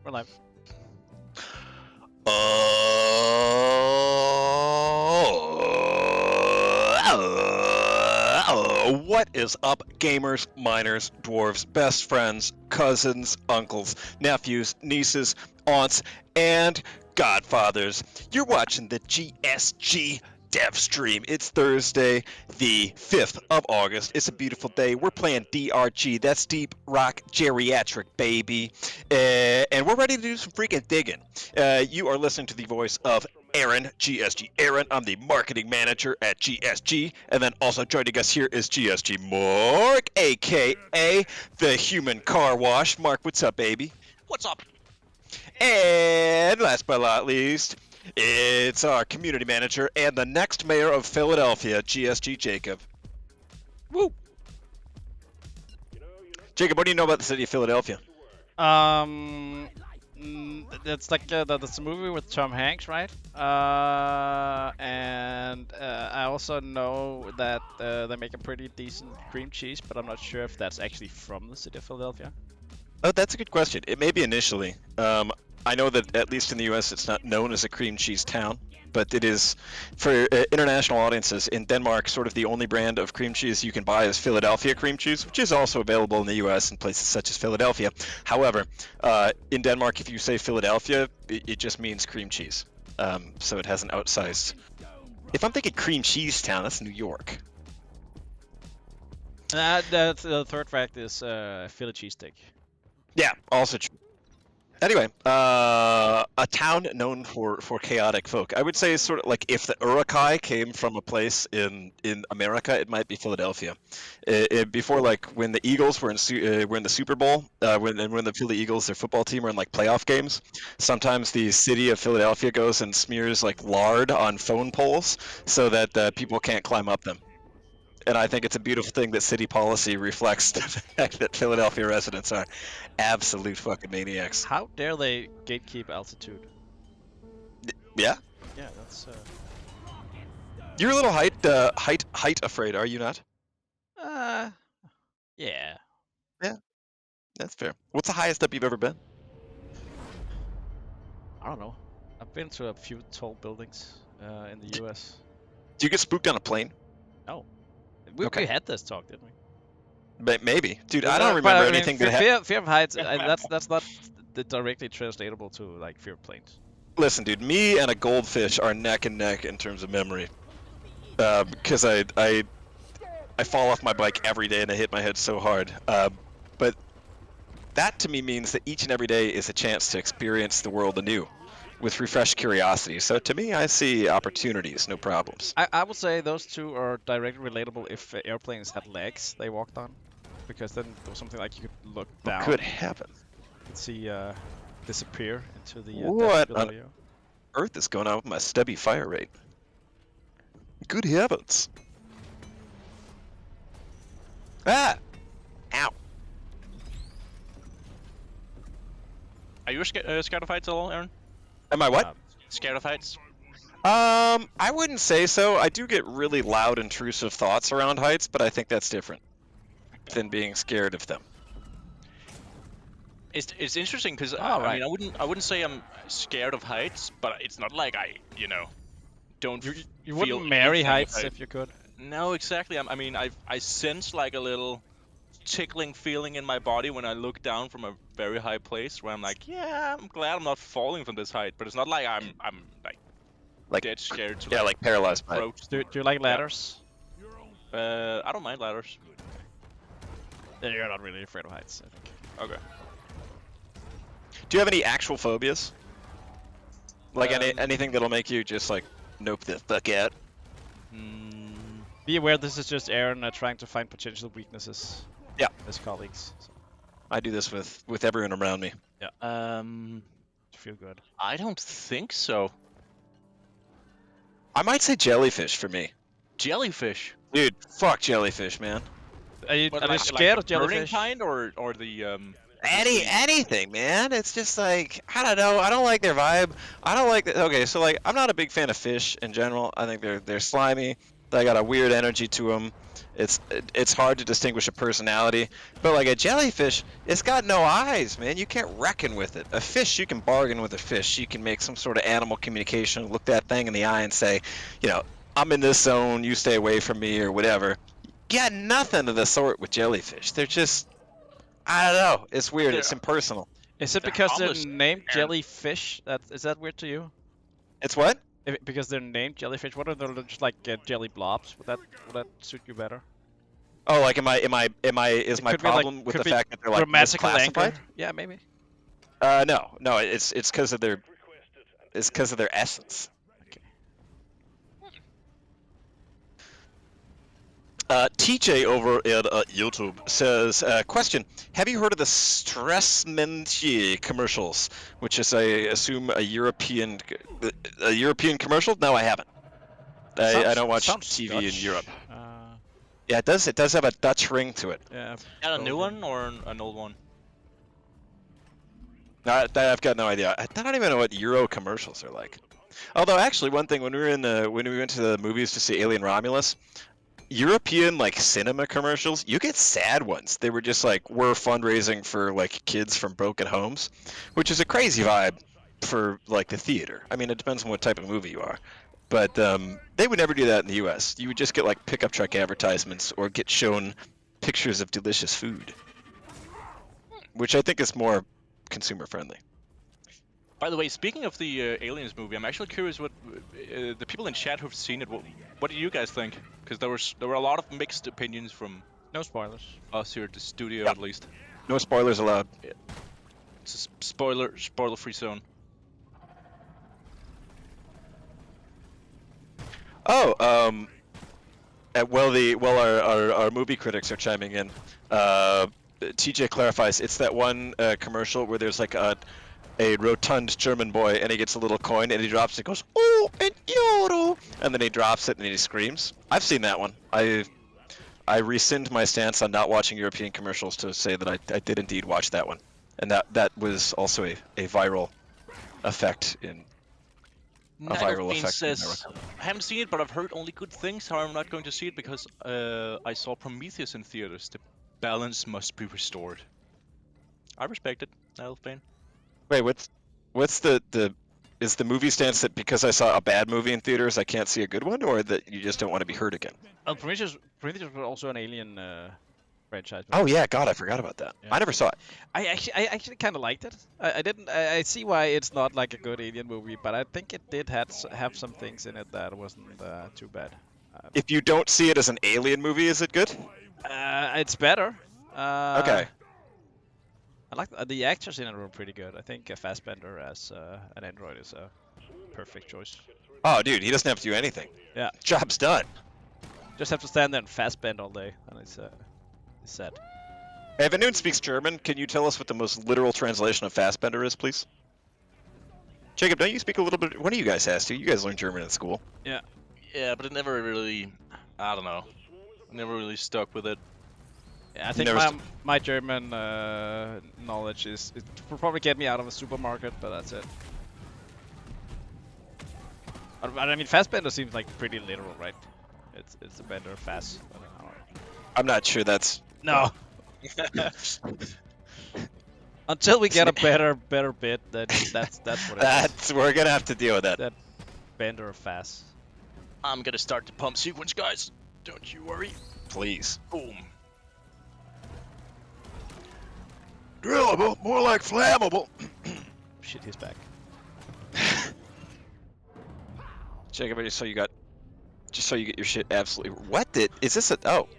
We're live. What is up, gamers, miners, dwarves, best friends, cousins, uncles, nephews, nieces, aunts, and godfathers? You're watching the GSG Dev Stream. It's Thursday, the 5th of August. It's a beautiful day. We're playing DRG. That's Deep Rock Geriatric, baby. And we're ready to do some freaking digging. You are listening to the voice of Aaron, GSG Aaron. I'm the marketing manager at GSG. And then also joining us here is GSG Mark, a.k.a. the Human Car Wash. Mark, what's up, baby? What's up? And last but not least, it's our community manager and the next mayor of Philadelphia, GSG Jacob. Woo! Jacob, what do you know about the city of Philadelphia? It's like that's a movie with Tom Hanks, right? And I also know that they make a pretty decent cream cheese, but I'm not sure if that's actually from the city of Philadelphia. Oh, that's a good question. It may be initially. I know that at least in the U.S. it's not known as a cream cheese town, but it is for international audiences. In Denmark, sort of the only brand of cream cheese you can buy is Philadelphia cream cheese, which is also available in the U.S. in places such as Philadelphia. However, in Denmark, if you say Philadelphia, it just means cream cheese. So it has an outsized. If I'm thinking cream cheese town, that's New York. That's the third fact is Philly cheesesteak. Yeah, also true. Anyway, a town known for chaotic folk. I would say sort of like if the Urukai came from a place in America, it might be Philadelphia. Before, like when the Eagles were in the Super Bowl, when the Philly Eagles, their football team, were in like playoff games, sometimes the city of Philadelphia goes and smears like lard on phone poles so that people can't climb up them. And I think it's a beautiful thing that city policy reflects the fact that Philadelphia residents are absolute fucking maniacs. How dare they gatekeep altitude? Yeah? Yeah, that's. You're a little height afraid, are you not? Yeah. Yeah, that's fair. What's the highest up you've ever been? I don't know. I've been to a few tall buildings in the U.S. Do you get spooked on a plane? No. We had this talk, didn't we? Maybe, dude. I don't remember anything that happened. Fear of heights. That's not directly translatable to like fear of planes. Listen, dude. Me and a goldfish are neck and neck in terms of memory, because I fall off my bike every day and I hit my head so hard. But that to me means that each and every day is a chance to experience the world anew, with refreshed curiosity. So to me, I see opportunities, no problems. I would say those two are directly relatable if airplanes had legs they walked on, because then there was something like you could look down. What could happen? You could see disappear into the what on earth is going on with my stubby fire rate? Good heavens! Ah! Ow! Are you scared of heights at all, Aaron? Am I what? Scared of heights? I wouldn't say so. I do get really loud, intrusive thoughts around heights, but I think that's different than being scared of them. It's interesting because right. I mean I wouldn't say I'm scared of heights, but it's not like I don't. You wouldn't marry heights if you could. No, exactly. I mean I sense like a little tickling feeling in my body when I look down from a very high place where I'm like, yeah, I'm glad I'm not falling from this height, but it's not like I'm like dead scared to like paralyzed by approach. Do you like ladders? I don't mind ladders. Then you're not really afraid of heights, I think. Okay. Do you have any actual phobias? Like anything that'll make you just like nope the fuck out? Be aware this is just Aaron trying to find potential weaknesses. Yeah. His colleagues. So. I do this with everyone around me. Yeah. To feel good. I don't think so. I might say jellyfish for me. Jellyfish? Dude, fuck jellyfish, man. Are you Like scared of the burning jellyfish? kind or the Anything, man. It's just like, I don't know. I don't like their vibe. I don't like okay, so like I'm not a big fan of fish in general. I think they're slimy. They got a weird energy to them. It's hard to distinguish a personality. But like a jellyfish, it's got no eyes, man. You can't reckon with it. A fish, you can bargain with a fish. You can make some sort of animal communication, look that thing in the eye and say, you know, I'm in this zone, you stay away from me or whatever. You got nothing of the sort with jellyfish. They're just, I don't know. It's weird. It's impersonal. Is it They're because they're harmless named and- jellyfish? Is that weird to you? It's what? Because they're named jellyfish. What are they just like jelly blobs? Would that suit you better? Oh, like is my It could be, like, problem with could the be fact that they're like grammatical misclassified? anchor. Yeah, maybe. No, it's because of their essence. TJ over at YouTube says, question, have you heard of the Stressmentier commercials, which is, I assume, a European commercial? No, I haven't. I don't watch TV in Dutch. Europe. Yeah, it does have a Dutch ring to it. Yeah. Is that a new one or an old one? I've got no idea. I don't even know what Euro commercials are like. Although, actually, one thing, when we went to the movies to see Alien Romulus, European like cinema commercials, you get sad ones. They were just like, we're fundraising for like kids from broken homes, which is a crazy vibe for like the theater. I mean, it depends on what type of movie you are, but they would never do that in the U.S. You would just get like pickup truck advertisements or get shown pictures of delicious food, which I think is more consumer friendly. By the way, speaking of the Aliens movie, I'm actually curious what the people in chat who've seen it. What do you guys think? Because there were a lot of mixed opinions from No spoilers. us here at the studio, Yep. at least. No spoilers allowed. It's a spoiler-free zone. Oh, our movie critics are chiming in. TJ clarifies, it's that one commercial where there's like a rotund German boy and he gets a little coin and he drops it and goes, oh, and euro, and then he drops it and he screams. I've seen that one. I rescind my stance on not watching European commercials to say that I did indeed watch that one, and that was also a viral effect in. A viral effect. Says, I haven't seen it, but I've heard only good things. However, I'm not going to see it because I saw Prometheus in theaters. The balance must be restored. I respect it, Alfbane. Wait, what's the is the movie stance that because I saw a bad movie in theaters I can't see a good one, or that you just don't want to be hurt again? Prometheus was also an Alien franchise. Oh yeah, God, I forgot about that. Yeah. I never saw it. I actually kind of liked it. I see why it's not like a good Alien movie, but I think it did have some things in it that wasn't too bad. If you don't see it as an Alien movie, is it good? It's better. Okay. I like the actors in it were pretty good. I think Fassbender as an android is a perfect choice. Oh, dude, he doesn't have to do anything. Yeah. Job's done. Just have to stand there and Fassbend all day, and it's sad. Hey, if anyone speaks German, can you tell us what the most literal translation of Fassbender is, please? Jacob, don't you speak a little bit? One of you guys has to. You guys learned German in school. Yeah. Yeah, but it never really, I don't know, never really stuck with it. Yeah, I think my German knowledge it will probably get me out of a supermarket, but that's it. But I mean, Fassbender seems like pretty literal, right? It's a bender fast. I don't know. I'm not sure that's... No. Until we get a better bit, then that's what it is. We're gonna have to deal with that. That bender fast. I'm gonna start the pump sequence, guys. Don't you worry. Please. Boom. Drillable, more like flammable. Shit, he's back. Jacob, I just saw you get your shit absolutely. What is this? Oh,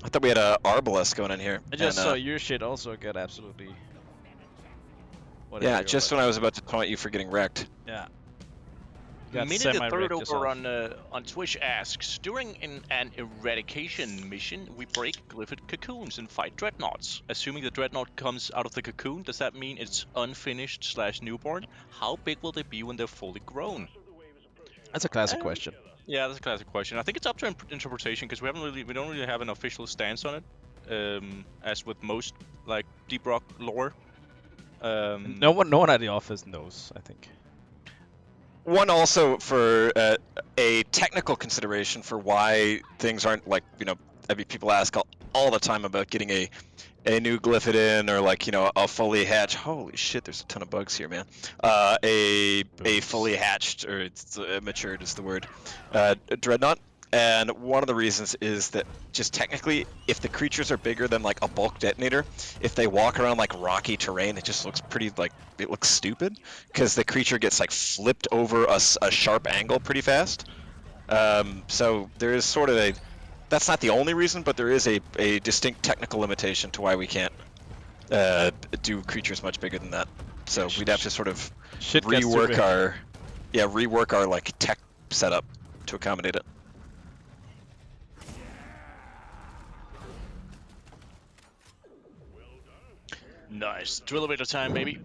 I thought we had a arbalest going on here. I just saw your shit also get absolutely. Yeah, just when I was about to taunt you for getting wrecked. Yeah. Minute the third over on Twitch asks, during an eradication mission, we break glyphid cocoons and fight dreadnoughts. Assuming the dreadnought comes out of the cocoon, does that mean it's unfinished / newborn? How big will they be when they're fully grown? That's a classic question. Yeah, that's a classic question. I think it's up to interpretation because we don't really have an official stance on it, as with most like Deep Rock lore. No one at the office knows, I think. One also for a technical consideration for why things aren't like, I mean, people ask all the time about getting a new Glyphidin or like, a fully hatched. Holy shit, there's a ton of bugs here, man. A fully hatched, or it's matured is the word, Dreadnought. And one of the reasons is that just technically, if the creatures are bigger than like a bulk detonator, if they walk around like rocky terrain, it just looks pretty like, it looks stupid because the creature gets like flipped over a sharp angle pretty fast. So there is sort of that's not the only reason, but there is a distinct technical limitation to why we can't do creatures much bigger than that. So we'd have to sort of rework our like tech setup to accommodate it. Nice. Drill a bit of time, maybe.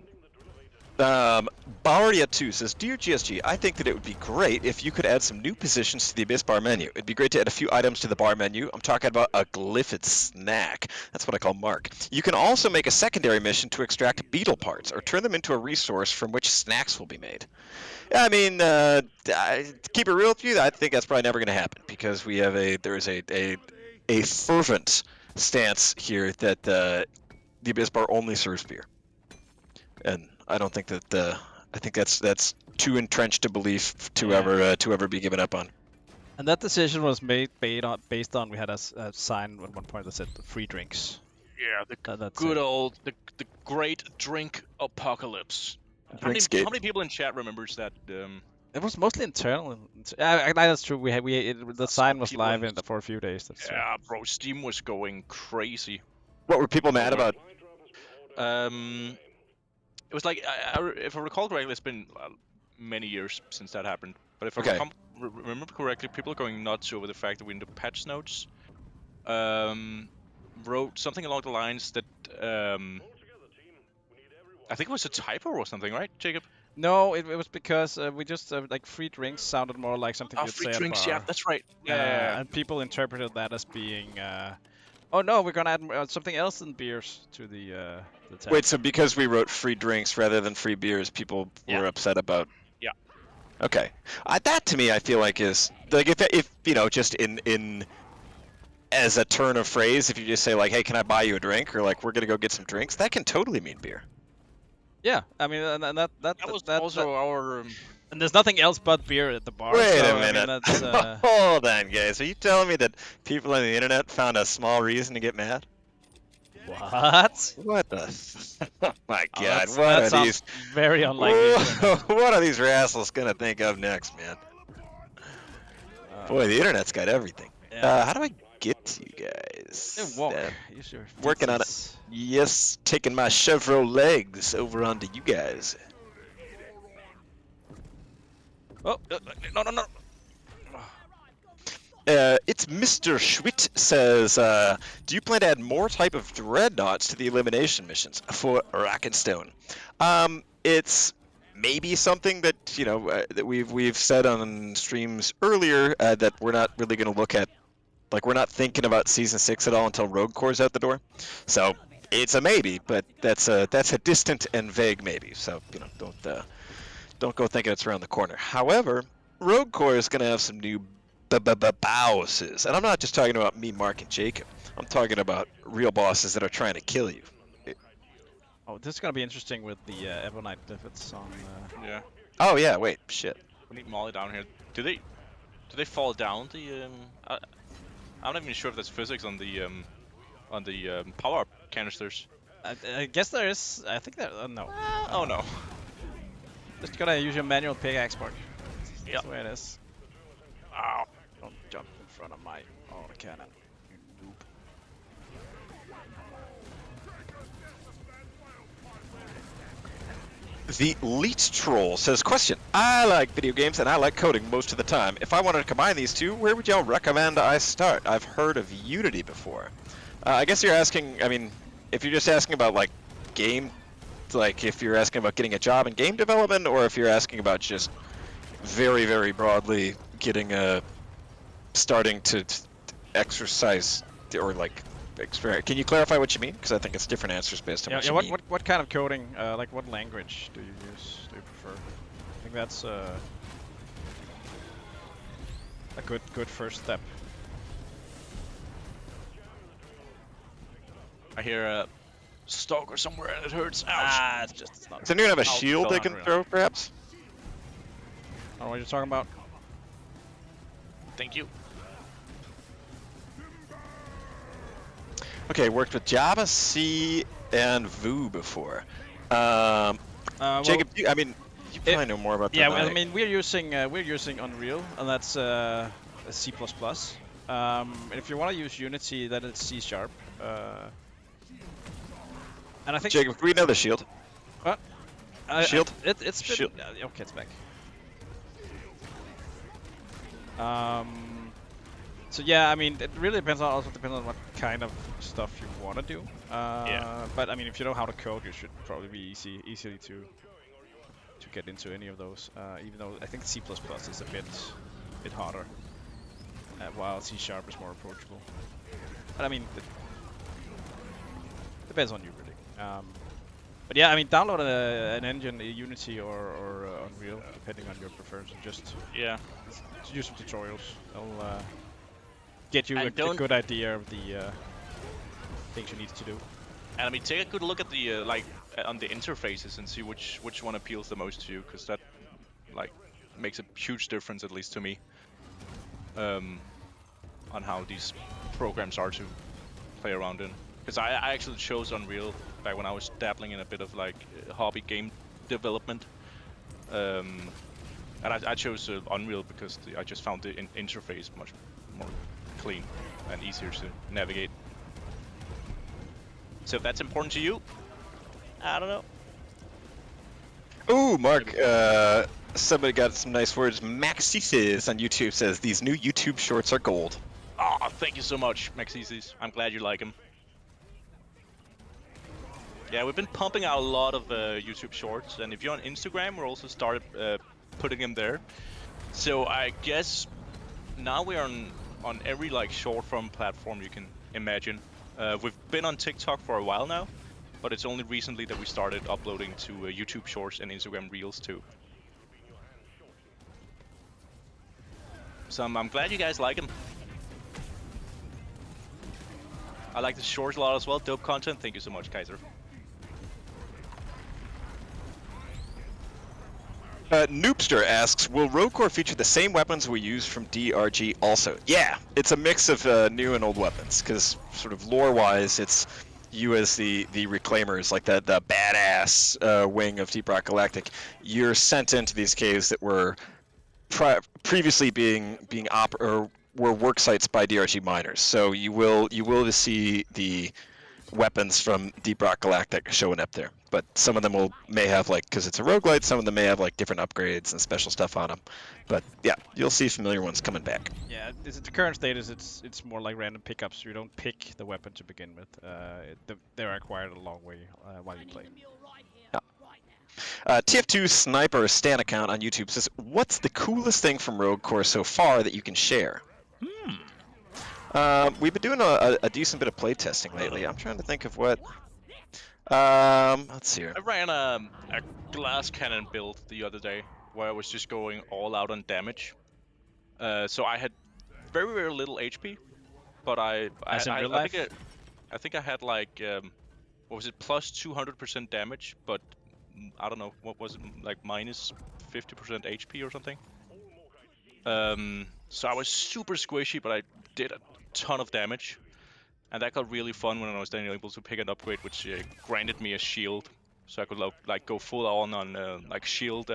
Baria 2 says, Dear GSG, I think that it would be great if you could add some new positions to the Abyss bar menu. It'd be great to add a few items to the bar menu. I'm talking about a glyphid snack. That's what I call Mark. You can also make a secondary mission to extract beetle parts or turn them into a resource from which snacks will be made. I mean, keep it real with you, I think that's probably never going to happen because we have there is a fervent stance here that the Abyss bar only serves beer. And I don't think that I think that's too entrenched a belief to ever be given up on. And that decision was made based on we had a sign at one point that said free drinks. Yeah, the good old the great drink apocalypse. How many people in chat remembers that? It was mostly internal. That's true. The sign was live for a few days. That's true. Bro, Steam was going crazy. What were people mad about? It was like, if I recall correctly, it's been many years since that happened. But if I remember correctly, people are going nuts over the fact that we in the patch notes wrote something along the lines that I think it was a typo or something, right, Jacob? No, it was because we just like free drinks sounded more like something you'd free say drinks, at a bar. yeah, that's right. Yeah. And people interpreted that as being, oh no, we're gonna add something else than beers to the tab. Wait, so because we wrote free drinks rather than free beers, people were upset about? Yeah. Okay, that to me I feel like is like if just in as a turn of phrase, if you just say like, hey, can I buy you a drink, or like we're gonna go get some drinks, that can totally mean beer. Yeah, I mean, and that was also our. And there's nothing else but beer at the bar. Wait so, a minute. I mean, that's, Hold on, guys. Are you telling me that people on the internet found a small reason to get mad? What? What the? Oh my God! That are these? Very unlikely. What are these rascals gonna think of next, man? Boy, the internet's got everything. Yeah. How do I get to you guys? Walk. Use your Working on it. Yes, taking my Chevrolet legs over onto you guys. Oh, no. It's Mr. Schwitt says, do you plan to add more type of dreadnoughts to the elimination missions for Rock and Stone? It's maybe something that that we've said on streams earlier that we're not really going to look at. Like we're not thinking about season 6 at all until Rogue Core's out the door. So it's a maybe, but that's a distant and vague maybe. So don't go thinking it's around the corner. However, Rogue Core is going to have some new bosses, and I'm not just talking about me, Mark, and Jacob. I'm talking about real bosses that are trying to kill you. Oh, this is going to be interesting with the Ebonite Glyphids on. Yeah. Oh yeah, wait, shit. We need Molly down here. Do they fall down the? I'm not even sure if there's physics on the power canisters. I guess there is. I think there. No. Oh no. Just gotta use your manual pickaxe, Mark. That's the way it is. Ow. Don't jump in front of my autocannon, you noob. The Leech Troll says, question, I like video games and I like coding most of the time. If I wanted to combine these two, where would y'all recommend I start? I've heard of Unity before. I guess you're asking, I mean, if you're just asking about like game, like if you're asking about getting a job in game development, or if you're asking about just very, very broadly getting starting to exercise or like experience. Can you clarify what you mean? Because I think it's different answers based on Yeah, what yeah. you mean. What kind of coding? Like what language do you use? Do you prefer? I think that's a good first step. I hear a stalker somewhere and it hurts. Ouch. Ah, it's not. Does anyone have a I'll shield go they can Unreal. throw, perhaps? I don't know what you're talking about. Thank you. Okay, worked with Java, C, and Vue before. Well, Jacob, you probably know more about that. yeah, than well, I mean, we're using Unreal, and that's C++. And if you want to use Unity, then it's C#. And I think Jacob, can we know the shield? what? Shield? It's been, Shield. okay, it's back. So yeah, I mean, it really depends on what kind of stuff you want to do. Yeah. But I mean, if you know how to code, you should probably be easily to get into any of those. Even though I think C++ is a bit harder, while C# is more approachable. But I mean, it depends on you really. But yeah, I mean, download an engine, a Unity or Unreal, depending on your preference, and just Yeah. use some tutorials. They'll get you And a good idea of the things you need to do. And I mean, take a good look at the on the interfaces and see which one appeals the most to you, because that like makes a huge difference, at least to me, on how these programs are to play around in. Because I actually chose Unreal back when I was dabbling in a bit of like hobby game development. And I chose Unreal because I just found the interface much more clean and easier to navigate. So if that's important to you, I don't know. Ooh, Mark, somebody got some nice words. Maxices on YouTube says, these new YouTube shorts are gold. Oh, thank you so much, Maxisis. I'm glad you like them. Yeah, we've been pumping out a lot of YouTube shorts, and if you're on Instagram, we're also started putting them there. So I guess now we're on every like short form platform you can imagine. We've been on TikTok for a while now, but it's only recently that we started uploading to YouTube Shorts and Instagram Reels too. So I'm glad you guys like them. I like the shorts a lot as well. Dope content. Thank you so much, Kaiser. Noobster asks, will Rogue Core feature the same weapons we use from DRG also? Yeah, it's a mix of new and old weapons, because sort of lore-wise, it's you as the Reclaimers, like the badass wing of Deep Rock Galactic. You're sent into these caves that were previously were work sites by DRG miners. So you will see the weapons from Deep Rock Galactic showing up there, but some of them may have like, because it's a roguelite, some of them may have like different upgrades and special stuff on them. But yeah, you'll see familiar ones coming back. Yeah, the current status, it's more like random pickups. You don't pick the weapon to begin with. They're acquired a long way while you play. TF2 Sniper Stan account on YouTube says, what's the coolest thing from Rogue Core so far that you can share? We've been doing a decent bit of play testing lately. I'm trying to think of what. Let's see here. I ran a glass cannon build the other day where I was just going all out on damage. So I had very, very little HP, but I think I had like what was it, plus 200% damage, but I don't know, what was it, like minus 50% HP or something. So I was super squishy, but I did a ton of damage, and that got really fun when I was then able to pick an upgrade which granted me a shield, so I could like go full on like shield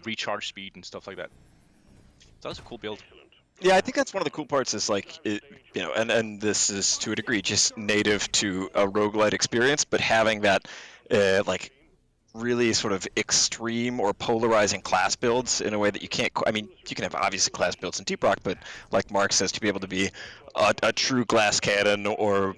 recharge speed and stuff like that. So that was a cool build. Yeah, I think that's one of the cool parts is like, and this is to a degree just native to a roguelite experience, but having that like really sort of extreme or polarizing class builds in a way that you can't. I mean, you can have obviously class builds in Deep Rock, but like Mark says, to be able to be a true glass cannon or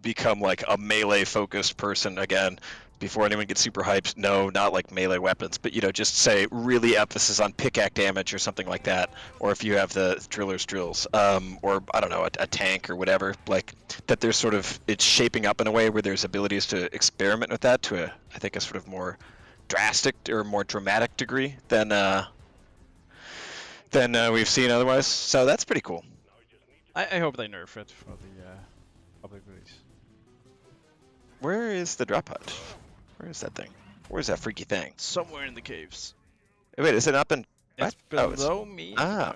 become like a melee focused person again, before anyone gets super hyped, no, not like melee weapons, but just say really emphasis on pickaxe damage or something like that, or if you have the driller's drills, or I don't know, a tank or whatever, like that. There's sort of it's shaping up in a way where there's abilities to experiment with that to I think a sort of more drastic or more dramatic degree than we've seen otherwise. So that's pretty cool. I hope they nerf it for the public release. Where is the drop pod? Where is that thing? Where's that freaky thing? Somewhere in the caves. Wait, is it up in? It's What? below me. Ah.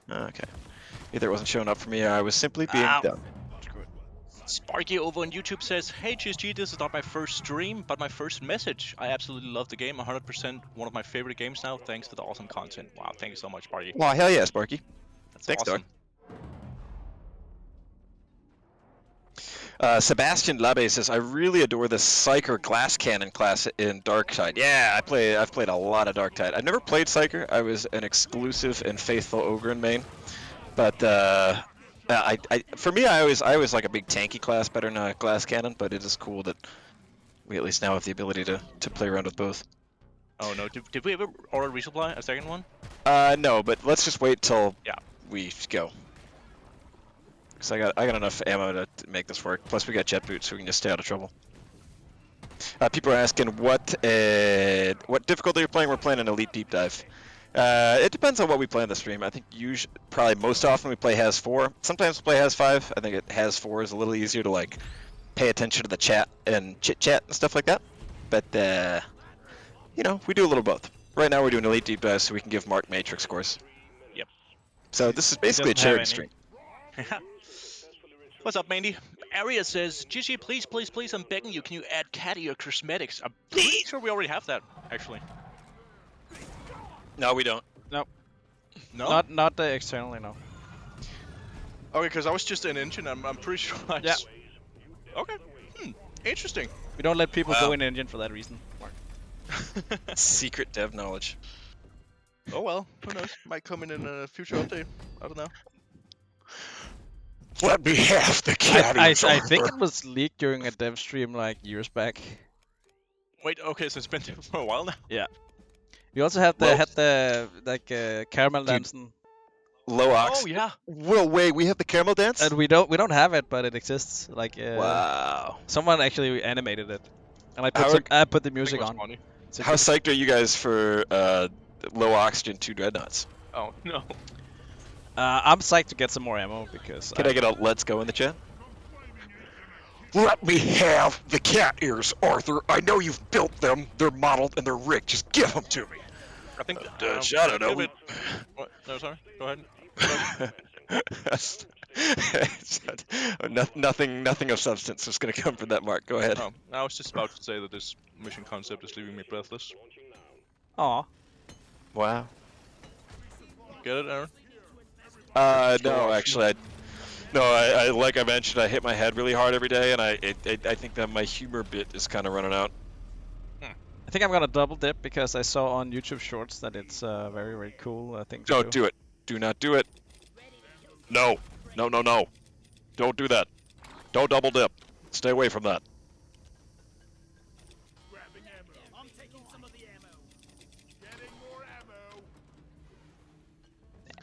Okay. Either it wasn't showing up for me, or I was simply being dumb. Sparky over on YouTube says, "Hey GSG, this is not my first stream, but my first message. I absolutely love the game. 100% one of my favorite games now, thanks to the awesome content." Wow, thank you so much, Sparky. Wow, hell yeah, Sparky. That's Thanks, awesome. Dog. Sebastian Labe says, "I really adore the Psyker glass cannon class in Darktide." Yeah, I've played a lot of Darktide. I've never played Psyker. I was an exclusive and faithful Ogren main, but for me, I always like a big tanky class better than a glass cannon. But it is cool that we at least now have the ability to play around with both. Oh no, did we ever order resupply, a second one? No, but let's just wait till Yeah. we go. Cause I got enough ammo to make this work. Plus we got jet boots, so we can just stay out of trouble. People are asking what difficulty you're playing. We're playing an elite deep dive. It depends on what we play in the stream. I think probably most often we play Has 4. Sometimes we play Has 5. I think it Has 4 is a little easier to like pay attention to the chat and chit chat and stuff like that. But we do a little both. Right now we're doing elite deep dive so we can give Mark Matrix scores. Yep. So this is basically a charity stream. What's up, Mandy? Aria says, "GG, please, I'm begging you, can you add cat ear cosmetics?" I'm pretty sure we already have that, actually. No, we don't. Nope. No? Not externally, no. Okay, because I was just an engine. I'm pretty sure I Yeah. Okay. Interesting. We don't let people Wow. go in engine for that reason, Mark. Secret dev knowledge. Oh well, who knows? Might come in a future update. I don't know. Let me have the cat. I think it was leaked during a dev stream like years back. Wait, okay, so it's been there for a while now. Yeah. We also had the caramel Dude. dancing, Low ox. Oh yeah. Well, wait, we have the caramel dance? and we don't have it, but it exists. Like Wow. someone actually animated it, and I How put the music I think it on. was funny. So How psyched are you guys for low oxygen 2 dreadnoughts? Oh no. I'm psyched to get some more ammo because Can I get a let's go in the chat? Let me have the cat ears, Arthur. I know you've built them. They're modeled and they're rigged. Just give them to me. I think. I don't know. What? No, sorry. Go ahead. Nothing of substance is going to come from that, Mark. Go ahead. Oh, I was just about to say that this mission concept is leaving me breathless. Aw. Wow. Get it, Aaron? No, actually, I like I mentioned, I hit my head really hard every day, and I think that my humor bit is kind of running out. I think I'm gonna double dip because I saw on YouTube Shorts that it's very, very cool thing to Don't do it. Do not do it. No. No. Don't do that. Don't double dip. Stay away from that.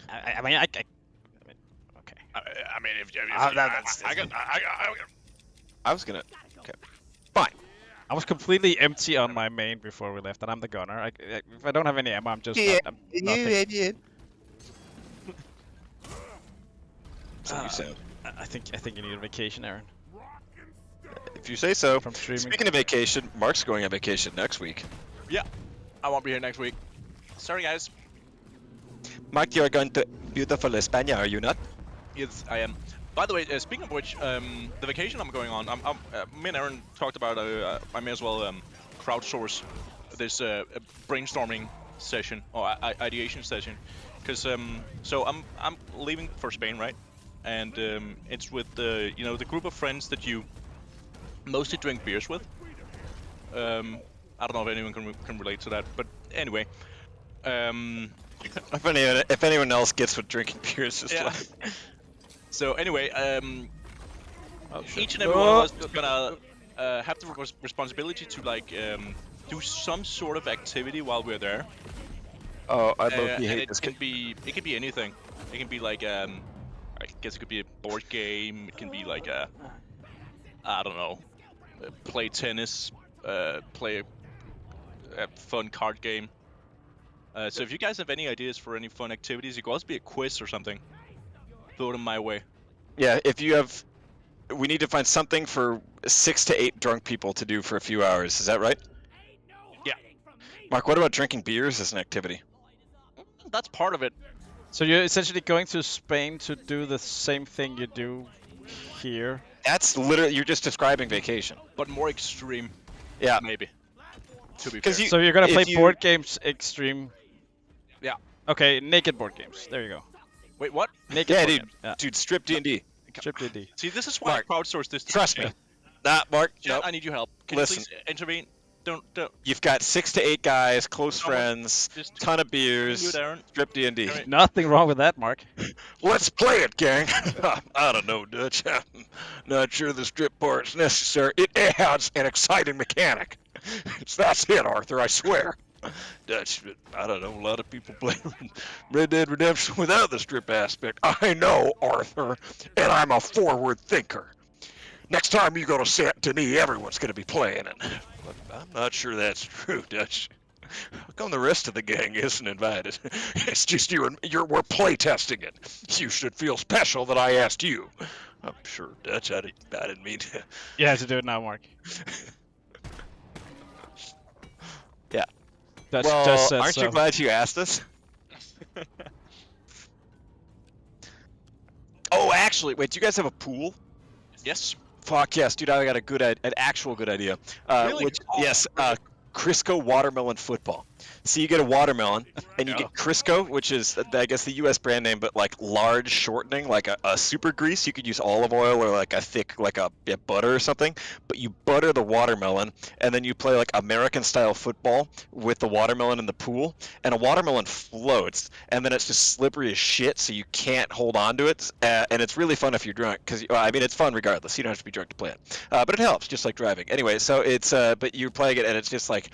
I mean, okay. I mean, if I was gonna. Okay. Fine. I was completely empty on my main before we left, and I'm the gunner. If I don't have any ammo, I'm just I'm nothing. So you sound. I think you need a vacation, Aaron. If you say so. From streaming. Speaking of vacation, Mark's going on vacation next week. Yeah, I won't be here next week. Sorry, guys. Mark, you're going to beautiful España, are you not? Yes, I am. By the way, speaking of which, the vacation I'm going on, me and Aaron talked about. I may as well crowdsource this brainstorming session or ideation session, because so I'm leaving for Spain, right? And it's with the the group of friends that you mostly drink beers with. I don't know if anyone can relate to that, but anyway. If anyone else gets what drinking beers is like. So anyway, Oh, shit. each and every one of us is gonna have the responsibility to like do some sort of activity while we're there. Oh, I love And hate it this. can be anything. It can be like I guess it could be a board game. It can be like I don't know, play tennis, play a fun card game. So if you guys have any ideas for any fun activities, it could also be a quiz or something. Throw them my way. Yeah, if you have, we need to find something for 6 to 8 drunk people to do for a few hours. Is that right? Yeah. Mark, what about drinking beers as an activity? That's part of it. So you're essentially going to Spain to do the same thing you do here. That's literally, you're just describing vacation. But more extreme. Yeah. Maybe. To be 'Cause fair. you- So you're gonna play if you- board games extreme. Yeah. Okay, naked board games. There you go. Wait, what? Naked Yeah, board dude. games. Yeah. Dude, strip D&D. Strip D&D. See, this is why Mark, I crowdsourced this. Trust me. Yeah. Nah, Mark, Jen, nope. I need your help. Can Listen. you please intervene? Don't. You've got 6 to 8 guys, close Someone friends, just ton of You, beers, Darren. strip D&D. Alright. Nothing wrong with that, Mark. Let's play it, gang. I don't know, Dutch. I'm not sure the strip part's necessary. It adds an exciting mechanic. That's it, Arthur, I swear. Dutch, I don't know, a lot of people play Red Dead Redemption without the strip aspect. I know, Arthur, and I'm a forward thinker. Next time you go to Saint Denis, everyone's going to be playing it. But I'm not sure that's true, Dutch. How come the rest of the gang isn't invited? It's just you and we're playtesting it. You should feel special that I asked you. I'm sure, Dutch. I didn't mean to. You have to do it now, Mark. Yeah. That's Well, just said aren't so. you glad you asked us? Oh, actually, wait. Do you guys have a pool? Yes. Fuck yes, dude! I got an actual good idea. Really? Oh, Yes, Crisco watermelon football. So you get a watermelon, and you Yeah. get Crisco, which is, I guess, the U.S. brand name, but like large shortening, like a super grease. You could use olive oil or like a thick, like a butter or something. But you butter the watermelon, and then you play like American-style football with the watermelon in the pool, and a watermelon floats, and then it's just slippery as shit, so you can't hold on to it. And it's really fun if you're drunk, because I mean, it's fun regardless. You don't have to be drunk to play it, but it helps, just like driving. Anyway, so it's but you're playing it, and it's just like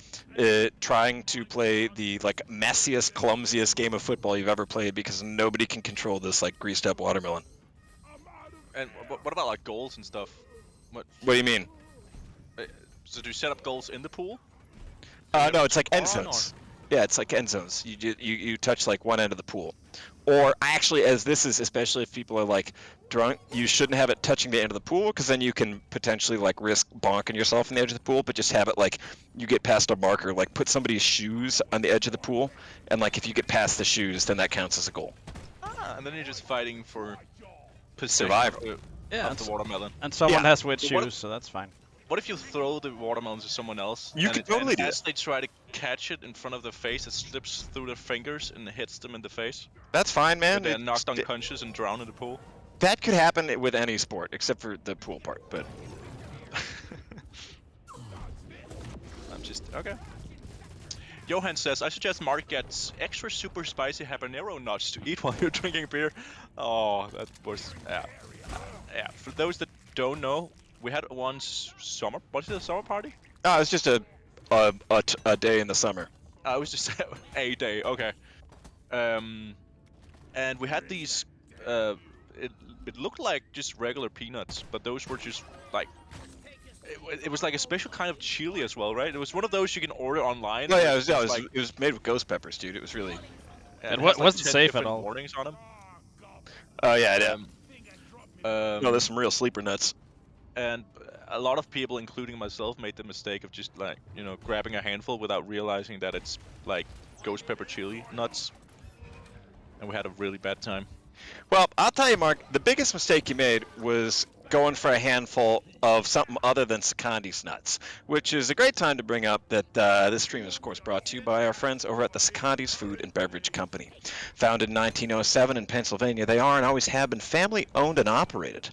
trying to play the like messiest, clumsiest game of football you've ever played, because nobody can control this like greased up watermelon. And what about like goals and stuff? What do you mean? So do you set up goals in the pool? No, it's like end On, zones. Yeah, it's like end zones. You touch like one end of the pool, or actually, as this is, especially if people are like drunk, you shouldn't have it touching the end of the pool, because then you can potentially like risk bonking yourself on the edge of the pool. But just have it like you get past a marker, like put somebody's shoes on the edge of the pool, and like if you get past the shoes, then that counts as a goal. And then you're just fighting for possession Survival. Yeah, of the watermelon. and someone Yeah. has wet But what- shoes, so that's fine. What if you throw the watermelon to someone else? You and could totally do as they try to catch it in front of their face, it slips through their fingers and hits them in the face. That's fine, And man. they're It's- knocked unconscious and drowned in the pool. That could happen with any sport, except for the pool part. But I'm just okay. Johan says, I suggest Mark gets extra super spicy habanero nuts to eat while you're drinking beer. Oh, that was yeah. For those that don't know, we had one summer. Was it a summer party? no, it's just a day in the summer. It was just a day. Okay. And we had these. It looked like just regular peanuts, but those were just like. It was like a special kind of chili as well, right? It was one of those you can order online. No, yeah, It's it like, was made with ghost peppers, dude. It was really. yeah, It has, wasn't 10 safe at different all. Warnings on them. Oh yeah, yeah. No, No, there's some real sleeper nuts. And a lot of people, including myself, made the mistake of just like grabbing a handful without realizing that it's like ghost pepper chili nuts, and we had a really bad time. Well, I'll tell you, Mark, the biggest mistake you made was going for a handful of something other than Secondi's nuts, which is a great time to bring up that this stream is, of course, brought to you by our friends over at the Secondi's Food and Beverage Company. Founded in 1907 in Pennsylvania, they are and always have been family-owned and operated.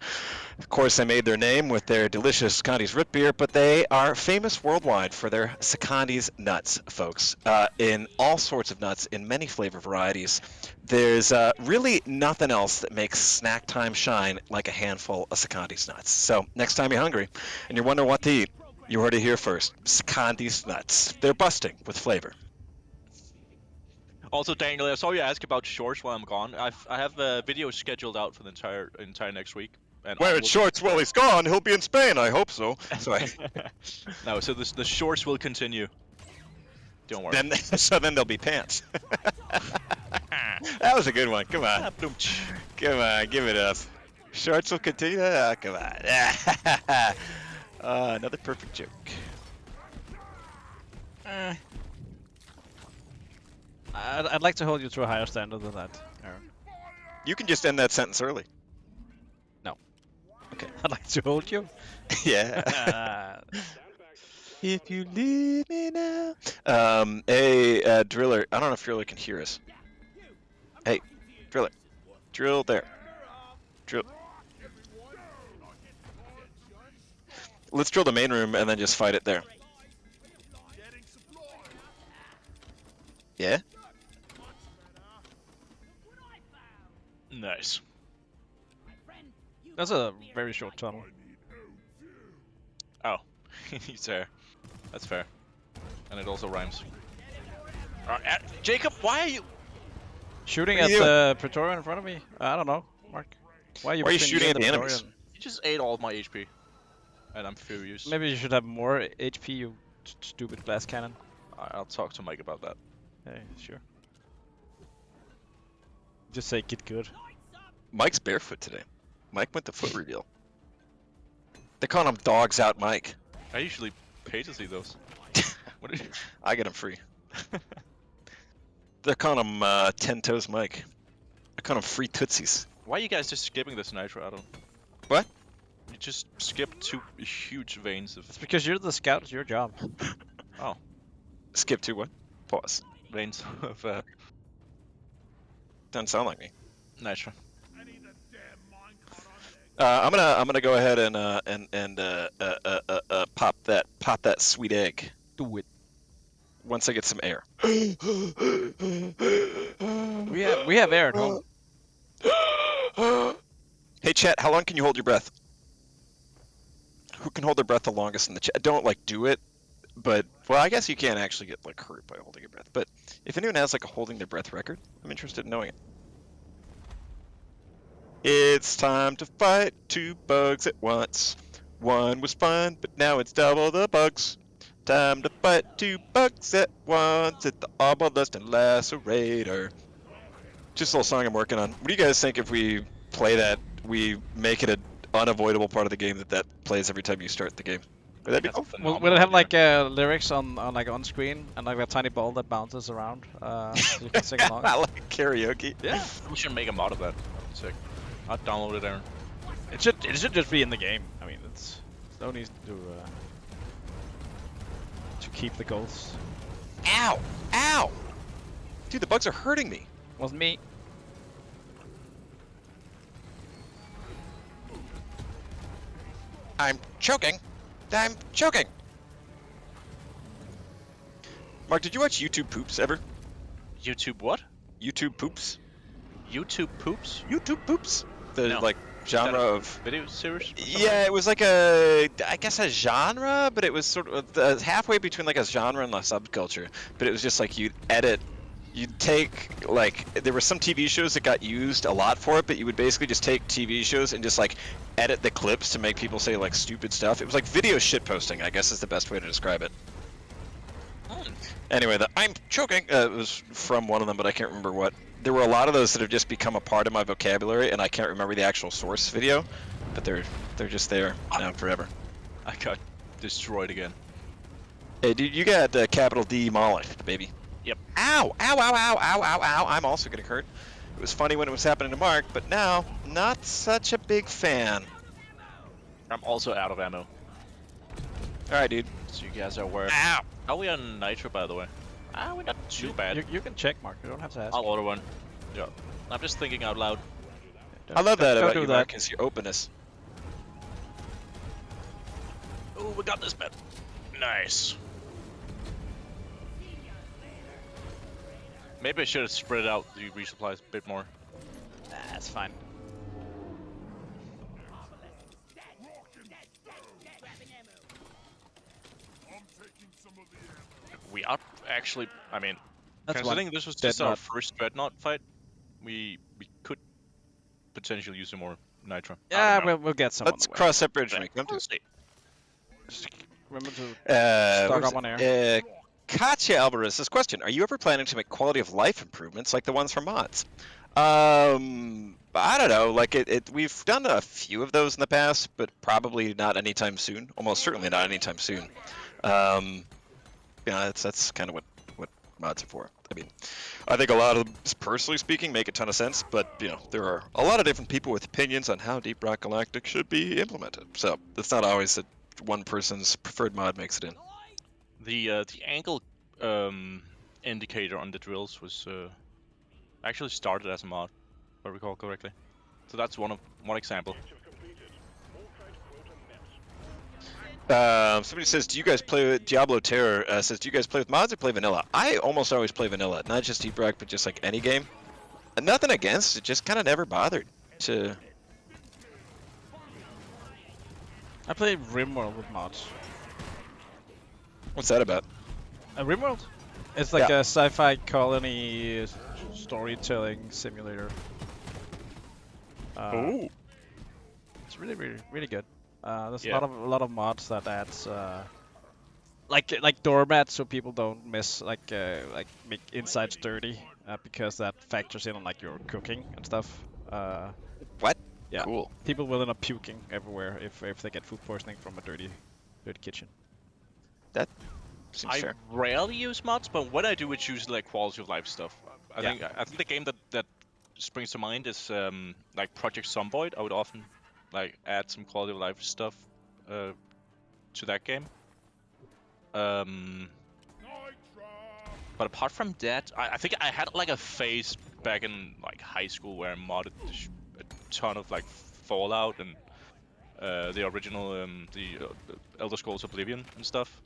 Of course, they made their name with their delicious Secondi's root beer, but they are famous worldwide for their Secondi's nuts, folks, in all sorts of nuts in many flavor varieties. There's really nothing else that makes snack time shine like a handful of Secondi's Candy's nuts. So next time you're hungry and you're wondering what to eat, you heard it here first. Candy's nuts. They're busting with flavor. Also, Daniel, I saw you ask about shorts while I'm gone. I have videos scheduled out for the entire next week. And Wearing shorts while he's gone, he'll be in Spain. I hope so. Sorry. No, so the shorts will continue. Don't worry. Then there'll be pants. That was a good one. Come on. Come on, give it up. Shorts will continue. Oh, come on. Another perfect joke. I'd like to hold you to a higher standard than that, Aaron. You can just end that sentence early. No. Okay. I'd like to hold you. Yeah. If you leave me now. Hey, Driller. I don't know if Driller can hear us. Hey, Driller. Drill there. Drill. Let's drill the main room and then just fight it there. Yeah? Nice. That's a very short tunnel. Oh, he's there. That's fair. And it also rhymes. Jacob, why are you... Shooting What at are you the Praetorian in front of me? I don't know, Mark. Why are you shooting at the enemies? Praetorian? You just ate all my HP. And I'm furious. Maybe you should have more HP, you stupid glass cannon. I'll talk to Mike about that. Hey, sure. Just say get good. Mike's barefoot today. Mike went to foot reveal. They call him Dogs Out Mike. I usually pay to see those. What are you... I get him free. They're calling him 10 Toes Mike. They're calling him Free Tootsies. Why are you guys just skipping this nitro? I don't... What? You just skipped 2 huge veins of... It's because you're the scout, it's your job. Oh. Skip to what? Pause. Veins of Doesn't sound like me. nitro. I'm gonna go ahead and pop that sweet egg. Do it. Once I get some air. We have air at home. Hey chat, how long can you hold your breath? Who can hold their breath the longest in the chat? Don't like do it, but well, I guess you can't actually get like hurt by holding your breath. But if anyone has like a holding their breath record, I'm interested in knowing it. It's time to fight 2 bugs at once. One was fun, but now it's double the bugs. Time to fight 2 bugs at once at the Obelisk and Lacerator. Just a little song I'm working on. What do you guys think if we play that, we make it an unavoidable part of the game that plays every time you start the game? Would that be cool? Will it have like lyrics on like on screen and like a tiny ball that bounces around? So you can sing along. I like karaoke. Yeah. We should make a mod of that. Sick. I'll download it, Aaron. It should just be in the game. I mean, it's no need to keep the goals. Ow! Ow! Dude, the bugs are hurting me. Wasn't me. I'm choking. I'm choking. Mark, did you watch YouTube Poops ever? YouTube what? YouTube Poops? YouTube poops? YouTube Poops? The No. like genre of Video series? yeah, it was like I guess a genre, but it was sort of halfway between like a genre and a subculture. But it was just like you'd take like there were some TV shows that got used a lot for it, but you would basically just take TV shows and just like edit the clips to make people say like stupid stuff. It was like video shitposting, I guess is the best way to describe it. Anyway, I'm choking it was from one of them, but I can't remember what. There were a lot of those that have just become a part of my vocabulary, and I can't remember the actual source video, but they're just there now forever. I got destroyed again. Hey, dude, you got capital D demolished, baby. Yep. Ow! Ow! Ow! Ow! Ow! Ow! Ow! I'm also getting hurt. It was funny when it was happening to Mark, but now, not such a big fan. I'm also out of ammo. Alright, dude. So you guys are aware. Ow! Are we on nitro, by the way? We're not too bad. You can check, Mark. You don't have to ask. I'll order one. Yeah. I'm just thinking out loud. I love that Don't about do you, that. Mark, is your openness. Oh, we got this, man. Nice. Maybe I should have spread out the resupplies a bit more. That's fine. we are actually. I mean, That's considering one this was just our Dreadnought. first Dreadnought fight, we could potentially use some more nitro. I Yeah, don't know. we'll get some. Let's on the way. cross that bridge when we come to We'll it. see. Just remember to Stock stock up on air. Katya Alvarez, this question: are you ever planning to make quality of life improvements like the ones from mods? I don't know. Like we've done a few of those in the past, but probably not anytime soon. Almost certainly not anytime soon. That's kind of what mods are for. I mean, I think a lot of them, personally speaking, make a ton of sense. But there are a lot of different people with opinions on how Deep Rock Galactic should be implemented. So it's not always that one person's preferred mod makes it in. The angle indicator on the drills was actually started as a mod, if I recall correctly. So that's one example. Somebody says, do you guys play with Diablo Terror? Says, do you guys play with mods or play vanilla? I almost always play vanilla, not just Deep Rock, but just like any game. And nothing against it, just kind of never bothered to. I play RimWorld with mods. What's that about? RimWorld? It's like Yeah. a sci-fi colony storytelling simulator. Oh. It's really good. There's Yeah. a lot of mods that adds like doormats so people don't miss like make insides dirty because that factors in on like your cooking and stuff. What? Yeah. Cool. People will end up puking everywhere if they get food poisoning from a dirty kitchen. Seems I fair. rarely use mods, but when I do, it's usually like quality of life stuff. I Yeah. think the game that springs to mind is like Project Zomboid. I would often like add some quality of life stuff to that game. But apart from that, I think I had like a phase back in like high school where I modded a ton of like Fallout and the original the Elder Scrolls Oblivion and stuff.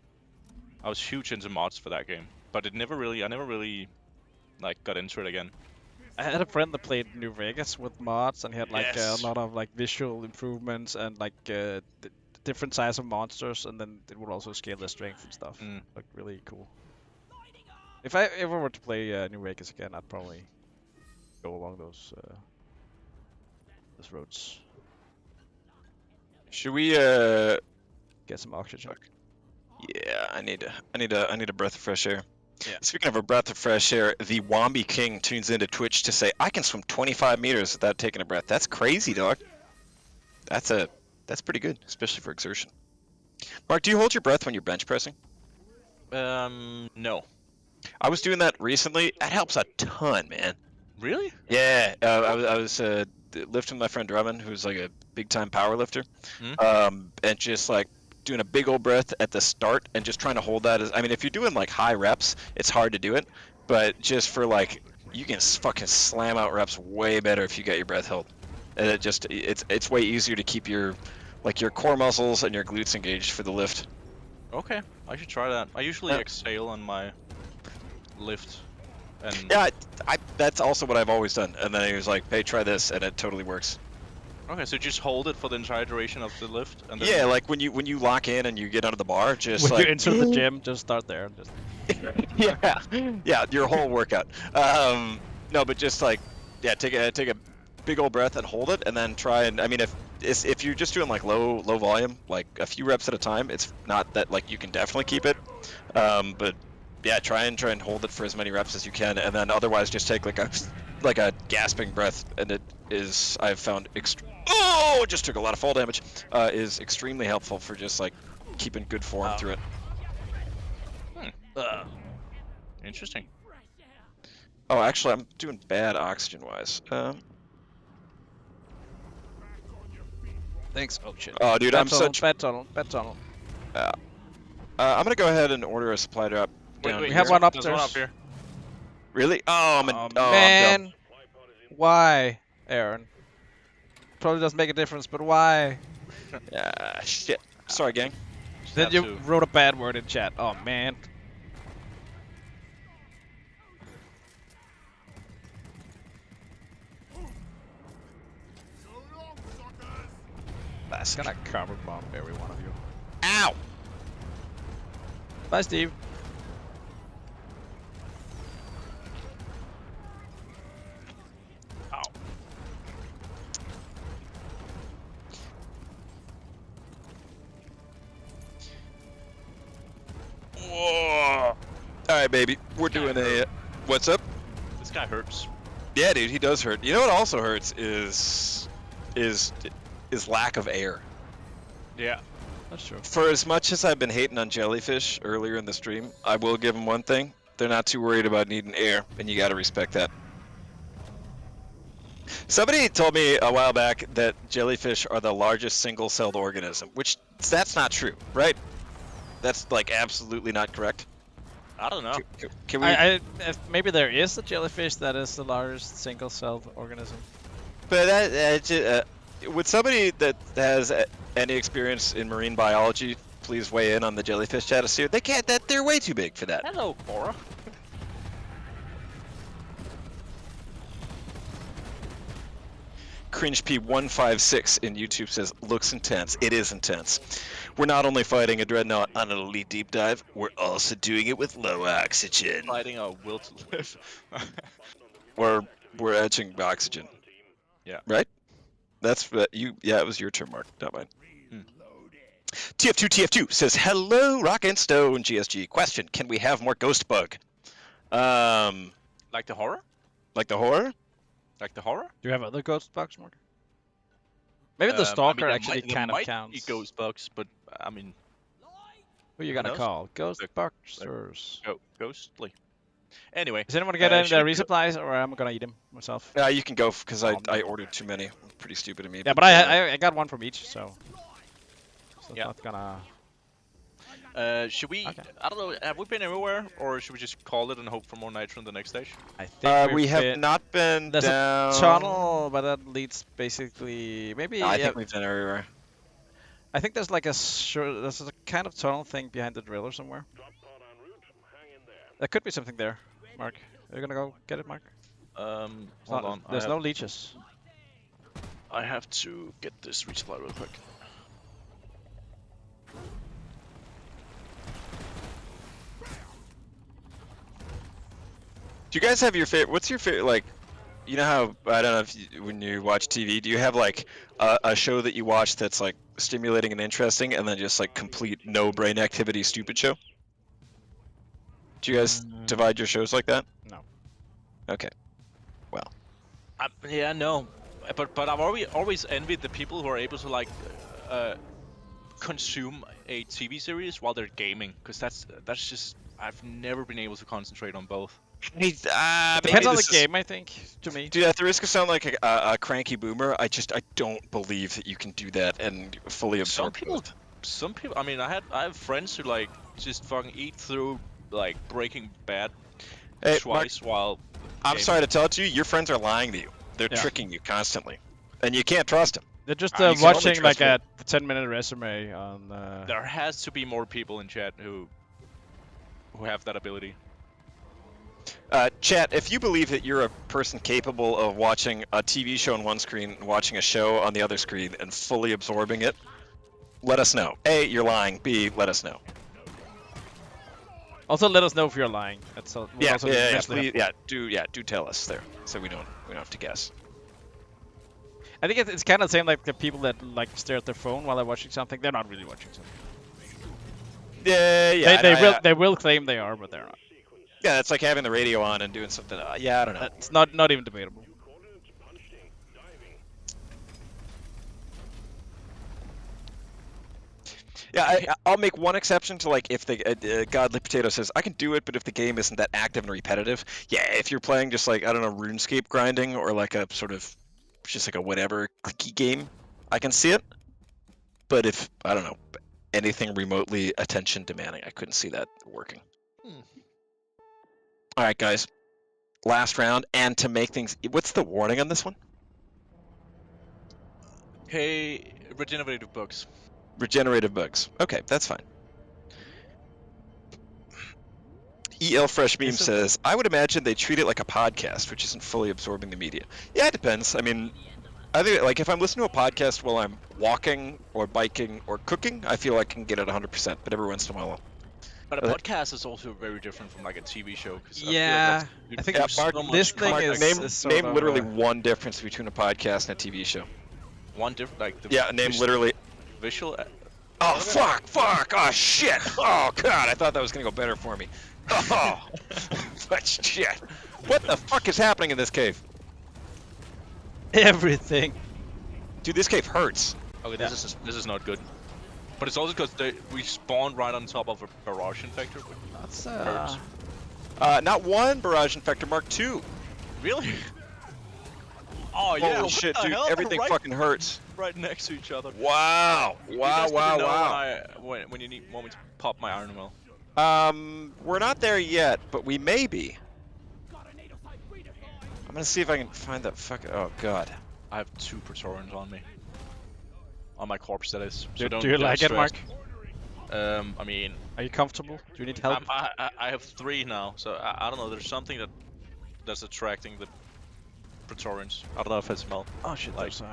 I was huge into mods for that game, but I never really like got into it again. I had a friend that played New Vegas with mods, and he had like Yes. a lot of like visual improvements and like different size of monsters, and then it would also scale their strength and stuff. Mm. Like really cool. If I ever were to play New Vegas again, I'd probably go along those roads. Should we? Get some oxygen. Yeah, I need a breath of fresh air. Yeah. Speaking of a breath of fresh air, the Wombi King tunes into Twitch to say, "I can swim 25 meters without taking a breath." That's crazy, dog. That's pretty good, especially for exertion. Mark, do you hold your breath when you're bench pressing? No. I was doing that recently. That helps a ton, man. Really? Yeah, I was lifting my friend Drummond, who's like a big time power lifter, and just like doing a big old breath at the start and just trying to hold that. I mean, if you're doing like high reps, it's hard to do it, but just for like, you can fucking slam out reps way better if you get your breath held. And it's way easier to keep your core muscles and your glutes engaged for the lift. Okay, I should try that. I usually exhale on my lift. And Yeah, that's also what I've always done. And then he was like, "Hey, try this," and it totally works. Okay, so just hold it for the entire duration of the lift, and then Yeah, like when you lock in and you get under the bar, just When like you enter the gym, just start there. And just yeah, your whole workout. No, but just like, yeah, take a big old breath and hold it, and then try and, I mean, if you're just doing like low volume, like a few reps at a time, it's not that, like, you can definitely keep it. But yeah, try and hold it for as many reps as you can, and then otherwise just take like a gasping breath, and it is, I've found just took a lot of fall damage, is extremely helpful for just like keeping good form through it. Interesting. Oh, actually, I'm doing bad oxygen-wise. thanks. Oh shit. Oh, dude, Bad I'm such. bad tunnel. I'm gonna go ahead and order a supply drop. Wait, down wait, We have here. one there's one up upstairs. here. Really? Oh, I'm Oh dumb. man, why, Aaron? Probably doesn't make a difference, but why? Yeah, shit. Sorry, gang. Just Then have you to- wrote a bad word in chat. Oh man. That's gonna cover bomb every one of you. Ow! Bye, Steve. baby. We're doing a. What's up? This guy hurts. Yeah, dude, he does hurt. You know what also hurts is lack of air. Yeah. That's true. For as much as I've been hating on jellyfish earlier in the stream, I will give them one thing. They're not too worried about needing air, and you gotta respect that. Somebody told me a while back that jellyfish are the largest single-celled organism, which that's not true, right? That's like absolutely not correct. I don't know. Can we? Maybe there is a jellyfish that is the largest single-celled organism. But would somebody that has any experience in marine biology please weigh in on the jellyfish stratosphere? They can't. They're way too big for that. Hello, Cora. Cringe P156 in YouTube says, looks intense. It is intense. We're not only fighting a Dreadnought on an elite deep dive, we're also doing it with low oxygen. Fighting a will to live. We're edging oxygen. Yeah. Right? That's you. Yeah, it was your turn, Mark, not mine. TF2 says, hello, Rock and Stone GSG. Question, can we have more ghost bug? Like the horror? Like the horror? Like the horror? Do you have other ghost bugs, Mark? Maybe the stalker there actually there kind of might counts. be ghost bugs, but I mean, Who are you gonna knows? call? Ghost Like- busters. ghostly. Anyway, Is anyone get any of should the we go- resupplies, or am I gonna eat them myself? You can go because Oh, I no. ordered too many. Pretty stupid of me. Yeah, but I got one from each, so. So Yeah. it's not gonna. should we? Okay. I don't know. Have we been everywhere, or should we just call it and hope for more nitro in the next stage? I think we we've have been- not been There's down. a tunnel, but that leads basically maybe. No, I yeah, think we've done everywhere. I think there's like there's a kind of tunnel thing behind the driller somewhere. There could be something there, Mark. Are you gonna go get it, Mark? Hold Not- on. There's no leeches. I have to get this resupply real quick. Do you guys have your favorite? What's your favorite? Like, you know how I don't know if when you watch TV, do you have like a show that you watch that's like stimulating and interesting, and then just like complete no brain activity, stupid show? Do you guys divide your shows like that? No. Okay. Yeah, no, but I've always envied the people who are able to like consume a TV series while they're gaming, because that's just I've never been able to concentrate on both. Depends on the game, I think. To me. Dude, at the risk of sounding like a cranky boomer, I don't believe that you can do that and fully absorb. Some people. I mean, I have friends who like just fucking eat through like Breaking Bad Hey, twice while. I'm gaming. sorry to tell it to you, your friends are lying to you. They're Yeah. tricking you constantly, and you can't trust them. They're just you can only watching like trust a 10-minute resume on. There has to be more people in chat who have that ability. Chat, if you believe that you're a person capable of watching a TV show on one screen and watching a show on the other screen and fully absorbing it, let us know. A, you're lying. B, let us know. Also, let us know if you're lying. That's also Please, do tell us there, so we don't have to guess. I think it's kind of the same like the people that like stare at their phone while they're watching something. They're not really watching something. Yeah, They will claim they are, but they're not. Yeah, it's like having the radio on and doing something. Yeah, I don't know. It's not even debatable. Yeah, I'll make one exception to like if the Godly Potato says I can do it, but if the game isn't that active and repetitive, yeah, if you're playing just like I don't know RuneScape grinding or like a sort of just like a whatever clicky game, I can see it. But if I don't know anything remotely attention demanding, I couldn't see that working. All right, guys, last round, and to make things, what's the warning on this one? Hey, regenerative bugs. Regenerative bugs. Okay, that's fine. EL Fresh Meme says, I would imagine they treat it like a podcast, which isn't fully absorbing the media. Yeah, it depends. I mean, I think like if I'm listening to a podcast while I'm walking or biking or cooking, I feel I can get it 100%, but every once in a while. But a podcast is also very different from like a TV show. 'Cause Yeah, I think Mark, this thing Mark, is name literally one difference between a podcast and a TV show. one different like the Name literally. visual. Oh fuck! Oh shit! Oh god! I thought that was gonna go better for me. Oh, what shit? What the fuck is happening in this cave? Everything. Dude, this cave hurts. Okay, this is not good. But it's also because we spawned right on top of a barrage infector. Which That's hurts. Not one barrage infector, Mark 2. Really? Oh yeah. Holy what shit, the dude, hell? everything right, fucking hurts. right next to each other. Wow, You wow, guys wow, let me know wow. when you want me to pop my iron well. We're not there yet, but we may be. I'm gonna see if I can find that fucking. Oh god. I have 2 Praetorians on me. On my corpse, that is. So Do don't you get like it, Mark? stressed. I mean, Are you comfortable? Do you need help? I have 3 now, so I don't know. There's something that's attracting the Praetorians. I don't know if it's smell Oh shit, like there's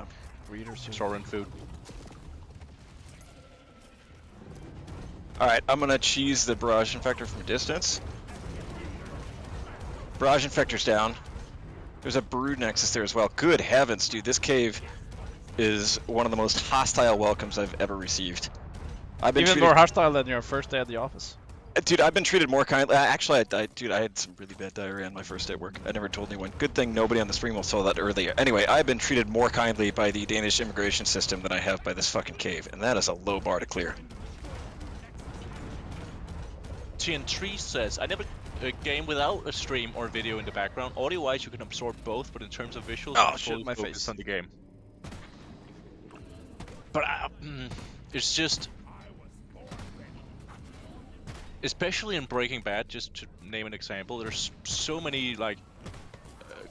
readers here. Praetorian food. Alright, I'm gonna cheese the barrage infector from a distance. Barrage infector's down. There's a brood nexus there as well. Good heavens, dude, this cave is one of the most hostile welcomes I've ever received. I've been Even treated, more hostile than your first day at the office. dude, I've been treated more kindly. Actually, dude, I had some really bad diarrhea on my first day at work. I never told anyone. Good thing nobody on the stream will saw that earlier. Anyway, I've been treated more kindly by the Danish immigration system than I have by this fucking cave, and that is a low bar to clear. TN3 says, I never game without a stream or video in the background. Audio-wise, you can absorb both, but in terms of visuals, Oh, I'm shit, fully my focused face. on the game. But it's just, especially in Breaking Bad, just to name an example, there's so many like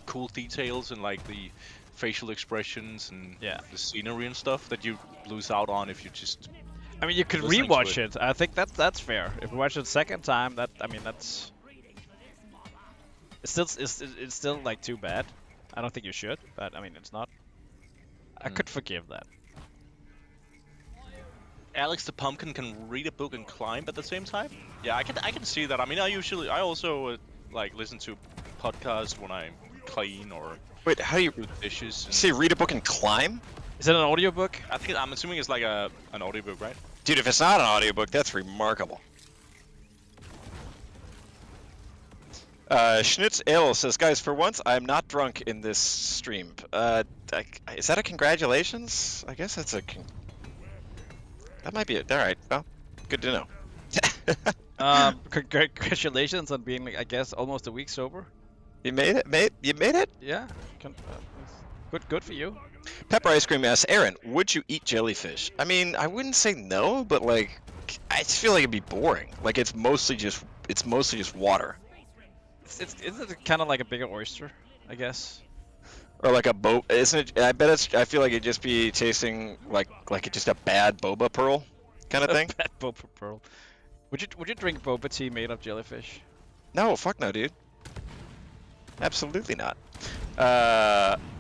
cool details and like the facial expressions and the scenery and stuff that you lose out on if you just. I mean, you could Listening to rewatch it. I think that's fair. If you watch it a second time, that's it's still like too bad. I don't think you should, but I mean it's not. I could forgive that. Alex the Pumpkin can read a book and climb at the same time. Yeah, I can see that. I mean, I also like listen to podcasts when I clean or Wait, how do you do dishes. you say read a book and climb? Is it an audiobook? I'm assuming it's like an audiobook, right? Dude, if it's not an audiobook, that's remarkable. Schnitz Ale says, guys, for once, I'm not drunk in this stream. Is that a congratulations? I guess that's a that might be it. All right, well, good to know. Congratulations on being, I guess, almost a week sober. You made it, mate. You made it. Yeah. Good for you. Pepper Ice Cream asks, Aaron, would you eat jellyfish? I mean, I wouldn't say no, but like, I just feel like it'd be boring. Like it's mostly just water. Isn't it kind of like a bigger oyster, I guess? Or like a isn't it? I feel like it'd just be tasting like just a bad boba pearl kind of thing. Bad boba pearl. Would you drink boba tea made of jellyfish? No, fuck no, dude. Absolutely not.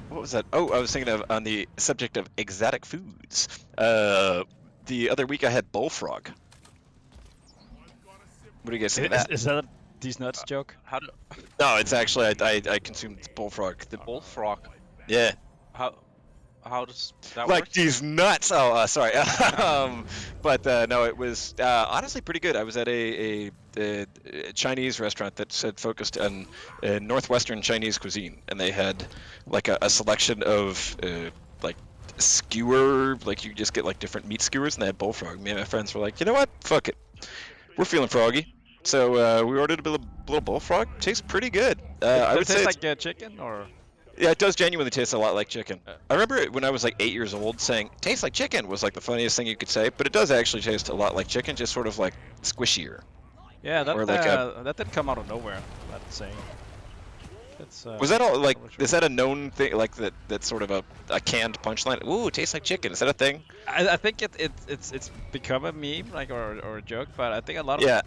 What was that? Oh, I was thinking of on the subject of exotic foods. The other week I had bullfrog. What do you guys think of that? Is that a these nuts joke? How do No, it's actually I consumed bullfrog. The bullfrog? Yeah. How does that Like work? these nuts. Oh, sorry. But no, it was honestly pretty good. I was at a Chinese restaurant that said focused on northwestern Chinese cuisine, and they had like a selection of like skewer, like you just get like different meat skewers, and they had bullfrog. Me and my friends were like, you know what? Fuck it. We're feeling froggy. So we ordered a little bullfrog. Tastes pretty good. I would say taste like chicken or. Yeah, it does genuinely taste a lot like chicken. I remember when I was like 8 years old saying, tastes like chicken was like the funniest thing you could say, but it does actually taste a lot like chicken, just sort of like squishier. Yeah, that Or like that didn't come out of nowhere, that saying. It's, Was that all, like, not sure. is that a known thing, like that's sort of a canned punchline? Ooh, it tastes like chicken. Is that a thing? I think it's become a meme, like, or a joke, but I think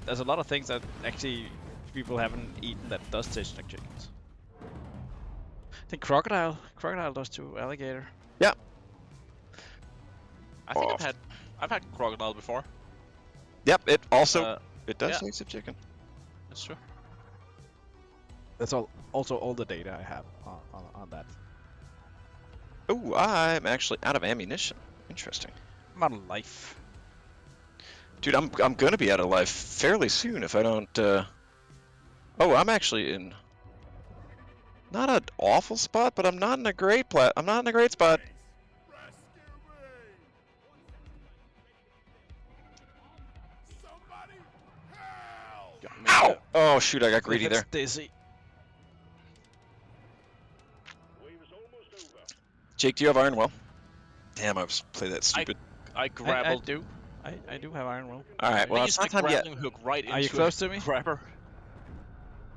there's a lot of things that actually people haven't eaten that does taste like chickens. I think crocodile does too, alligator. Yeah. I think I've had crocodile before. Yep, it also, it does yeah. taste of chicken. That's true. That's also all the data I have on that. Ooh, I'm actually out of ammunition. Interesting. I'm out of life. Dude, I'm gonna be out of life fairly soon if I don't Oh, I'm actually in not an awful spot, but I'm not in a great I'm not in a great spot. Ow! Oh shoot, I got greedy there. Dizzy. Jake, do you have Iron Will? Damn, I was playing that stupid. I grappled. I do have Iron Will. All right, well, It's it's not time yet. Hook right Are you into close to me? Grabber.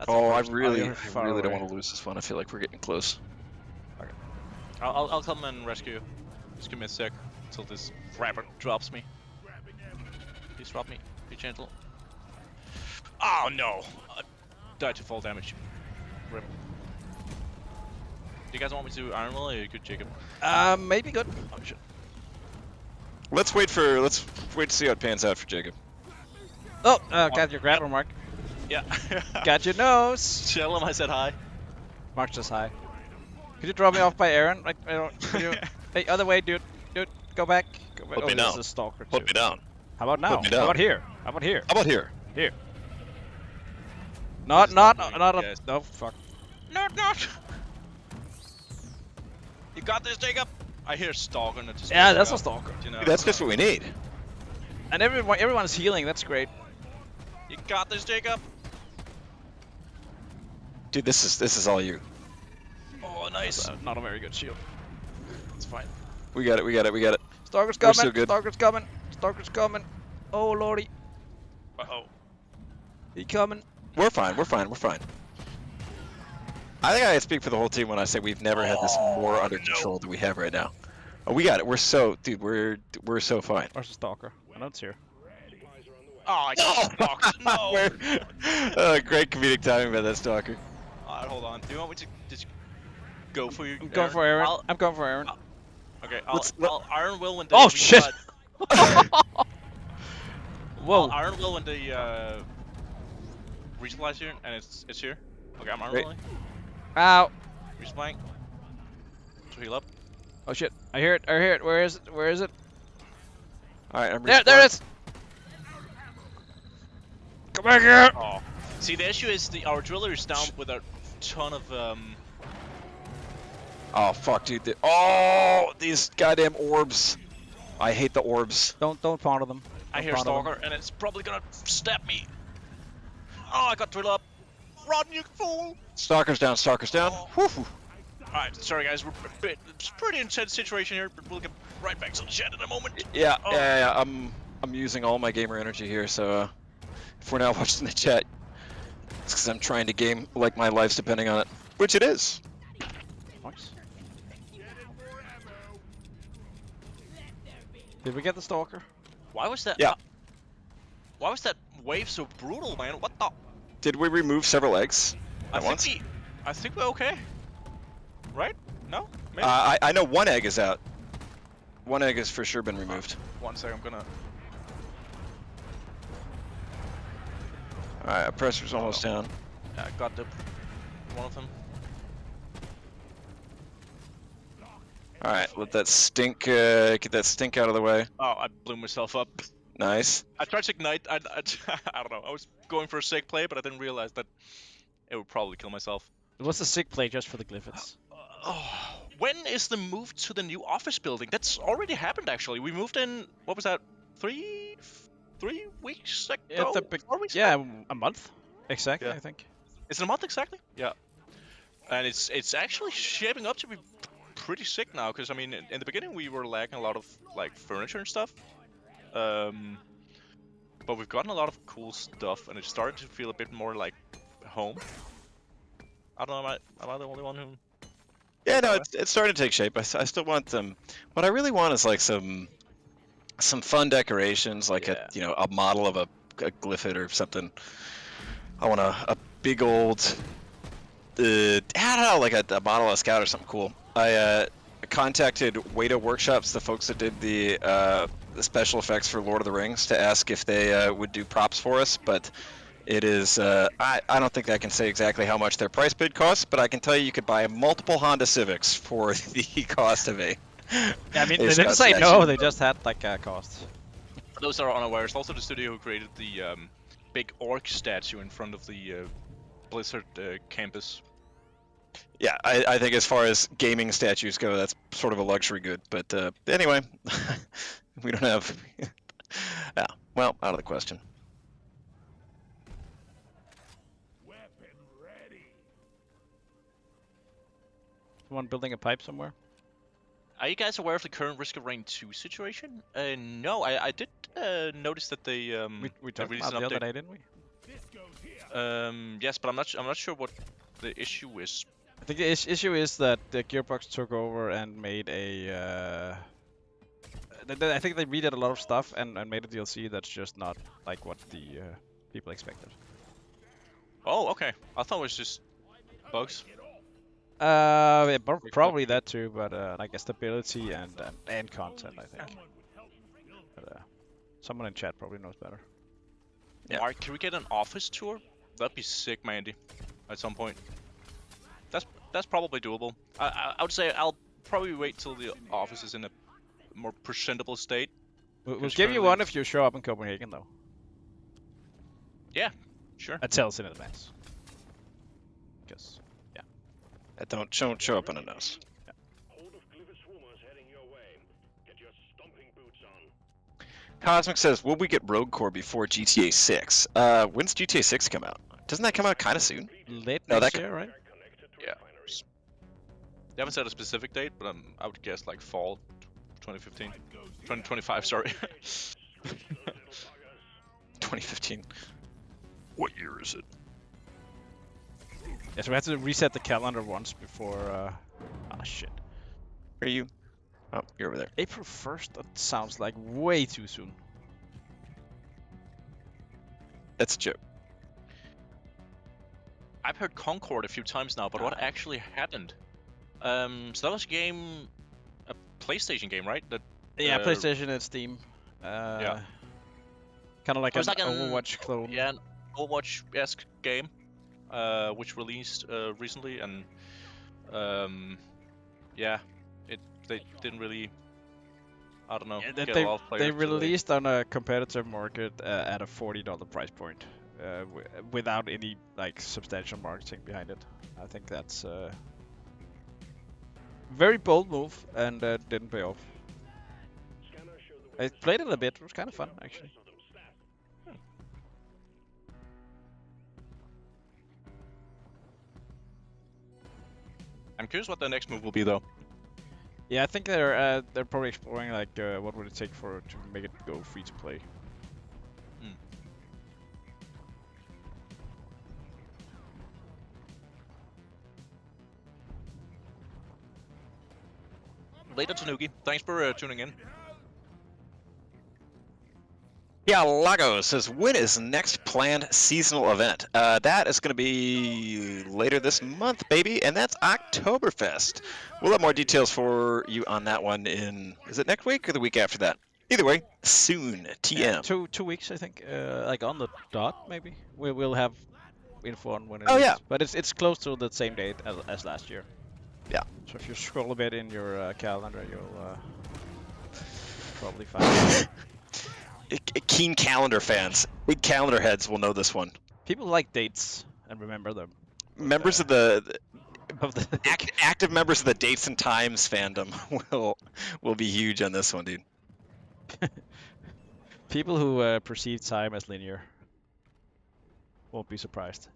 Oh, I you're really far don't away. want to lose this one. I feel like we're getting close. I'll come and rescue you. Just give me a sec until this Grabber drops me. Please drop me. Be gentle. Oh no! I died to fall damage. Rip. Do you guys want me to do Iron Will or you could Jacob? Maybe good. Oh shit. Let's wait to see how it pans out for Jacob. Oh, got your grabber, Mark. Yeah. Got your nose. Tell him I said hi. Mark just hi. Could you drop me off by Aaron? Like, I don't. Hey, other way, dude. Dude, go back. Go back. Put me there's down. a stalker Put too. me down. How about now? Put me down. How about here? How about here? How about here? Here. Not Yes. no, fuck. Not. You got this, Jacob. I hear stalker and it just. Yeah, goes that's a up, stalker. You know. That's just what we need. And everyone's healing. That's great. You got this, Jacob. Dude, this is all you. Oh, nice. Not a very good shield. It's fine. We got it. We got it. We got it. Stalker's We're coming. so good. Stalker's coming. Stalker's coming. Oh lordy, Uh-oh. he coming. We're fine. We're fine. We're fine. I think I speak for the whole team when I say we've never had this more under control than we have right now. Oh, we got it. We're so, dude. We're so fine. Where's the stalker? I know it's here. Oh, I got stalked. No. Great comedic timing by that stalker. Alright, hold on. Do you want me to just go for you? I'm going for Aaron. I'll- I'm going for Aaron. Okay, Let's- I'll Iron Will when the. Oh shit! Whoa. I'll Iron Will when the resupply's here, and it's here. Okay, I'm Iron Great. Willing. Ow. Resupplying. To heal up. Oh shit! I hear it. I hear it. Where is it? Where is it? All right, I'm There it respawning. is. Come back here. Oh. See, the issue is our driller is down with a ton of Oh fuck, dude. Oh, these goddamn orbs. I hate the orbs. Don't ponder them. I Don't hear ponder them. stalker, and it's probably gonna stab me. Oh, I got drill up. Run, you fool! Stalker's down. Stalker's down. Whew. Alright, sorry guys, it's a pretty intense situation here, but we'll get right back to the chat in a moment. Yeah, Oh. yeah. I'm using all my gamer energy here, so if we're not watching the chat, it's because I'm trying to game like my life's depending on it, which it is. Nice. Did we get the stalker? Why was that? Yeah. Why was that wave so brutal, man? What the? Did we remove several eggs at once? I think we're okay. Right? No? Maybe? I know one egg is out. One egg has for sure been removed. 1 second, I'm gonna. Alright, our pressure's almost down. Yeah, I got the one of them. Alright, let that stink, get that stink out of the way. Oh, I blew myself up. Nice. I tried to ignite. I don't know. I was going for a sick play, but I didn't realize that it would probably kill myself. What's the sick play just for the glyphids? When is the move to the new office building? That's already happened, actually. We moved in. What was that? 3 weeks ago? It's a big, 4 weeks yeah, ago? a month. Exactly, Yeah. I think. Is it a month exactly? Yeah. And it's actually shaping up to be pretty sick now, because I mean, in the beginning we were lacking a lot of like furniture and stuff. But we've gotten a lot of cool stuff, and it's starting to feel a bit more like home. I don't know, am I the only one who? Yeah, no, it's starting to take shape. I still want them. What I really want is like some fun decorations, like a model of a glyphid or something. I want a big old, I don't know, like a model of a scout or something cool. I contacted Weta Workshops, the folks that did the special effects for Lord of the Rings, to ask if they would do props for us, but it is, I don't think I can say exactly how much their price bid costs, but I can tell you could buy multiple Honda Civics for the cost of a. Yeah, I mean, a they didn't Scout say no, statue. they just had like a cost. For those that are unaware, it's also the studio who created the big orc statue in front of the Blizzard campus. Yeah, I think as far as gaming statues go, that's sort of a luxury good. But anyway, we don't have. Yeah, well, out of the question. Someone building a pipe somewhere? Are you guys aware of the current Risk of Rain 2 situation? No, I did notice that they We they talked released about an the other update. day, didn't we? Yes, but I'm not sure what the issue is. I think the issue is that the Gearbox took over and made a. I think they redid a lot of stuff and made a DLC that's just not like what the people expected. Oh, okay. I thought it was just bugs. Yeah, probably that too, but like stability and content, I think. But, someone in chat probably knows better. Yeah. Mark, can we get an office tour? That'd be sick, Mandy. At some point. That's probably doable. I would say I'll probably wait till the office is in a more presentable state. We'll Because give you currently one if you show up in Copenhagen, though. Yeah, sure. Tell us in advance. Because Don't show up unannounced. Cosmic says, will we get Rogue Core before GTA 6? When's GTA 6 come out? Doesn't that come out kind of soon? late No, next that year, right? Yeah. They haven't set a specific date, but I would guess like fall 2015. 2025, sorry. 2015. What year is it? Yes, we have to reset the calendar once before. Shit. Where are you? Oh, you're over there. April 1st? That sounds like way too soon. That's a joke. I've heard Concord a few times now, but what actually happened? So that was a PlayStation game, right? That Yeah, PlayStation and Steam. Yeah. Kind of like It was an like an Overwatch clone. Yeah, an Overwatch-esque game, which released recently, and yeah, they didn't really, I don't know, Yeah, get a lot of players. they to the- released on a competitive market at a $40 price point, without any like substantial marketing behind it. I think that's a very bold move and didn't pay off. I played it a bit. It was kind of fun, actually. I'm curious what the next move will be, though. Yeah, I think they're probably exploring like what would it take to make it go free to play. Later, Tanuki. Thanks for tuning in. Yeah, Lago says, when is next planned seasonal event? That is going to be later this month, baby, and that's Oktoberfest. We'll have more details for you on that one is it next week or the week after that? Either way, soon, TM. Yeah, 2 weeks, I think. Like on the dot, maybe. We'll have info on when it is. Oh, yeah. But it's close to the same date as last year. Yeah. So if you scroll a bit in your calendar, you'll probably find it. Keen calendar fans, big calendar heads will know this one. People like dates and remember them. Members of the Of the active members of the dates and times fandom will be huge on this one, dude. people who perceive time as linear won't be surprised.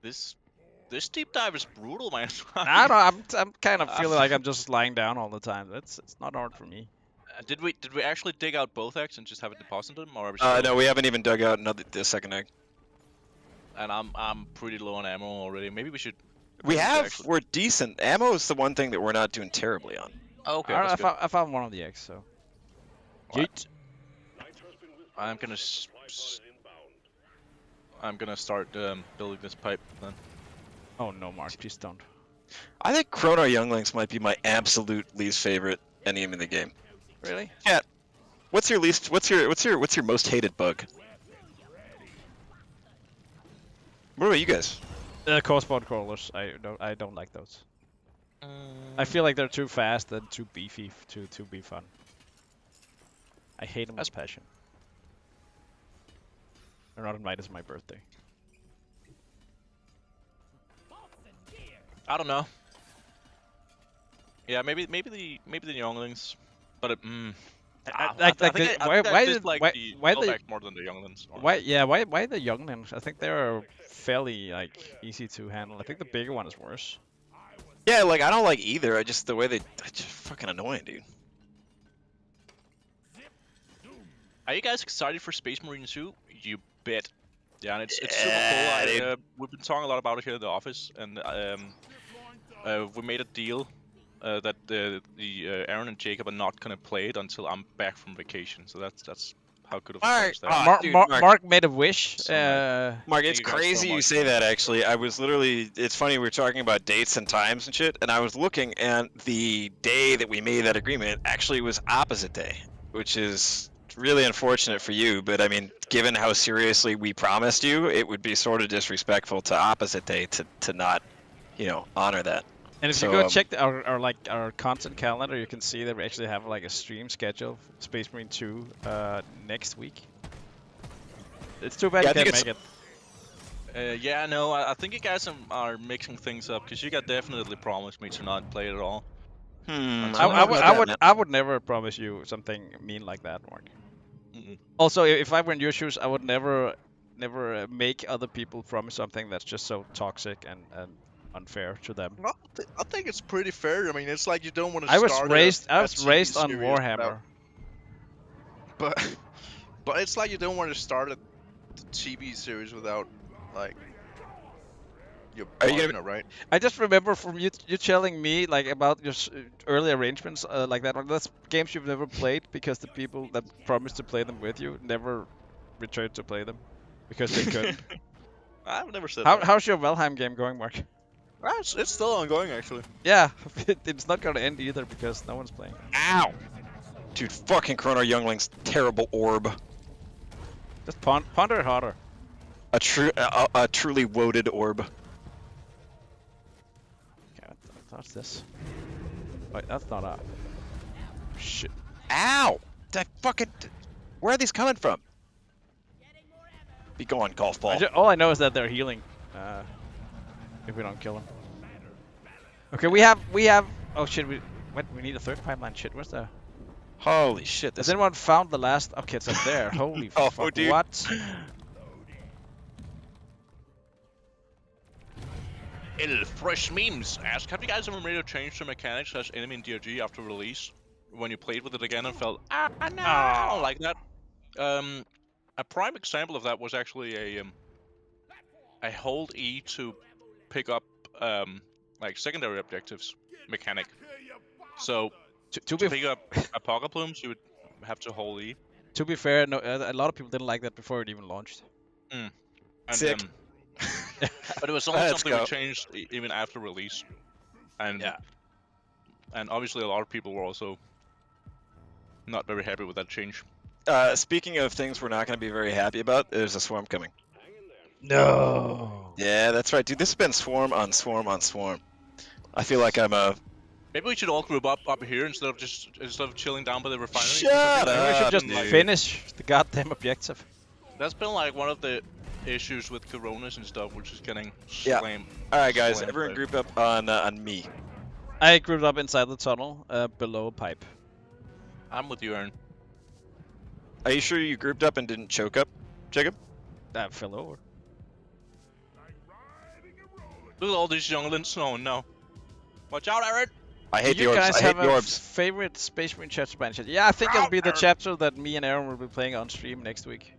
This deep dive is brutal, man. I don't know. I'm kind of feeling like I'm just lying down all the time. It's not hard for me. Did we actually dig out both eggs and just have it deposited them, or are we No, we haven't even dug out the second egg. And I'm pretty low on ammo already. Maybe we should. We're decent. Ammo is the one thing that we're not doing terribly on. Oh, okay. I That's good. found one of the eggs, so. Yeet. I'm gonna start building this pipe then. Oh no, Mark, please don't. I think Chrono Younglings might be my absolute least favorite enemy in the game. Really? Chat, what's your most hated bug? What about you guys? Core crawlers. I don't like those. I feel like they're too fast and too beefy to be fun. I hate them with passion. They're not invited to my birthday. I don't know. Yeah, maybe the younglings, but I think I dislike the Hellbacks more than the younglings. Why the younglings? I think they're fairly like easy to handle. I think the bigger one is worse. Yeah, like I don't like either. I just the way they're just fucking annoying, dude. Are you guys excited for Space Marine 2? You bet. Yeah, and it's super cool. We've been talking a lot about it here in the office, and we made a deal that Aaron and Jacob are not gonna play it until I'm back from vacation. So that's how good of a place that is. Mark made a wish. Mark, it's crazy you say that. Actually, I was literally. It's funny we were talking about dates and times and shit, and I was looking, and the day that we made that agreement actually was opposite day, which is really unfortunate for you. But I mean, given how seriously we promised you, it would be sort of disrespectful to opposite day to not, honor that. And if you go check our content calendar, you can see that we actually have like a stream schedule for Space Marine 2 next week. It's too bad you can't make it. Yeah, no, I think you guys are mixing things up because you got definitely promised me to not play it at all. I would never promise you something mean like that, Mark. Also, if I were in your shoes, I would never make other people promise something that's just so toxic and unfair to them. I think it's pretty fair. I mean, it's like you don't want to. I was raised on Warhammer. But it's like you don't want to start a TV series without like your partner, right? I just remember from you telling me like about your early arrangements like that. That's games you've never played because the people that promised to play them with you never returned to play them because they couldn't. I've never said that. How's your Valheim game going, Mark? It's still ongoing, actually. Yeah, it's not gonna end either because no one's playing. Ow! Dude, fucking Chrono Youngling's terrible orb. Just ponder it harder. A truly woaded orb. Okay, what's this? Wait, that's not up. Shit. Ow! That fucking... Where are these coming from? Be gone, golf ball. All I know is that they're healing. If we don't kill them. Okay, we have. Oh shit! We need a third pipeline. Shit, where's the? Holy shit! Has anyone found the last? Okay, it's up there. Holy fuck! Dude. What? Fresh memes ask: have you guys ever made a change to mechanics as enemy in DRG after release? When you played with it again and felt no, I don't like that. A prime example of that was actually a hold E to pick up like secondary objectives mechanic. So to pick up Apoca Plumes, you would have to hold E. To be fair, no, a lot of people didn't like that before it even launched. And, sick. But it was only something we changed even after release. And and obviously a lot of people were also not very happy with that change. Speaking of things we're not going to be very happy about, there's a swarm coming. No. Yeah, that's right, dude. This has been swarm on swarm on swarm. I feel like I'm a... Maybe we should all group up here instead of chilling down by the refinery. Shut up! We should just finish the goddamn objective. That's been like one of the issues with Coronas and stuff, which is getting slammed. All right, guys, everyone group up on me. I grouped up inside the tunnel, below a pipe. I'm with you, Aaron. Are you sure you grouped up and didn't choke up, Jacob? That fell over. Look at all these younglings. Oh no. Watch out, Aaron! I hate the orbs. I hate the orbs. You guys have a favorite Space Marine chapter by any chance? Yeah, I think it'll be the chapter that me and Aaron will be playing on stream next week.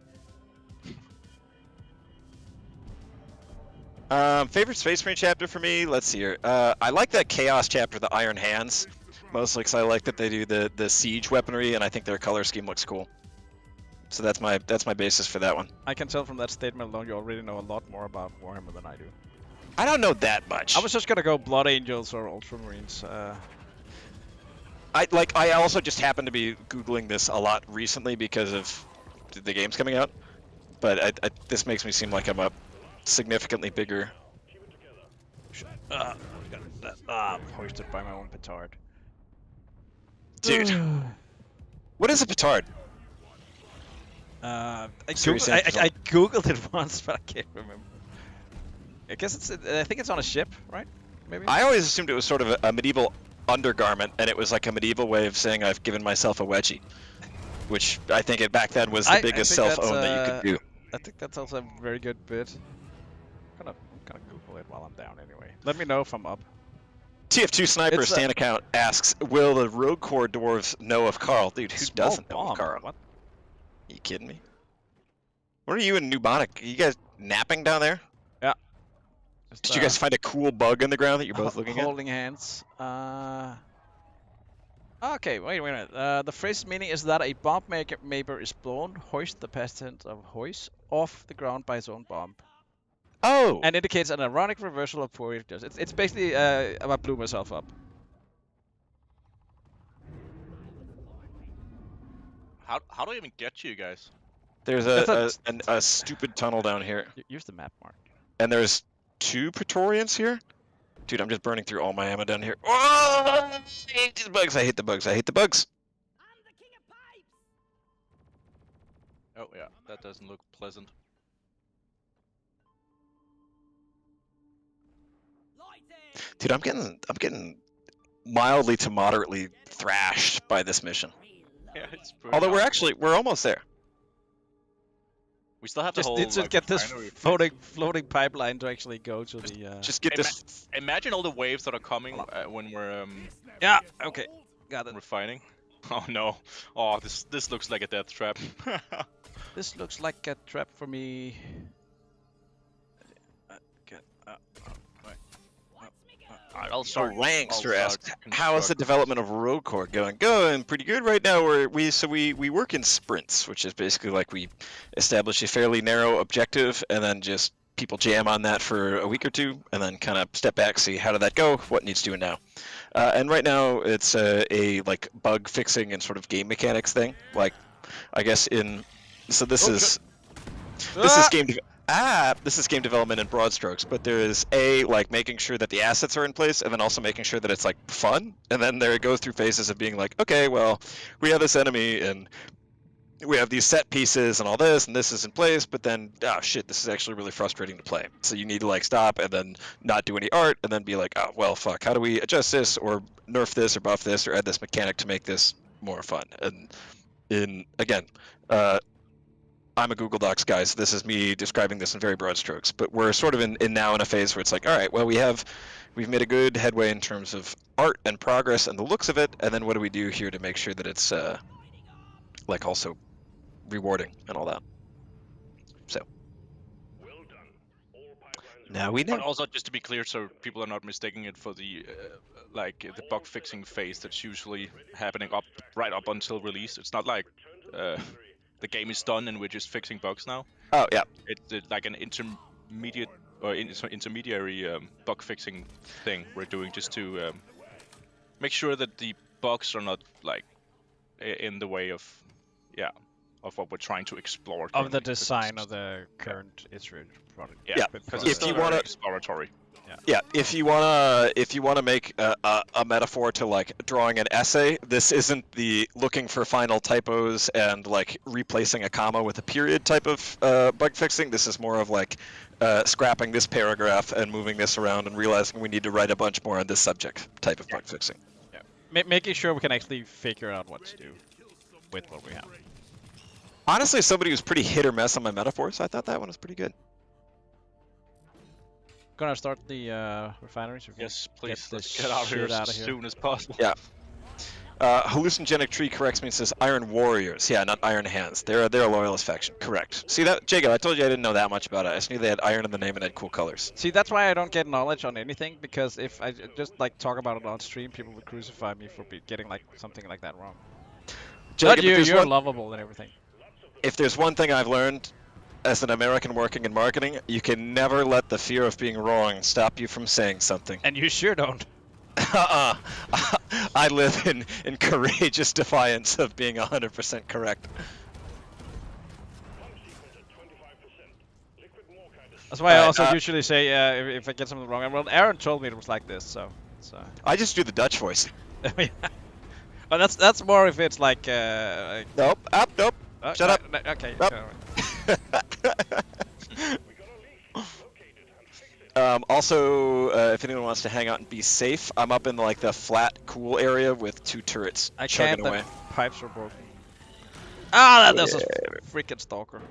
Favorite Space Marine chapter for me? Let's see here. I like that Chaos chapter, the Iron Hands. Mostly because I like that they do the siege weaponry, and I think their color scheme looks cool. So that's my basis for that one. I can tell from that statement alone you already know a lot more about Warhammer than I do. I don't know that much. I was just gonna go Blood Angels or Ultramarines. I also just happened to be Googling this a lot recently because of the games coming out. But this makes me seem like I'm a significantly bigger. Hoisted by my own petard. Dude, what is a petard? I googled it once, but I can't remember. I guess I think it's on a ship, right? maybe? I always assumed it was sort of a medieval undergarment, and it was like a medieval way of saying I've given myself a wedgie, which I think back then was the biggest self-own that you could do. I think that's also a very good bit. I'm gonna Google it while I'm down anyway. Let me know if I'm up. TF2 Sniper Stan account asks, will the Rogue Corps dwarves know of Carl? Dude, who doesn't know of Carl? What? Are you kidding me? What are you and Nubonic? Are you guys napping down there? Yeah. Did you guys find a cool bug in the ground that you're both looking at? Holding hands. Okay, wait a minute. The phrase meaning is that a bomb maker is blown, hoist the past tense of hoist, off the ground by his own bomb. Oh! And indicates an ironic reversal of poor justice. It's basically I blew myself up. How do I even get to you guys? There's a stupid tunnel down here. Use the map, Mark. And there's 2 Praetorians here? Dude, I'm just burning through all my ammo down here. Oh, I hate these bugs. I hate the bugs. I hate the bugs. Oh yeah, that doesn't look pleasant. Dude, I'm getting mildly to moderately thrashed by this mission. Yeah, it's Although we're almost there. We still have just the whole. need to like, get this refinery floating pipeline to actually go to the. Just get this. Imagine all the waves that are coming when we're Yeah. Okay. Got it. refining. Oh no! Oh, this looks like a death trap. This looks like a trap for me. So Langster asks, how is the development of Rogue Corps going? Going pretty good right now. We work in sprints, which is basically like we establish a fairly narrow objective, and then just people jam on that for a week or two, and then kind of step back, see how did that go, what needs doing now. And right now it's a like bug fixing and sort of game mechanics thing. Like, I guess this is game development in broad strokes, but there is like making sure that the assets are in place, and then also making sure that it's like fun. And then there it goes through phases of being like, okay, well, we have this enemy and we have these set pieces and all this, and this is in place, but then shit, this is actually really frustrating to play. So you need to like stop and then not do any art, and then be like, oh well, fuck, how do we adjust this or nerf this or buff this or add this mechanic to make this more fun? And again, I'm a Google Docs guy, so this is me describing this in very broad strokes. But we're sort of now in a phase where it's like, all right, well, we've made a good headway in terms of art and progress and the looks of it, and then what do we do here to make sure that it's like also rewarding and all that. So now we know. But also, just to be clear, so people are not mistaking it for the like the bug fixing phase that's usually happening right up until release. It's not like the game is done and we're just fixing bugs now. Oh yeah. It's like an intermediate or intermediary bug fixing thing we're doing just to make sure that the bugs are not like in the way of what we're trying to explore. Of the design of the current iterated product. Yeah, because it's still very exploratory. Yeah, if you wanna make a metaphor to like drawing an essay, this isn't the looking for final typos and like replacing a comma with a period type of bug fixing. This is more of like scrapping this paragraph and moving this around and realizing we need to write a bunch more on this subject type of bug fixing. Yeah, making sure we can actually figure out what to do with what we have. Honestly, somebody was pretty hit or miss on my metaphors. So I thought that one was pretty good. Gonna start the refinery. So Yes, please. Let's get out of here as soon as possible. Yeah. Hallucinogenic Tree corrects me and says Iron Warriors. Yeah, not Iron Hands. They're a loyalist faction. Correct. See that, Jacob? I told you I didn't know that much about it. I just knew they had iron in the name and had cool colors. See, that's why I don't get knowledge on anything, because if I just like talk about it on stream, people would crucify me for getting like something like that wrong. Jacob, But you're lovable and everything. If there's one thing I've learned as an American working in marketing, you can never let the fear of being wrong stop you from saying something. And you sure don't. I live in courageous defiance of being 100% correct. That's why I also usually say if I get something wrong. Well, Aaron told me it was like this, so. I just do the Dutch voice. But that's more if it's like. Nope. Nope. Shut up. Okay. Nope. Also, if anyone wants to hang out and be safe, I'm up in like the flat, cool area with 2 turrets I chugging can't. away. The pipes were broken. Ah, there's a freaking stalker.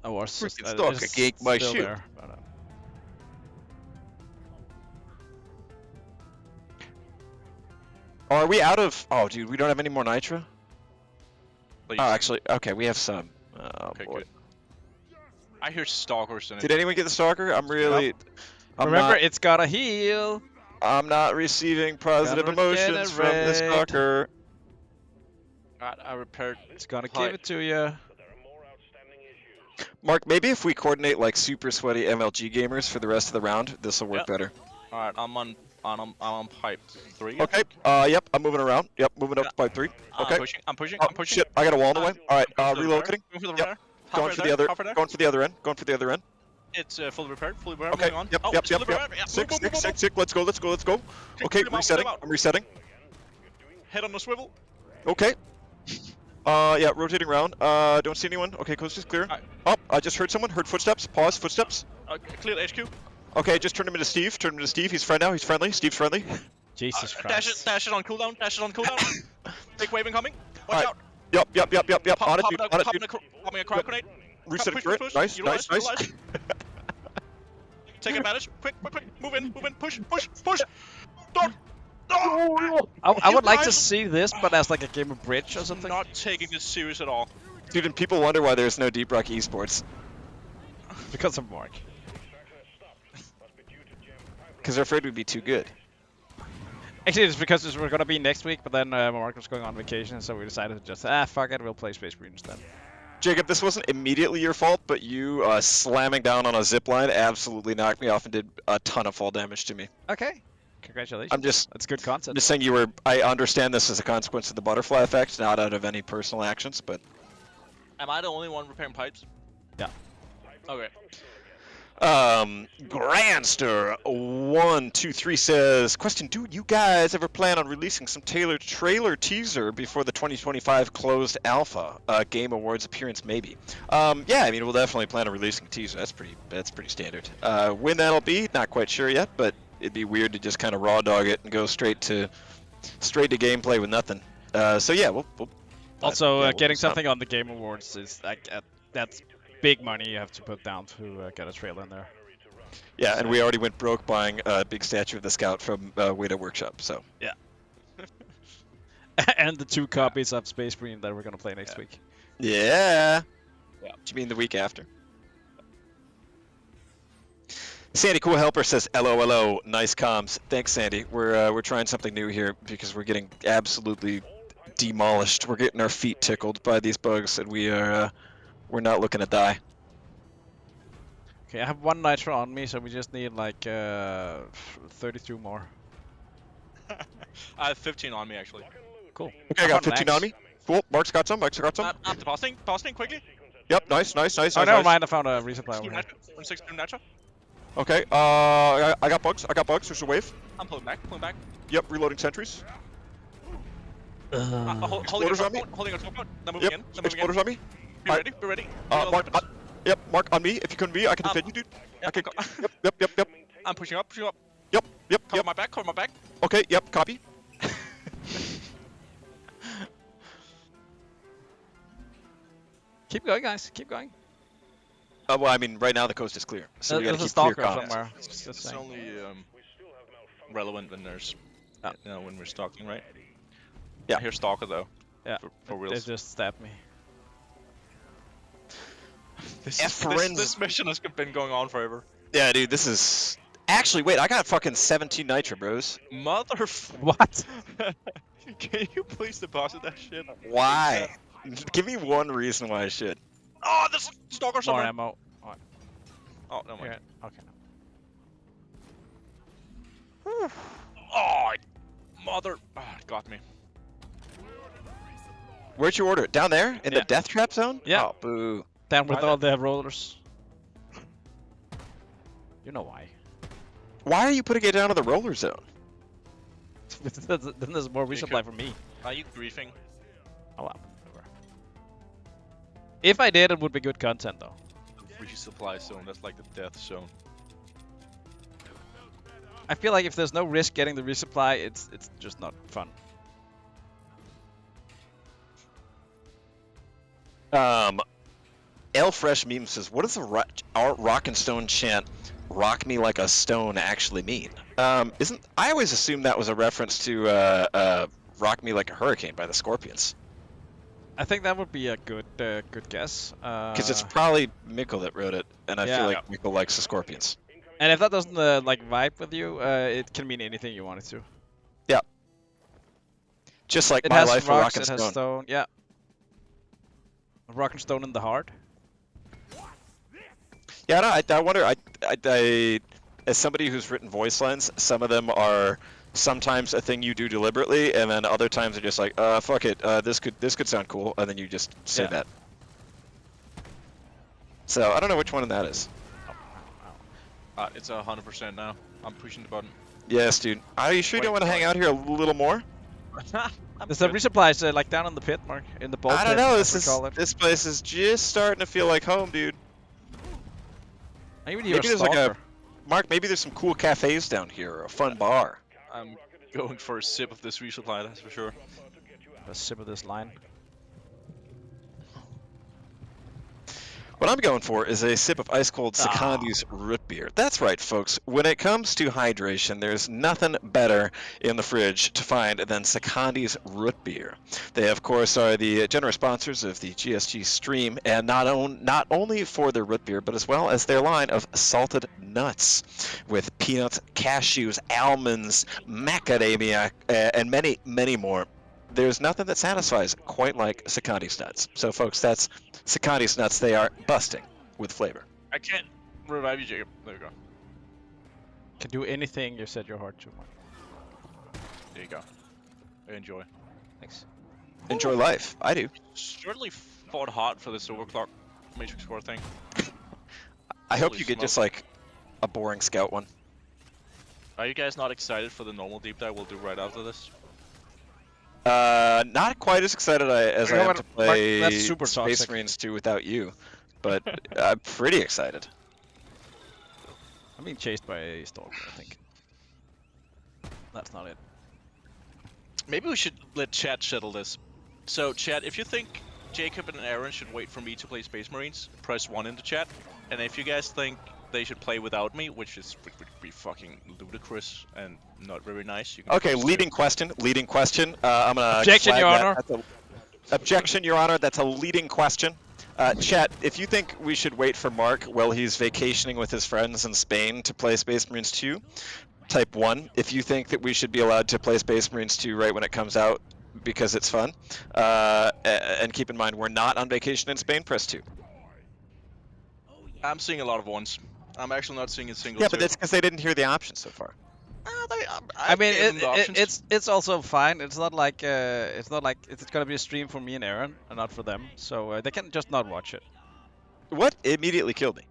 I was Freaking just, stalker it's ganked my still shoe. there, but, Are we out of? Oh, dude, we don't have any more nitro. Please. Oh, actually, okay, we have some. Oh, Okay, boy. good. I hear stalkers in it. Did anyone get the stalker? I'm really. remember, it's gotta heal. I'm not receiving positive Gotta emotions from the regenerate. stalker. I repaired. It's gonna pipe. give it to you. Mark, maybe if we coordinate like super sweaty MLG gamers for the rest of the round, this will work Yep. better. All right, I'm on pipe 3. Okay. Yep. I'm moving around. Yep. Moving up to pipe 3. Okay. I'm pushing. Oh, I'm pushing. shit! I got a wall in the way. All right. Going for the repair, Relocating. Going for the Yep. repair. Going for the other. Going for the other end. Going for the other end. It's fully repaired. Fully repaired. Okay. Moving on. Yep. Oh, Yep. it's Yep. fully Yep. repaired. Yeah, Sick. move, Sick. move, Sick. move. Sick. Let's go. Let's go. Let's go. Click Okay. them out, Resetting. click them out. I'm resetting. Head on the swivel. Okay. Yeah. Rotating around. Don't see anyone. Okay. Coast is clear. Alright. Oh, I just heard someone. Heard footsteps. Pause. Footsteps. Clear the HQ. Okay. Just turn him into Steve. Turn him into Steve. He's friend now. He's friendly. Steve's friendly. Jesus Christ. Dash it on cooldown. Dash it on cooldown. Big wave incoming. Watch Alright. out. Yep. Yep. Yep. Yep. Yep. On it, dude. On it, dude. Popping a crowd grenade. Resetting Push, turret. push, Nice. utilize, Nice. Nice. utilize. Take advantage. Quick. Move in. Push. Don't. I would like to see this, but as like a game of bridge or something. Not taking this serious at all. Dude, and people wonder why there's no Deep Rock Esports. Because of Mark. Because they're afraid we'd be too good. Actually, it's because we're gonna be next week, but then Mark was going on vacation, so we decided to just fuck it, we'll play Space Marine instead. Jacob, this wasn't immediately your fault, but you slamming down on a zip line absolutely knocked me off and did a ton of fall damage to me. Okay. Congratulations. That's good content. I'm just saying you were. I understand this as a consequence of the butterfly effect, not out of any personal actions, but. Am I the only one repairing pipes? Yeah. Okay. Grandster123 says, question, do you guys ever plan on releasing some tailored trailer teaser before the 2025 closed alpha? Game Awards appearance maybe. Yeah, I mean, we'll definitely plan on releasing a teaser. That's pretty standard. When that'll be, not quite sure yet, but it'd be weird to just kind of raw dog it and go straight to gameplay with nothing. So yeah, we'll also, we'll getting do something. something on the Game Awards is like that's big money you have to put down to get a trailer in there. Yeah, and we already went broke buying a big statue of the Scout from Weta Workshop, so. Yeah. And the 2 copies of Space Marine that we're gonna play next week. Yeah. Yeah. Do you mean the week after? Sandy Cool Helper says, LOLO, nice comms. Thanks, Sandy. We're trying something new here because we're getting absolutely demolished. We're getting our feet tickled by these bugs, and we're not looking to die. Okay, I have 1 nitro on me, so we just need like 32 more. I have 15 on me actually. Cool. Okay, I got 15 on me. Cool. Mark's got some. I'm depositing quickly. Yep, nice. Oh, nice. never mind, I found a resupply over here. 16 natural. Okay, I got bugs. There's a wave. I'm pulling back. Yep, reloading sentries. Holding Exploders on me. Holding a top out. Now moving Yep, in. Now moving in. exploders on me. Be ready. Be ready. Mark, yep, Mark on me. If you couldn't be, I can defend you, dude. Yep, Yep. I'm pushing up. Yep. Cover my back. Okay, yep, copy. Keep going, guys. Keep going. Well, I mean, right now the coast is clear, so we gotta There's a keep clear stalker comms. somewhere. Just It's saying. only relevant when there's, when we're stalking, right? Yeah. I hear stalker though. Yeah. For They reals. just stabbed me. This mission has been going on forever. Yeah, dude, this is... Actually, wait, I got fucking 17 nitro, bros. What? Can you please deposit that shit? Why? Give me one reason why I should. Oh, there's a stalker More somewhere. ammo. Oh, no Here. mind. Okay. Oh, mother. Oh, it got me. Where'd you order it? Down there? In the Yeah. death trap zone? Yeah. Oh, boo. Down with Why all the rollers. You know why. Why are you putting it down in the roller zone? Then there's more resupply for me. Are you griefing? Oh well, whatever. If I did, it would be good content though. Resupply zone. That's like the death zone. I feel like if there's no risk getting the resupply, it's just not fun. L Fresh Meme says, "What does the rock and stone chant 'Rock me like a stone' actually mean?" Isn't I always assumed that was a reference to "Rock Me Like a Hurricane" by the Scorpions. I think that would be a good guess. Because it's probably Mikkel that wrote it, and I yeah. feel like Mikkel likes the Scorpions. And if that doesn't like vibe with you, it can mean anything you want it to. Yeah. Just like It My has Life for rocks, Rock and it Stone. has stone. Yeah. Rock and stone in the heart. Yeah, no, I wonder. I, as somebody who's written voice lines, some of them are sometimes a thing you do deliberately, and then other times are just like, fuck it, this could sound cool, and then you just say that. So I don't know which one that is. It's 100% now. I'm pushing the button. Yes, dude. Are you sure you don't want to hang out here a little more? There's the resupplies like down in the pit, Mark, in the bolt. I don't pit, know. this Place is just starting to feel like home, dude. Maybe you're there's like a Mark. Maybe there's some cool cafes down here, or a fun bar. I'm going for a sip of this resupply, that's for sure. A sip of this line. What I'm going for is a sip of ice-cold Secondi's root beer. That's right, folks. When it comes to hydration, there's nothing better in the fridge to find than Secondi's root beer. They, of course, are the generous sponsors of the GSG stream, and not only for their root beer, but as well as their line of salted nuts with peanuts, cashews, almonds, macadamia, and many, many more. There's nothing that satisfies quite like Secondi's nuts. So, folks, that's Secondi's nuts. They are busting with flavor. I can't revive you, Jacob. There you go. Can do anything you set your heart to, Mark. There you go. Enjoy. Thanks. Enjoy life. I do. Certainly fought hard for this overclock matrix core thing. I hope you get just like a boring scout one. Are you guys not excited for the normal deep dive we'll do right after this? Not quite as excited as I am to play Mark, that's super Space toxic. Marines 2 without you, but I'm pretty excited. I'm being chased by a stalker, I think. That's not it. Maybe we should let chat settle this. So, chat, if you think Jacob and Aaron should wait for me to play Space Marines, press 1 in the chat. And if you guys think they should play without me, which would be fucking ludicrous and not very nice. You can Okay, leading question. I'm gonna Objection, flag Your that. Honor. Objection, Your Honor. That's a leading question. Chat, if you think we should wait for Mark while he's vacationing with his friends in Spain to play Space Marines 2, type 1. If you think that we should be allowed to play Space Marines 2 right when it comes out because it's fun, and keep in mind we're not on vacation in Spain, press 2. I'm seeing a lot of ones. I'm actually not seeing a single Yeah, two. but that's because they didn't hear the options so far. I mean, it's also fine. It's not like it's gonna be a stream for me and Aaron, and not for them. So they can just not watch it. What immediately killed me?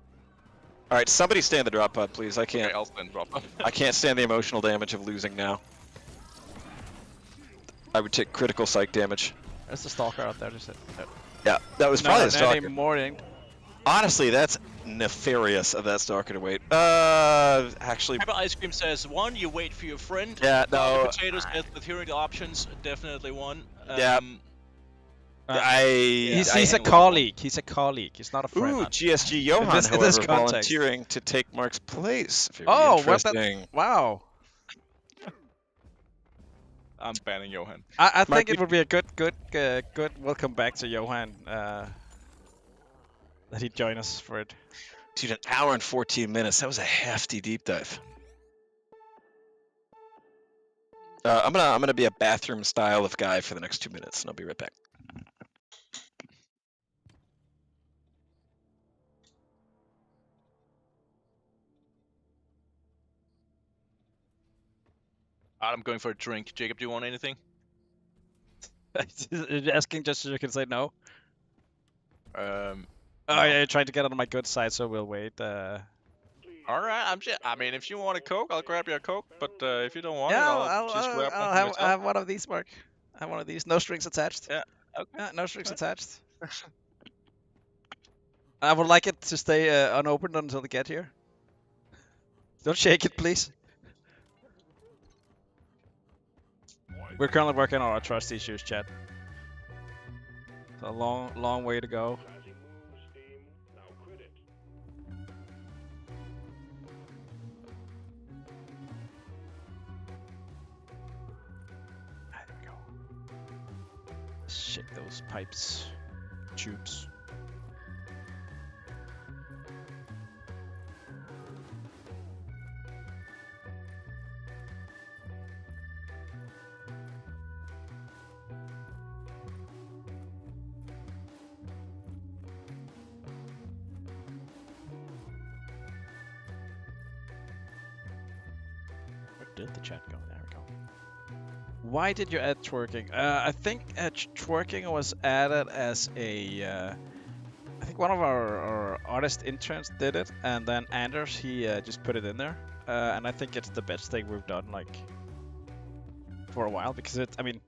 All right, somebody stay in the drop pod, please. I can't. Okay, I'll stand drop. I can't stand the emotional damage of losing now. I would take critical psych damage. There's the stalker out there. Just Yeah, that was probably a not stalker. anymore. Ain't. Honestly, that's nefarious of that stalker to wait. Actually. Pepper Ice Cream says 1, you wait for your friend. Yeah, no. Potatoes with hearing the options, definitely 1. Yeah. He's a colleague. He's a colleague. He's not a friend. Ooh, GSG Johan, this however, context. volunteering to take Mark's place. Very Oh, interesting. Wow. I'm banning Johan. I Mark, think it would be a good welcome back to Johan. That he'd join us for it. Dude, an hour and 14 minutes. That was a hefty deep dive. I'm gonna be a bathroom style of guy for the next 2 minutes, and I'll be right back. I'm going for a drink. Jacob, do you want anything? Asking just so you can say no. No. Oh yeah, you're trying to get on my good side, so we'll wait. All right, I mean, if you want a Coke, I'll grab you a Coke. But if you don't want it, Yeah, I'll just grab one for I'll myself. have one of these, Mark. I have one of these. No strings attached. Yeah. Okay. Yeah, no strings attached. I would like it to stay unopened until they get here. Don't shake it, please. We're currently working on our trust issues, chat. It's a long way to go. There we go. Shit, those pipes, tubes. Did the chat go? There we go. Why did you add twerking? I think twerking was added as a. I think one of our artist interns did it, and then Anders he just put it in there, and I think it's the best thing we've done like for a while because it. I mean,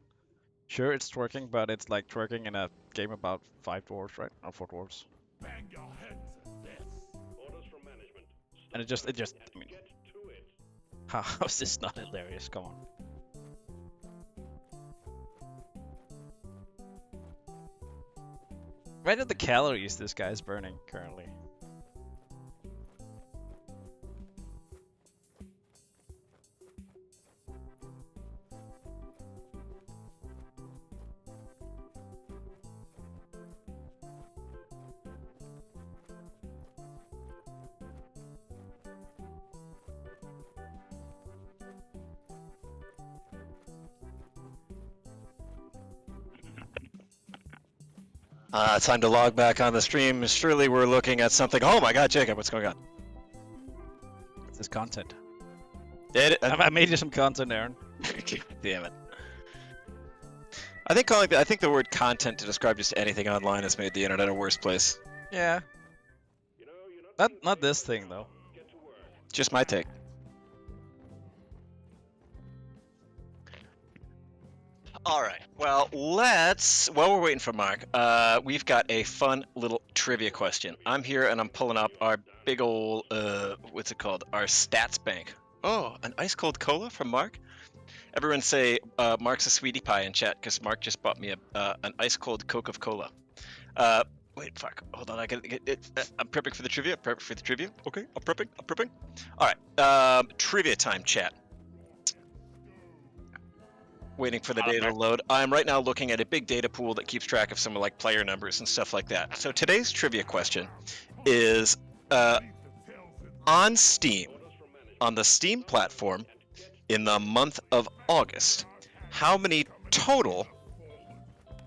sure it's twerking, but it's like twerking in a game about 5 dwarves, right? Or 4 dwarves. Bang your heads at this. Orders from management. And it just. I mean. How is this not hilarious? Come on. Right at the calories this guy's burning currently. Time to log back on the stream. Surely we're looking at something. Oh my god, Jacob, what's going on? This is content. I made you some content, Aaron. Damn it. I think the word content to describe just anything online has made the internet a worse place. Yeah. Not this thing though. Just my take. All right. Well, while we're waiting for Mark, we've got a fun little trivia question. I'm here and I'm pulling up our big old, what's it called? Our stats bank. Oh, an ice cold cola from Mark. Everyone say Mark's a sweetie pie in chat because Mark just bought me an ice cold Coke of Cola. Wait, fuck. Hold on. I gotta get it. I'm prepping for the trivia. Okay, I'm prepping. All right. Trivia time, chat. Waiting for the data to load. I'm right now looking at a big data pool that keeps track of some of like player numbers and stuff like that. So today's trivia question is on Steam, on the Steam platform, in the month of August, how many total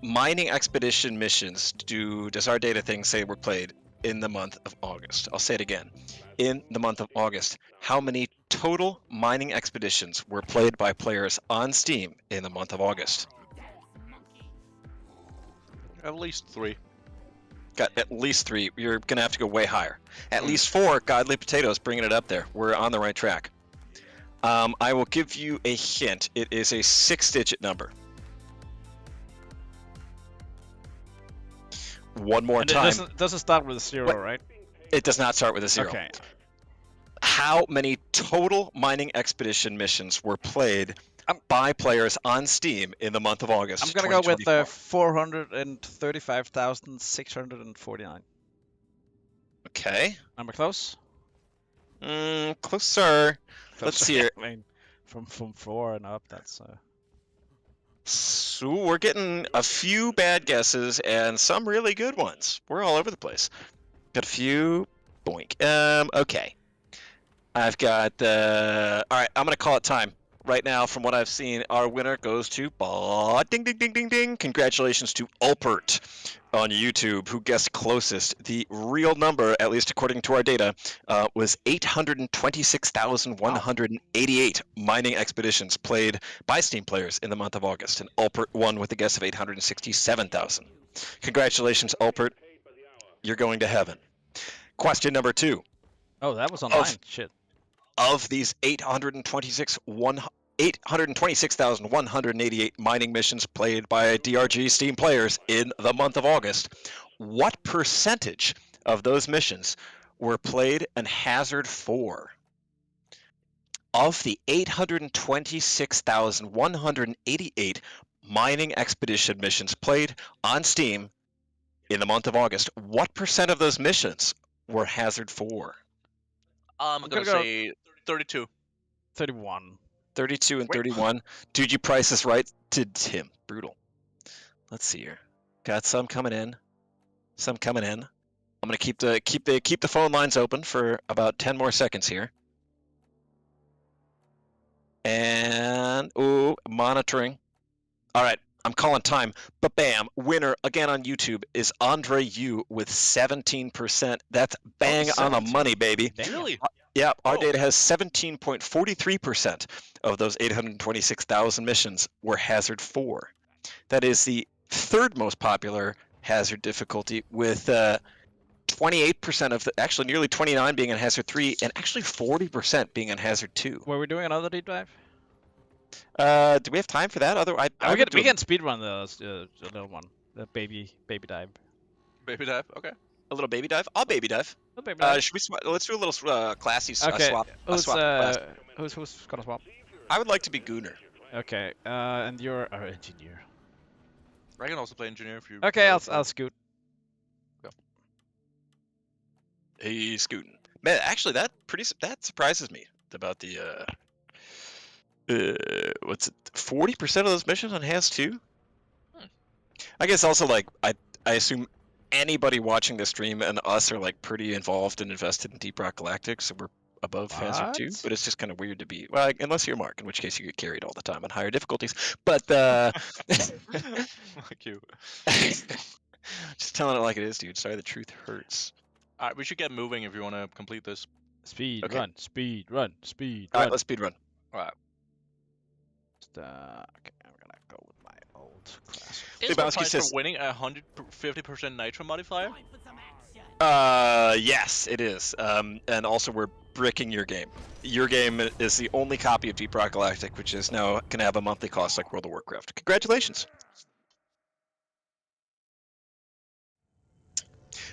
mining expedition missions does our data thing say were played in the month of August? I'll say it again. In the month of August, how many total mining expeditions were played by players on Steam in the month of August? At least 3. Got at least 3. You're going to have to go way higher. At least 4. Godly Potatoes bringing it up there. We're on the right track. I will give you a hint. It is a 6-digit number. One more time. It doesn't start with a 0, right? It does not start with a 0. Okay. How many total mining expedition missions were played by players on Steam in the month of August? I'm gonna go with 435,649. Okay. Am I close? Closer. Let's see it. I mean, from 4 and up, that's. So we're getting a few bad guesses and some really good ones. We're all over the place. Got a few. Boink. Okay. I've got all right, I'm going to call it time. Right now, from what I've seen, our winner goes to ding, ding, ding, ding, ding. Congratulations to Ulpert on YouTube, who guessed closest. The real number, at least according to our data, was 826,188 mining expeditions played by Steam players in the month of August, and Ulpert won with a guess of 867,000. Congratulations, Ulpert. You're going to heaven. Question number 2. Oh, that was online. Shit. Of these 826,188 mining missions played by DRG Steam players in the month of August, what percentage of those missions were played in Hazard 4? of the 826,188 mining expedition missions played on Steam in the month of August, what percent of those missions were Hazard 4? I'm gonna say 32. 31. 32 and 31. Dude, you price this right to Tim. Brutal. Let's see here. Got some coming in. Some coming in. I'm gonna keep the phone lines open for about 10 more seconds here. And monitoring. All right, I'm calling time. But bam, winner again on YouTube is Andre Yu with 17%. That's bang on the money, baby. Really? Yeah, our data has 17.43% of those 826,000 missions were Hazard 4. That is the third most popular Hazard difficulty, with 28% of actually nearly 29 being in Hazard 3, and actually 40% being in Hazard 2. Were we doing another deep dive? Do we have time for that? We can speedrun the little one, the baby dive. Baby dive. Okay. A little baby dive. I'll baby dive. Should we let's do a little classy swap. Who's gonna swap? I would like to be Gooner. Okay. And you're our engineer. I can also play engineer if you. Okay, I'll scoot. Go. Hey, scooting. Man, actually, that surprises me about the what's it? 40% of those missions on Haz 2? I guess also, like, I assume anybody watching the stream and us are like pretty involved and invested in Deep Rock Galactic, so we're above Hazard 2. But it's just kind of weird to be, well, unless you're Mark, in which case you get carried all the time on higher difficulties. But Fuck you. Just telling it like it is, dude. Sorry, the truth hurts. All right, we should get moving if you want to complete this. Speed Okay. run, speed run, speed All run. right, let's speed run. All right. Okay, I'm gonna go with my old classic. Is Lebowski the price says- for winning 150% nitro modifier? Yes, it is. And also we're bricking your game. Your game is the only copy of Deep Rock Galactic which is now going to have a monthly cost like World of Warcraft. Congratulations.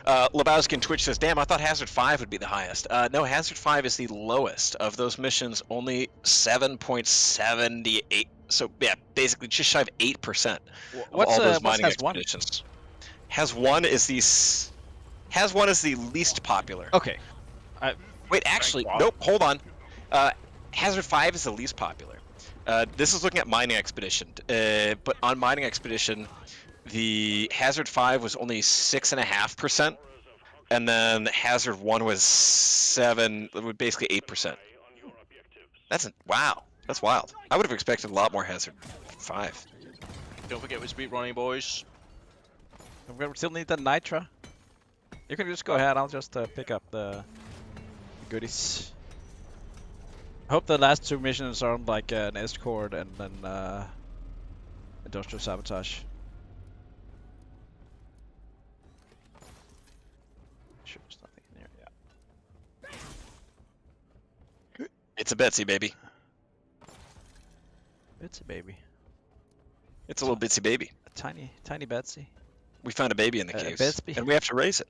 Lebowski in Twitch says, damn, I thought Hazard 5 would be the highest. No, Hazard 5 is the lowest. Of those missions, only 7.78. So, yeah, basically just shy of 8% of all those mining expeditions. Haz 1 is the least popular. Okay. Wait, actually, nope, hold on. Hazard 5 is the least popular. This is looking at mining expedition. But on mining expedition, the Hazard 5 was only 6.5%, and then Hazard 1 was basically 8%. Wow, that's wild. I would have expected a lot more Hazard 5. Don't forget we're speedrunning, boys. We still need the nitra. You can just go ahead. I'll just pick up the goodies. I hope the last two missions aren't like an escort and then industrial sabotage. Sure, there's nothing in here. Yeah. It's a Betsy, baby. It's a baby. It's a little bitsy baby. A tiny Betsy. We found a baby in the caves, Betsy. and we have to raise it.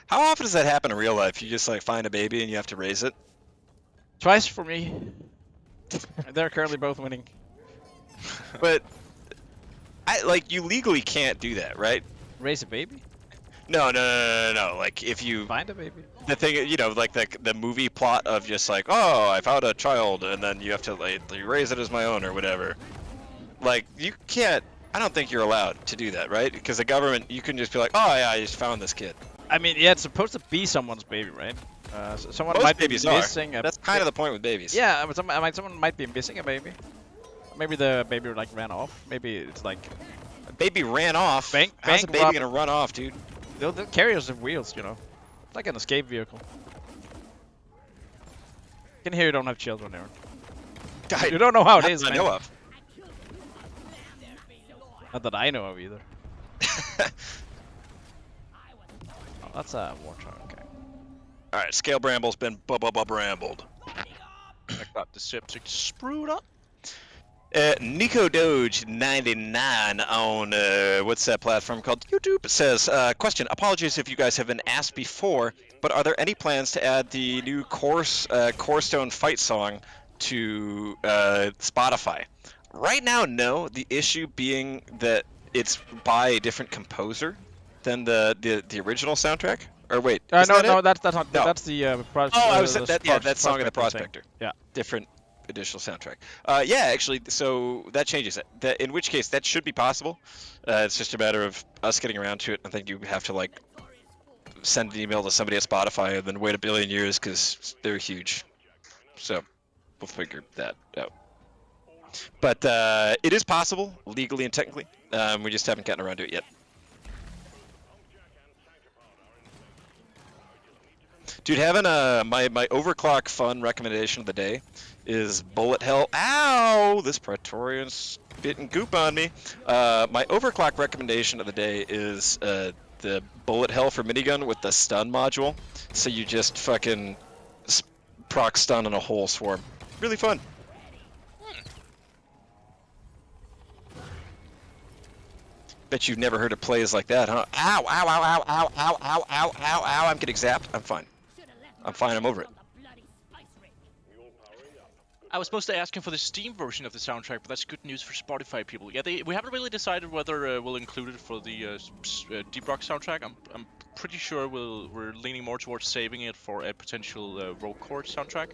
How often does that happen in real life? You just like find a baby and you have to raise it? Twice for me. They're currently both winning. But you legally can't do that, right? Raise a baby? No. Like if you Find a baby. the thing, like the movie plot of just like, oh, I found a child, and then you have to like raise it as my own or whatever. Like you can't. I don't think you're allowed to do that, right? Because the government, you can just be like, oh yeah, I just found this kid. I mean, yeah, it's supposed to be someone's baby, right? So someone Most might be babies are. missing. That's kind of the point with babies. Yeah, but someone might be missing a baby. Maybe the baby like ran off. Maybe it's like A baby ran off. Bank How's a baby rob- gonna run off, dude? they'll carry us in wheels, you know. It's like an escape vehicle. I can hear you don't have children, Aaron. You don't know how it is, I man. know of. Not that I know of either. Oh, that's a warthog. Okay. All right, Scale Bramble's been brambled. I got the septic sprued up. Nico Doge 99 on what's that platform called? YouTube says, question. Apologies if you guys have been asked before, but are there any plans to add the new Corestone fight song to Spotify? Right now, no. The issue being that it's by a different composer than the original soundtrack. Or wait, no, isn't that no, it? that's not. No. That's the. That song in the Prospector. Thing. Yeah. Different additional soundtrack. Yeah, actually, so that changes it. In which case, that should be possible. It's just a matter of us getting around to it. I think you have to like send an email to somebody at Spotify and then wait a billion years because they're huge. So we'll figure that out. But it is possible, legally and technically. We just haven't gotten around to it yet. Dude, having my overclock fun recommendation of the day is Bullet Hell. Ow! This Praetorian's spitting goop on me. My overclock recommendation of the day is the Bullet Hell for minigun with the stun module. So you just fucking proc stun on a whole swarm. Really fun. Bet you've never heard of plays like that, huh? Ow, ow, ow, ow, ow, ow, ow, ow, ow, ow, I'm getting zapped. I'm fine. I'm fine, I'm over it. I was supposed to ask him for the Steam version of the soundtrack, but that's good news for Spotify people. Yeah, we haven't really decided whether we'll include it for the Deep Rock soundtrack. I'm pretty sure we're leaning more towards saving it for a potential Rogue Chord soundtrack.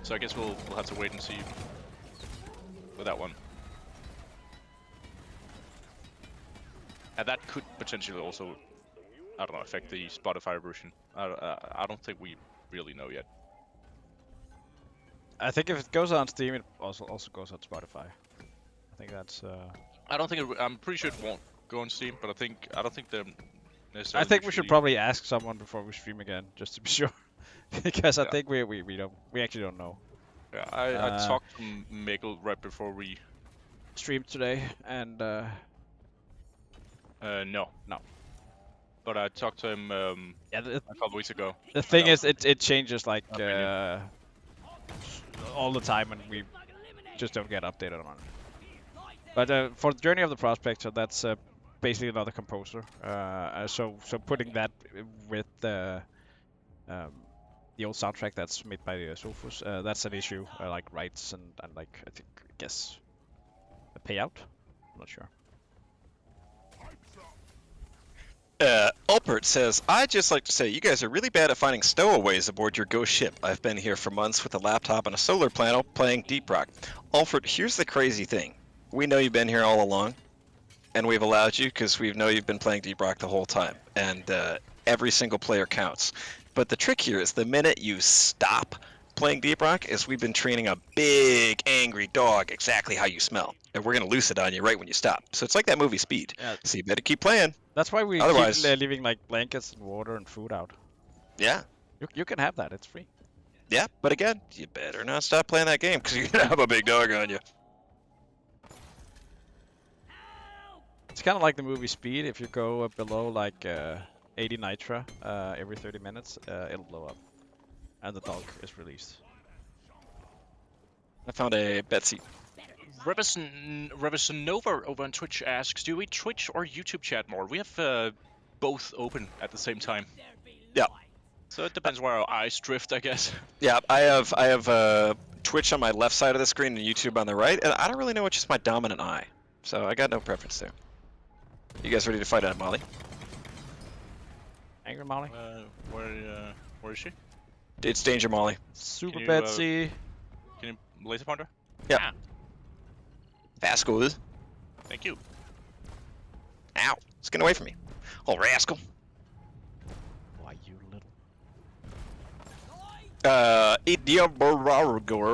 So I guess we'll have to wait and see with that one. And that could potentially also, I don't know, affect the Spotify version. I don't think we really know yet. I think if it goes on Steam, it also goes on Spotify. I think that's. I don't think I'm pretty sure it won't go on Steam, but I don't think they're necessarily. I think we should probably ask someone before we stream again, just to be sure, because I think we actually don't know. Yeah, I talked to Mikkel right before we streamed today, and no. But I talked to him a couple weeks ago. The thing is, it changes like all the time, and we just don't get updated on it. But for the Journey of the Prospector, that's basically another composer. So putting that with the old soundtrack that's made by Sophus, that's an issue, like rights and like I guess a payout. I'm not sure. Ulpert says, I'd just like to say you guys are really bad at finding stowaways aboard your ghost ship. I've been here for months with a laptop and a solar panel playing Deep Rock. Ulpert, here's the crazy thing. We know you've been here all along, and we've allowed you because we know you've been playing Deep Rock the whole time, and every single player counts. But the trick here is the minute you stop playing Deep Rock is we've been training a big angry dog exactly how you smell, and we're going to loose it on you right when you stop. So it's like that movie Speed. Yeah. So you better keep playing. That's why we Otherwise, keep leaving like blankets and water and food out. Yeah. You can have that, it's free. Yeah, but again, you better not stop playing that game because you're going to have a big dog on you. It's kind of like the movie Speed. If you go below like 80 nitra every 30 minutes, it'll blow up. And the dog is released. I found a Betsy. Revisonova over on Twitch asks, do we Twitch or YouTube chat more? We have both open at the same time. Yeah. So it depends where our eyes drift, I guess. Yeah, I have Twitch on my left side of the screen and YouTube on the right, and I don't really know which is my dominant eye. So I got no preference there. You guys ready to fight on Molly? Angry Molly? Where is she? It's Danger Molly. Super Betsy. Can you laser pointer? Yeah. Ah, Fast good. thank you. Ow. It's getting away from me. Oh, rascal. Why, you little...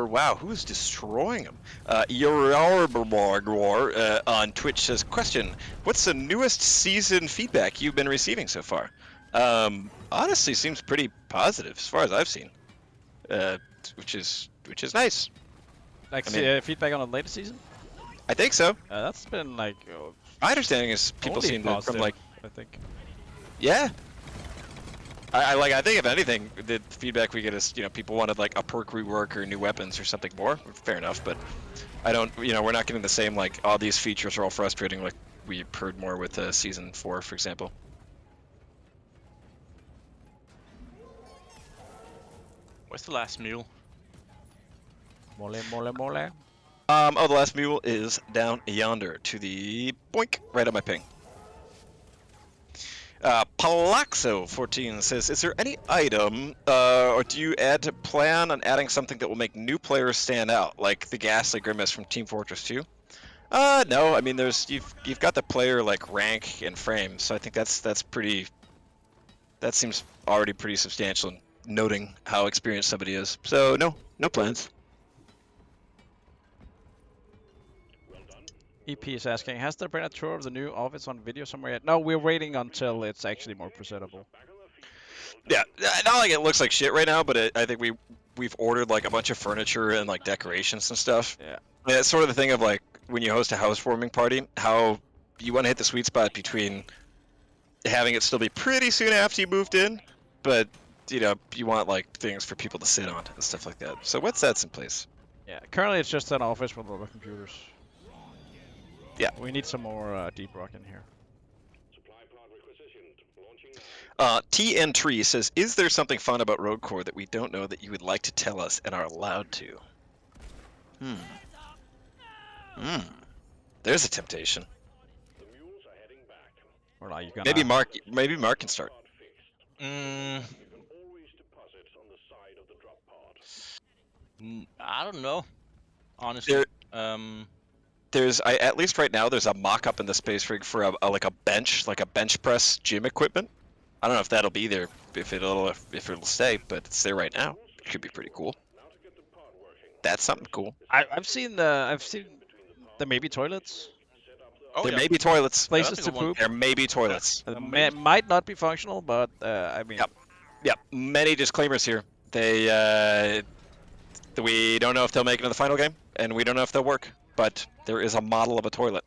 Wow, who's destroying him? Yorarborgor on Twitch says, question, what's the newest season feedback you've been receiving so far? Honestly, seems pretty positive as far as I've seen. Which is nice. Like feedback on the latest season? I think so. That's been like... my understanding is people seem to from like... I think. Yeah. I think if anything, the feedback we get is, people wanted like a perk rework or new weapons or something more. Fair enough, but I don't, we're not getting the same like, oh, these features are all frustrating. Like, we heard more with season 4, for example. Where's the last mule? Mole, mole, mole. Oh, the last mule is down yonder to the boink right on my ping. Palaxo14 says, is there any item, or do you plan on adding something that will make new players stand out, like the Ghastly Grimace from Team Fortress 2? No. I mean, you've got the player like rank and frame, so I think that's pretty. That seems already pretty substantial, noting how experienced somebody is. So no plans. EP is asking, has there been a tour of the new office on video somewhere yet? No, we're waiting until it's actually more presentable. Yeah, not like it looks like shit right now, but I think we've ordered like a bunch of furniture and like decorations and stuff. Yeah. And it's sort of the thing of like when you host a housewarming party, how you want to hit the sweet spot between having it still be pretty soon after you moved in, but you want like things for people to sit on and stuff like that. So once that's in place. Yeah, currently it's just an office with a lot of computers. Yeah. We need some more deep rock in here. TN Tree says, is there something fun about Road Core that we don't know that you would like to tell us and are allowed to? There's a temptation. Or like you Maybe Mark can start. I don't know, honestly. There's at least right now there's a mock-up in the space rig for a bench press gym equipment. I don't know if that'll be there, if it'll stay, but it's there right now. It should be pretty cool. That's something cool. I've seen the maybe toilets. Oh, there may be toilets. Places to poop. There may be toilets. Might not be functional, but I mean. Yep. Many disclaimers here. We don't know if they'll make it to the final game, and we don't know if they'll work. But there is a model of a toilet.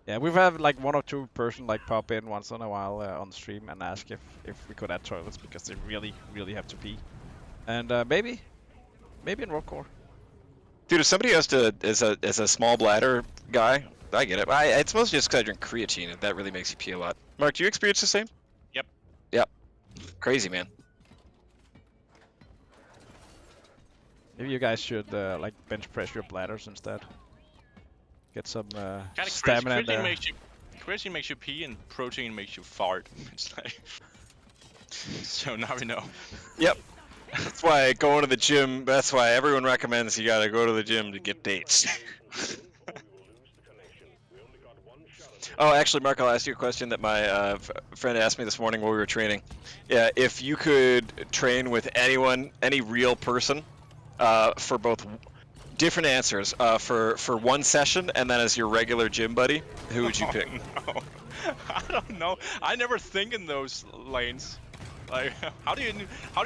Yeah, we've had like 1 or 2 person like pop in once in a while on the stream and ask if we could add toilets because they really have to pee. And maybe in Road Core. Dude, if somebody is a small bladder guy, I get it. It's mostly just because I drink creatine, and that really makes you pee a lot. Mark, do you experience the same? Yep. Crazy, man. Maybe you guys should like bench press your bladders instead. Get some stamina in there. Creatine makes you pee and protein makes you fart. It's like... So now we know. Yep. That's why going to the gym, that's why everyone recommends you gotta go to the gym to get dates. Oh, actually, Mark, I'll ask you a question that my friend asked me this morning while we were training. Yeah, if you could train with anyone, any real person, for both different answers, for one session and then as your regular gym buddy, who would you pick? No. I don't know. I never think in those lanes. Like, how do you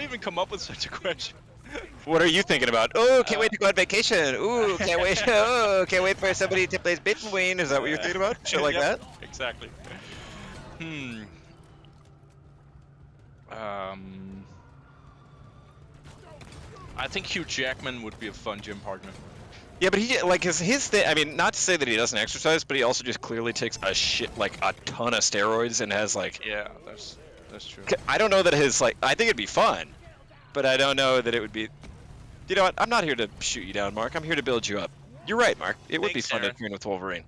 even come up with such a question? What are you thinking about? Oh, can't wait to go on vacation. Ooh, can't wait. Oh, can't wait for somebody to play Bitwing. Is that what you're thinking about? Shit like that? Exactly. I think Hugh Jackman would be a fun gym partner. Yeah, but he like his thing. I mean, not to say that he doesn't exercise, but he also just clearly takes a ton of steroids and has like. Yeah, that's true. I don't know that his I think it'd be fun, but I don't know that it would be. You know what? I'm not here to shoot you down, Mark. I'm here to build you up. You're right, Mark. It would be fun to train with Wolverine.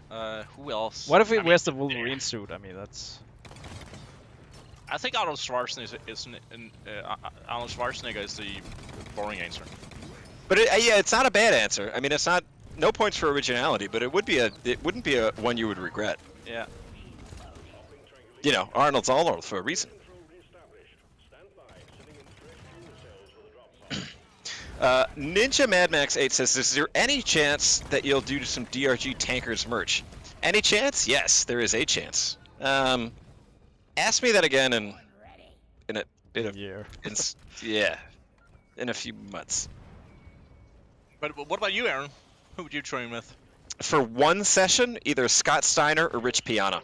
Who else? What if he wears the Wolverine suit? I mean, that's. I think Arnold Schwarzenegger is the boring answer. But yeah, it's not a bad answer. I mean, it's not no points for originality, but it wouldn't be a one you would regret. Yeah. You know, Arnold's Arnold for a reason. Ninja Mad Max 8 says, is there any chance that you'll do some DRG Tankers merch? Any chance? Yes, there is a chance. Ask me that again in a bit of year. In a few months. But what about you, Aaron? Who would you train with? For one session, either Scott Steiner or Rich Piana.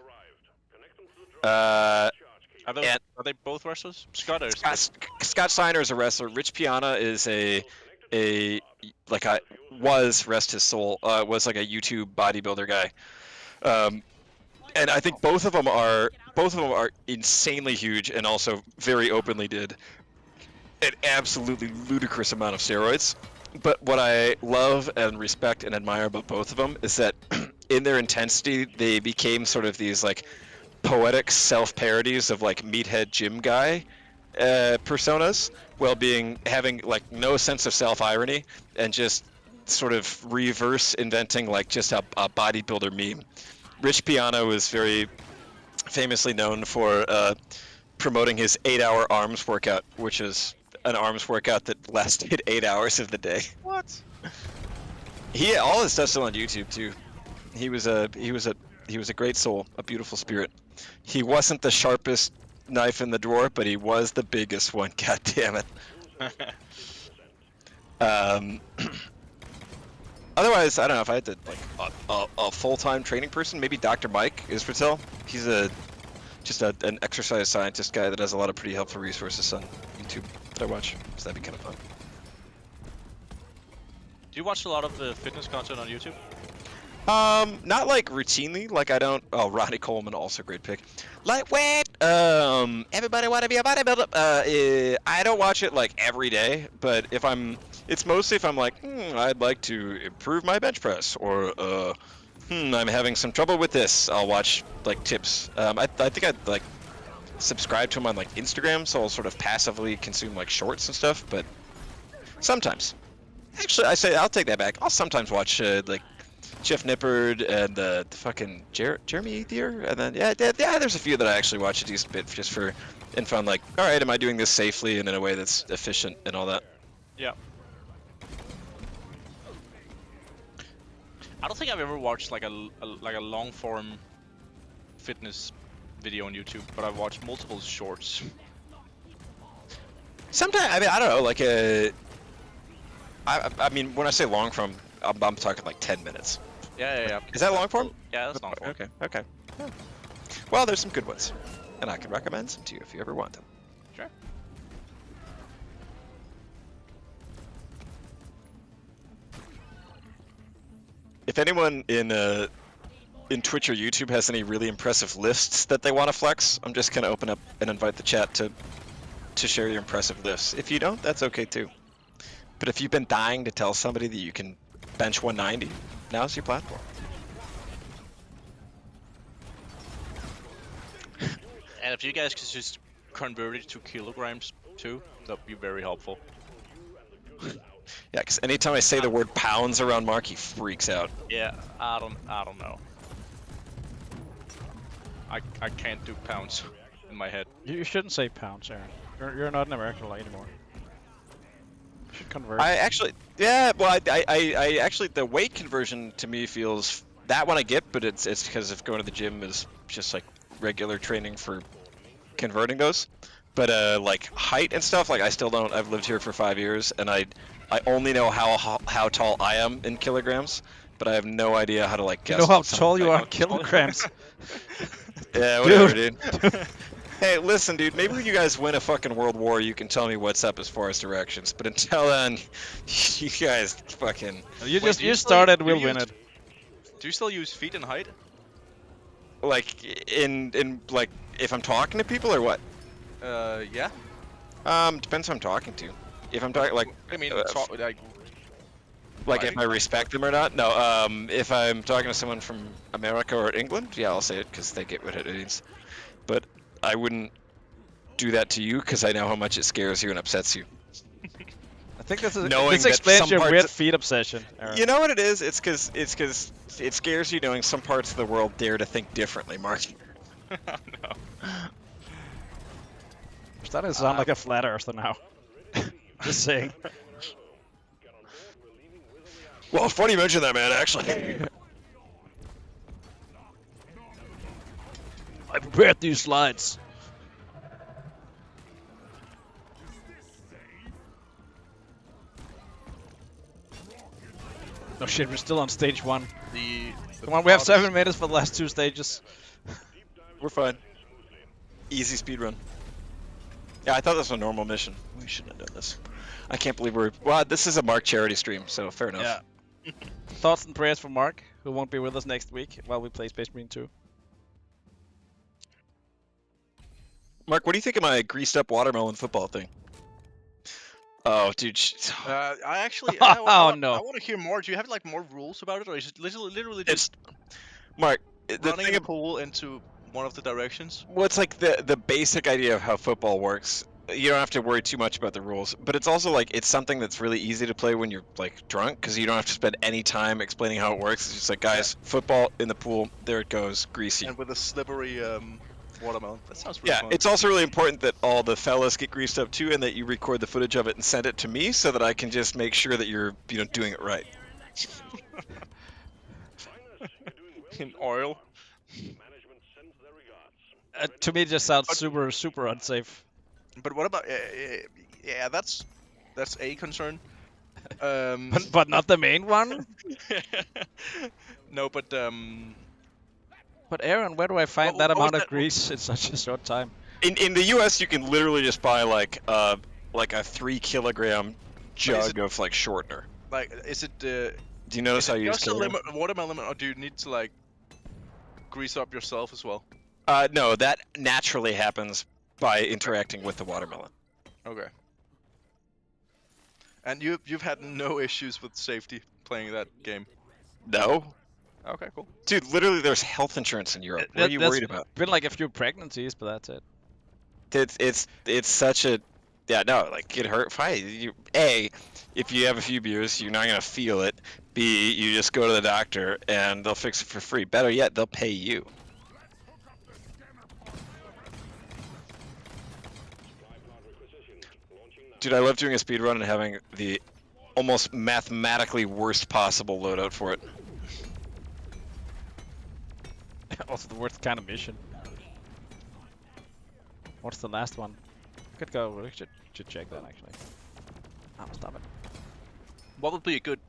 Are they both wrestlers? Scott Steiner is a wrestler. Rich Piana is was rest his soul, was like a YouTube bodybuilder guy. And I think both of them are insanely huge, and also very openly did an absolutely ludicrous amount of steroids. But what I love and respect and admire about both of them is that in their intensity, they became sort of these like poetic self-parodies of like meathead gym guy personas, while having like no sense of self-irony and just sort of reverse inventing like just a bodybuilder meme. Rich Piano is very famously known for promoting his 8-hour arms workout, which is an arms workout that lasted 8 hours of the day. What? All his stuff's still on YouTube too. He was a great soul, a beautiful spirit. He wasn't the sharpest knife in the drawer, but he was the biggest one. God damn it. Otherwise, I don't know if I had to like a full-time training person. Maybe Dr. Mike Isbertil. He's just an exercise scientist guy that has a lot of pretty helpful resources on YouTube that I watch. So that'd be kind of fun. Do you watch a lot of the fitness content on YouTube? Not like routinely. Like I don't. Oh, Ronnie Coleman, also great pick. Lightweight. Everybody want to be a bodybuilder. I don't watch it like every day, but it's mostly if I'm like, I'd like to improve my bench press, or I'm having some trouble with this. I'll watch like tips. I think I'd like subscribe to him on like Instagram, so I'll sort of passively consume like shorts and stuff. But sometimes, actually, I'll take that back. I'll sometimes watch like Jeff Nippard and the fucking Jeremy Ethier, and then yeah, there's a few that I actually watch a decent bit just for in fun. Like, all right, am I doing this safely and in a way that's efficient and all that? Yeah. I don't think I've ever watched like a long form fitness video on YouTube, but I've watched multiple shorts. Sometimes, I mean, I don't know, like I mean, when I say long form, I'm talking like 10 minutes. Yeah. Is that long form? Yeah, that's long form. Okay. Yeah. Well, there's some good ones, and I can recommend some to you if you ever want them. Sure. If anyone in Twitch or YouTube has any really impressive lists that they want to flex, I'm just gonna open up and invite the chat to share your impressive lists. If you don't, that's okay too. But if you've been dying to tell somebody that you can bench 190, now's your platform. And if you guys could just convert it to kilograms too, that'd be very helpful. Yeah, because anytime I say the word pounds around Mark, he freaks out. Yeah, I don't know. I can't do pounds in my head. You shouldn't say pounds, Aaron. You're not an American anymore. You should convert. I actually, yeah. Well, I actually, the weight conversion to me feels that one I get, but it's because of going to the gym is just like regular training for converting those. But like height and stuff, like I still don't. I've lived here for 5 years, and I only know how tall I am in kilograms, but I have no idea how to like guess. You know how tall you are in kilograms? Yeah, whatever, dude. Hey, listen, dude, maybe when you guys win a fucking world war, you can tell me what's up as far as directions. But until then, you guys fucking... You started, we'll win it. Do you still use feet and height? Like, in like, if I'm talking to people or what? Yeah. Depends who I'm talking to. If I'm talking, like... I mean, like if I respect them or not? No, if I'm talking to someone from America or England, yeah, I'll say it, because they get what it means. But I wouldn't do that to you, because I know how much it scares you and upsets you. I think this this explains your weird feet obsession, Aaron. You know what it is? It's because it scares you knowing some parts of the world dare to think differently, Mark. No. You're starting to sound like a flat earther now. Just saying. Well, funny you mention that, man, actually. I prepared these slides. Oh shit, we're still on stage 1. Come on, we have 7 minutes for the last 2 stages. We're fine. Easy speedrun. Yeah, I thought this was a normal mission. We shouldn't have done this. I can't believe well, this is a Mark charity stream, so fair enough. Yeah. Thoughts and prayers for Mark? who won't be with us next week while we play Space Marine 2. Mark, what do you think of my greased up watermelon football thing? Oh, dude. I actually, Oh, no. I want to hear more. Do you have like more rules about it, or is it literally just Mark, the running thing a pool into one of the directions? well, it's like the basic idea of how football works. You don't have to worry too much about the rules, but it's also like it's something that's really easy to play when you're like drunk, because you don't have to spend any time explaining how it works. It's just like, guys, football in the pool, there it goes, greasy. And with a slippery watermelon. That sounds really fun. It's also really important that all the fellas get greased up too, and that you record the footage of it and send it to me, so that I can just make sure that you're doing it right. In oil. To me, it just sounds super unsafe. But what about yeah, that's a concern. But not the main one. No, but But Aaron, where do I find that amount of grease in such a short time? In the U.S., you can literally just buy like a 3-kilogram jug of like shortener. like, is it Do you notice how you use just a watermelon, or do you need to like grease up yourself as well? No, that naturally happens by interacting with the watermelon. Okay. And you've had no issues with safety playing that game? No. Okay, cool. Dude, literally there's health insurance in Europe. What are you worried about? Been like a few pregnancies, but that's it. It's such a like get hurt fine. A, if you have a few beers, you're not gonna feel it. B, you just go to the doctor and they'll fix it for free. Better yet, they'll pay you. Dude, I love doing a speedrun and having the almost mathematically worst possible loadout for it. Also the worst kind of mission. What's the last one? Could go. We should check that actually. Oh, stop it. What would be a good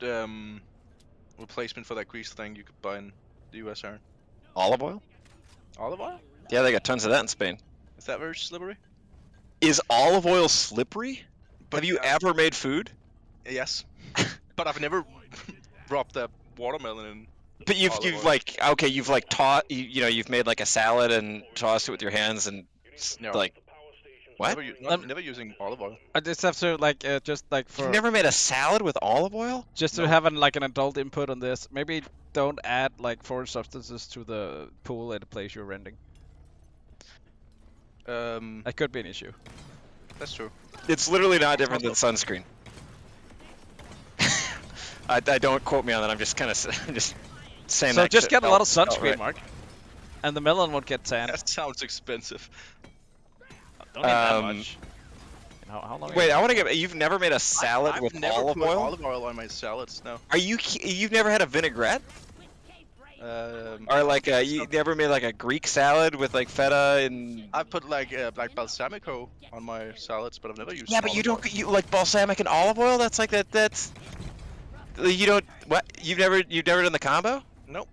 replacement for that grease thing you could buy in the US, Aaron? Olive oil? Olive oil? Yeah, they got tons of that in Spain. Is that very slippery? Is olive oil slippery? But Have you ever made food? Yes. But I've never dropped a watermelon in. But you've taught you've made like a salad and tossed it with your hands and No. like what? Never using olive oil. I just have to like just like for You've never made a salad with olive oil? just to have an adult input on this. Maybe don't add like foreign substances to the pool at the place you're renting. That could be an issue. That's true. It's literally not different than sunscreen. I don't quote me on that. I'm just kind of saying So that. just get a lot of felt sunscreen, right. Mark, and the melon won't get tan. That sounds expensive. Don't need that much. How long? Wait, I want to get. You've never made a salad I've with never olive put oil? olive oil on my salads. No. Are you? You've never had a vinaigrette? Or like you never made like a Greek salad with like feta and? I put like balsamico on my salads, but I've never used. Yeah, but you don't. You like balsamic and olive oil? That's like that. That's. You don't. What? You've never done the combo? Nope.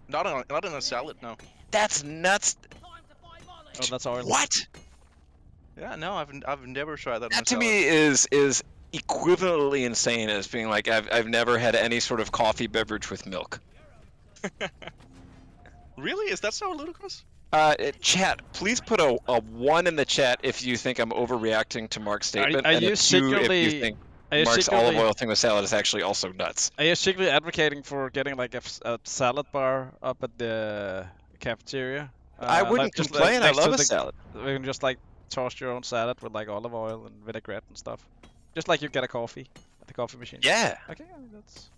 Not in a salad. No. That's nuts. Oh, that's oil. What? Yeah, no, I've never tried that. That to me is equivalently insane as being like I've never had any sort of coffee beverage with milk. Really? Is that so ludicrous? Chat, please put a 1 in the chat if you think I'm overreacting to Mark's statement, Are and you a 2 if you secretly- think Are you Mark's secretly- olive oil thing with salad is actually also nuts. Are you secretly advocating for getting like a salad bar up at the cafeteria? I wouldn't just complain. I next to love a the- salad. You can just like toast your own salad with like olive oil and vinaigrette and stuff. Just like you get a coffee at the coffee machine. Yeah. Okay, I mean, that's.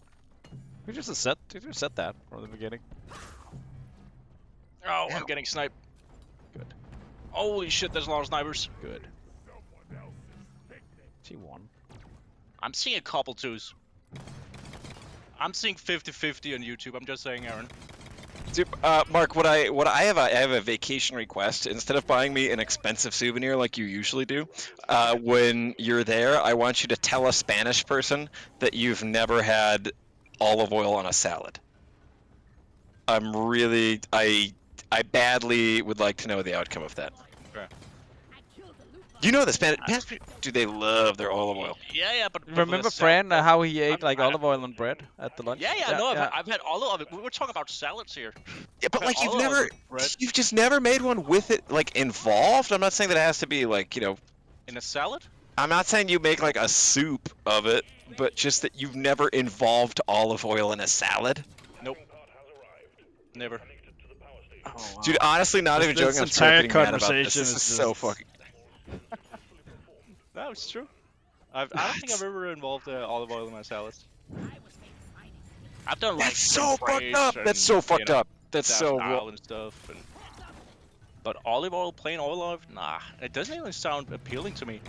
We just said that from the beginning. Oh, I'm getting sniped. Good. Holy shit, there's a lot of snipers. Good. T1. I'm seeing a couple twos. I'm seeing 50-50 on YouTube. I'm just saying, Aaron. Dude, Mark, I have a vacation request. Instead of buying me an expensive souvenir like you usually do, when you're there, I want you to tell a Spanish person that you've never had olive oil on a salad. I badly would like to know the outcome of that. Okay. You know the Spanish people, do they love their olive oil? Yeah, but for Remember the salad, Fran how he ate like I- olive oil and bread at the lunch? Yeah, no, I've had olive oil. We were talking about salads here. Yeah, but I've like had you've olive oil never, with bread you've just never made one with it like involved. I'm not saying that it has to be like, you know, in a salad. I'm not saying you make like a soup of it, but just that you've never involved olive oil in a salad. Nope. Never. Oh, wow. Dude, honestly, not even This joking. I'm entire getting mad about this. conversation This is is so just- fucking. No, it's true. I don't think I've ever involved olive oil in my salads. I've done like That's so fucked crayfish up. and, That's so fucked you know, up. That's so. Style and stuff. But olive oil, plain olive, nah. It doesn't even sound appealing to me.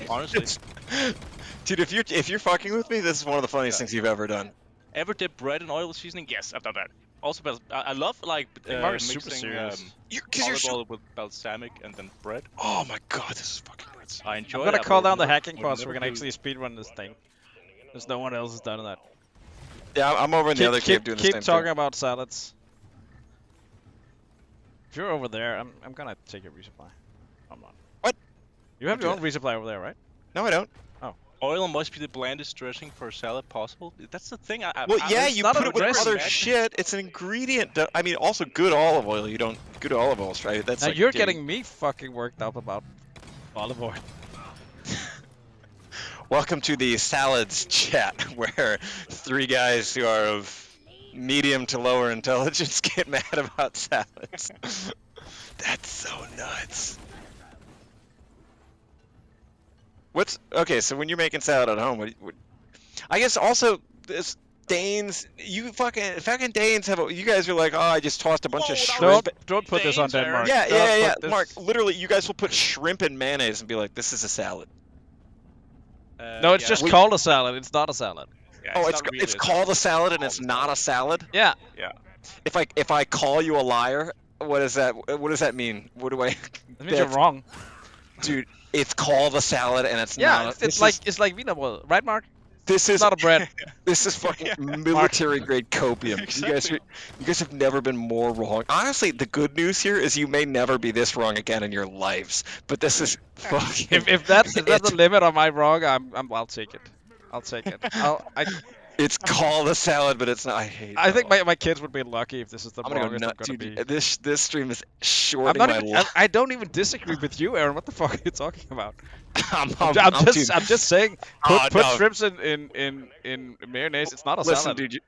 Honestly. Dude, if you're fucking with me, this is one of the funniest things you've ever done. Ever dip bread in oil seasoning? Yes, I've done that. Also, I love like Mark is super mixing serious. olive oil with balsamic and then bread. Oh my god, this is fucking nuts. I enjoy I'm gonna that, call but down the would hacking never pod so we can do- actually speedrun this thing. There's no one else has done that. Yeah, I'm over in the other cave doing the keep same talking thing. about salads. If you're over there, I'm gonna take your resupply. I'm not. What? You have Don't your do own resupply over there, right? No, I don't. Oil must be the blandest dressing for a salad possible. That's the thing. Well, yeah, it's you not put a it with dressing. other shit. It's an ingredient. I mean, also good olive oil. You don't good olive oils, right? That's Now like you're getting me fucking worked up about olive oil. Welcome to the salads chat, where three guys who are of medium to lower intelligence get mad about salads. That's so nuts. What's okay? So when you're making salad at home, what I guess also this Danes, you fucking Danes have. You guys are like, oh, I just tossed a bunch of shrimp. Don't put this on Danes are- Denmark. Yeah, Don't yeah, yeah. put this- Mark, literally, you guys will put shrimp and mayonnaise and be like, this is a salad. No, it's yeah, just we- called a salad. It's not a salad. yeah, Oh, not really it's a called a salad and called it's a not a salad. Yeah. If I call you a liar, what is that? What does that mean? What do I? That means you're wrong. Dude, it's called a salad and it's Yeah, not. it's like wienerbröd, right, Mark? This is It's not a bread. This is fucking military grade copium. Exactly. You guys have never been more wrong. Honestly, the good news here is you may never be this wrong again in your lives. But this is fucking. If that's It's- the limit of my wrong, I'll take it. I'll take it. It's called a salad, but it's not. I hate. I think that. my kids would be lucky if this is the I'm gonna go wrongest I'm nuts, gonna dude. be. This stream is I'm shorting not my even, life. I don't even disagree with you, Aaron. What the fuck are you talking about? I'm I'm just saying. Put no. shrimps in mayonnaise. It's not a Listen, salad. dude.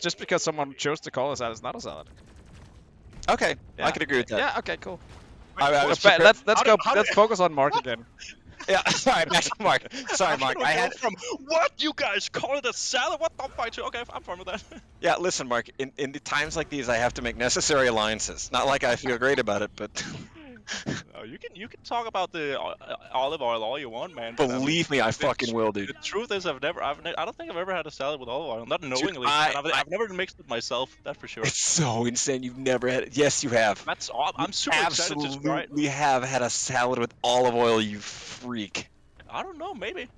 Just because someone chose to call it a salad, it's not a salad. Okay, Yeah. I can agree with that. Yeah. Okay. Cool. I was Let's prepared- let's focus on Mark again. Yeah, sorry, back to Mark. Sorry, Mark. I had. from what you guys call it a salad? What the fuck? Okay, I'm fine with that. Yeah, listen, Mark. In the times like these, I have to make necessary alliances. Not like I feel great about it, but You can talk about the olive oil all you want, man. but, I mean, believe me, I fucking will, the dude. truth is, I don't think I've ever had a salad with olive oil. Not knowingly. I- and I've never mixed it myself. That's for sure. It's so insane. You've never had it. Yes, you have. That's all. I'm super excited to try it. Absolutely have had a salad with olive oil, you freak. I don't know, maybe.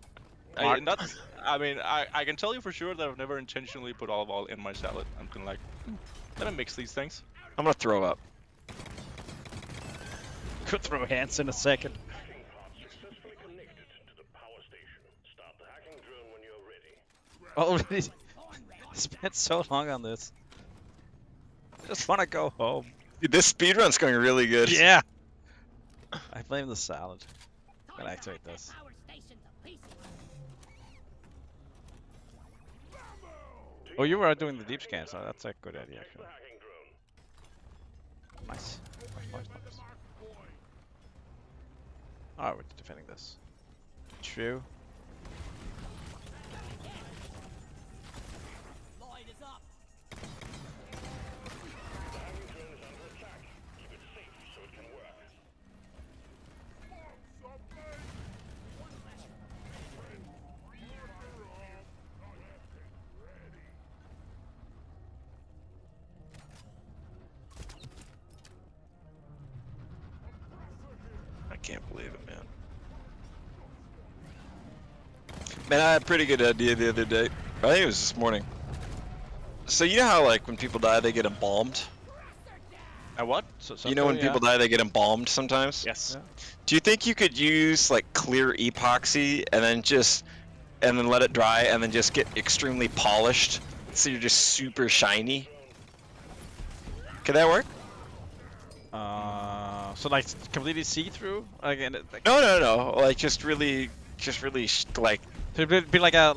Mark. I can tell you for sure that I've never intentionally put olive oil in my salad. I'm kind of like, let me mix these things. I'm gonna throw up. Could throw hands in a second. Already spent so long on this. I just want to go home. Dude, this speedrun's going really good. Yeah. I blame the salad. I'm gonna activate this. Oh, you were doing the deep scan, so that's a good idea, actually. Nice. Nice. Alright, we're defending this. True. I can't believe it, man. Man, I had a pretty good idea the other day. I think it was this morning. So you know how like when people die they get embalmed? What? You know when people die, they get embalmed sometimes? Yes. Yeah. Do you think you could use like clear epoxy and then let it dry and then just get extremely polished so you're just super shiny? Could that work? So like completely see-through? Like, No. Like just really like it'd be like a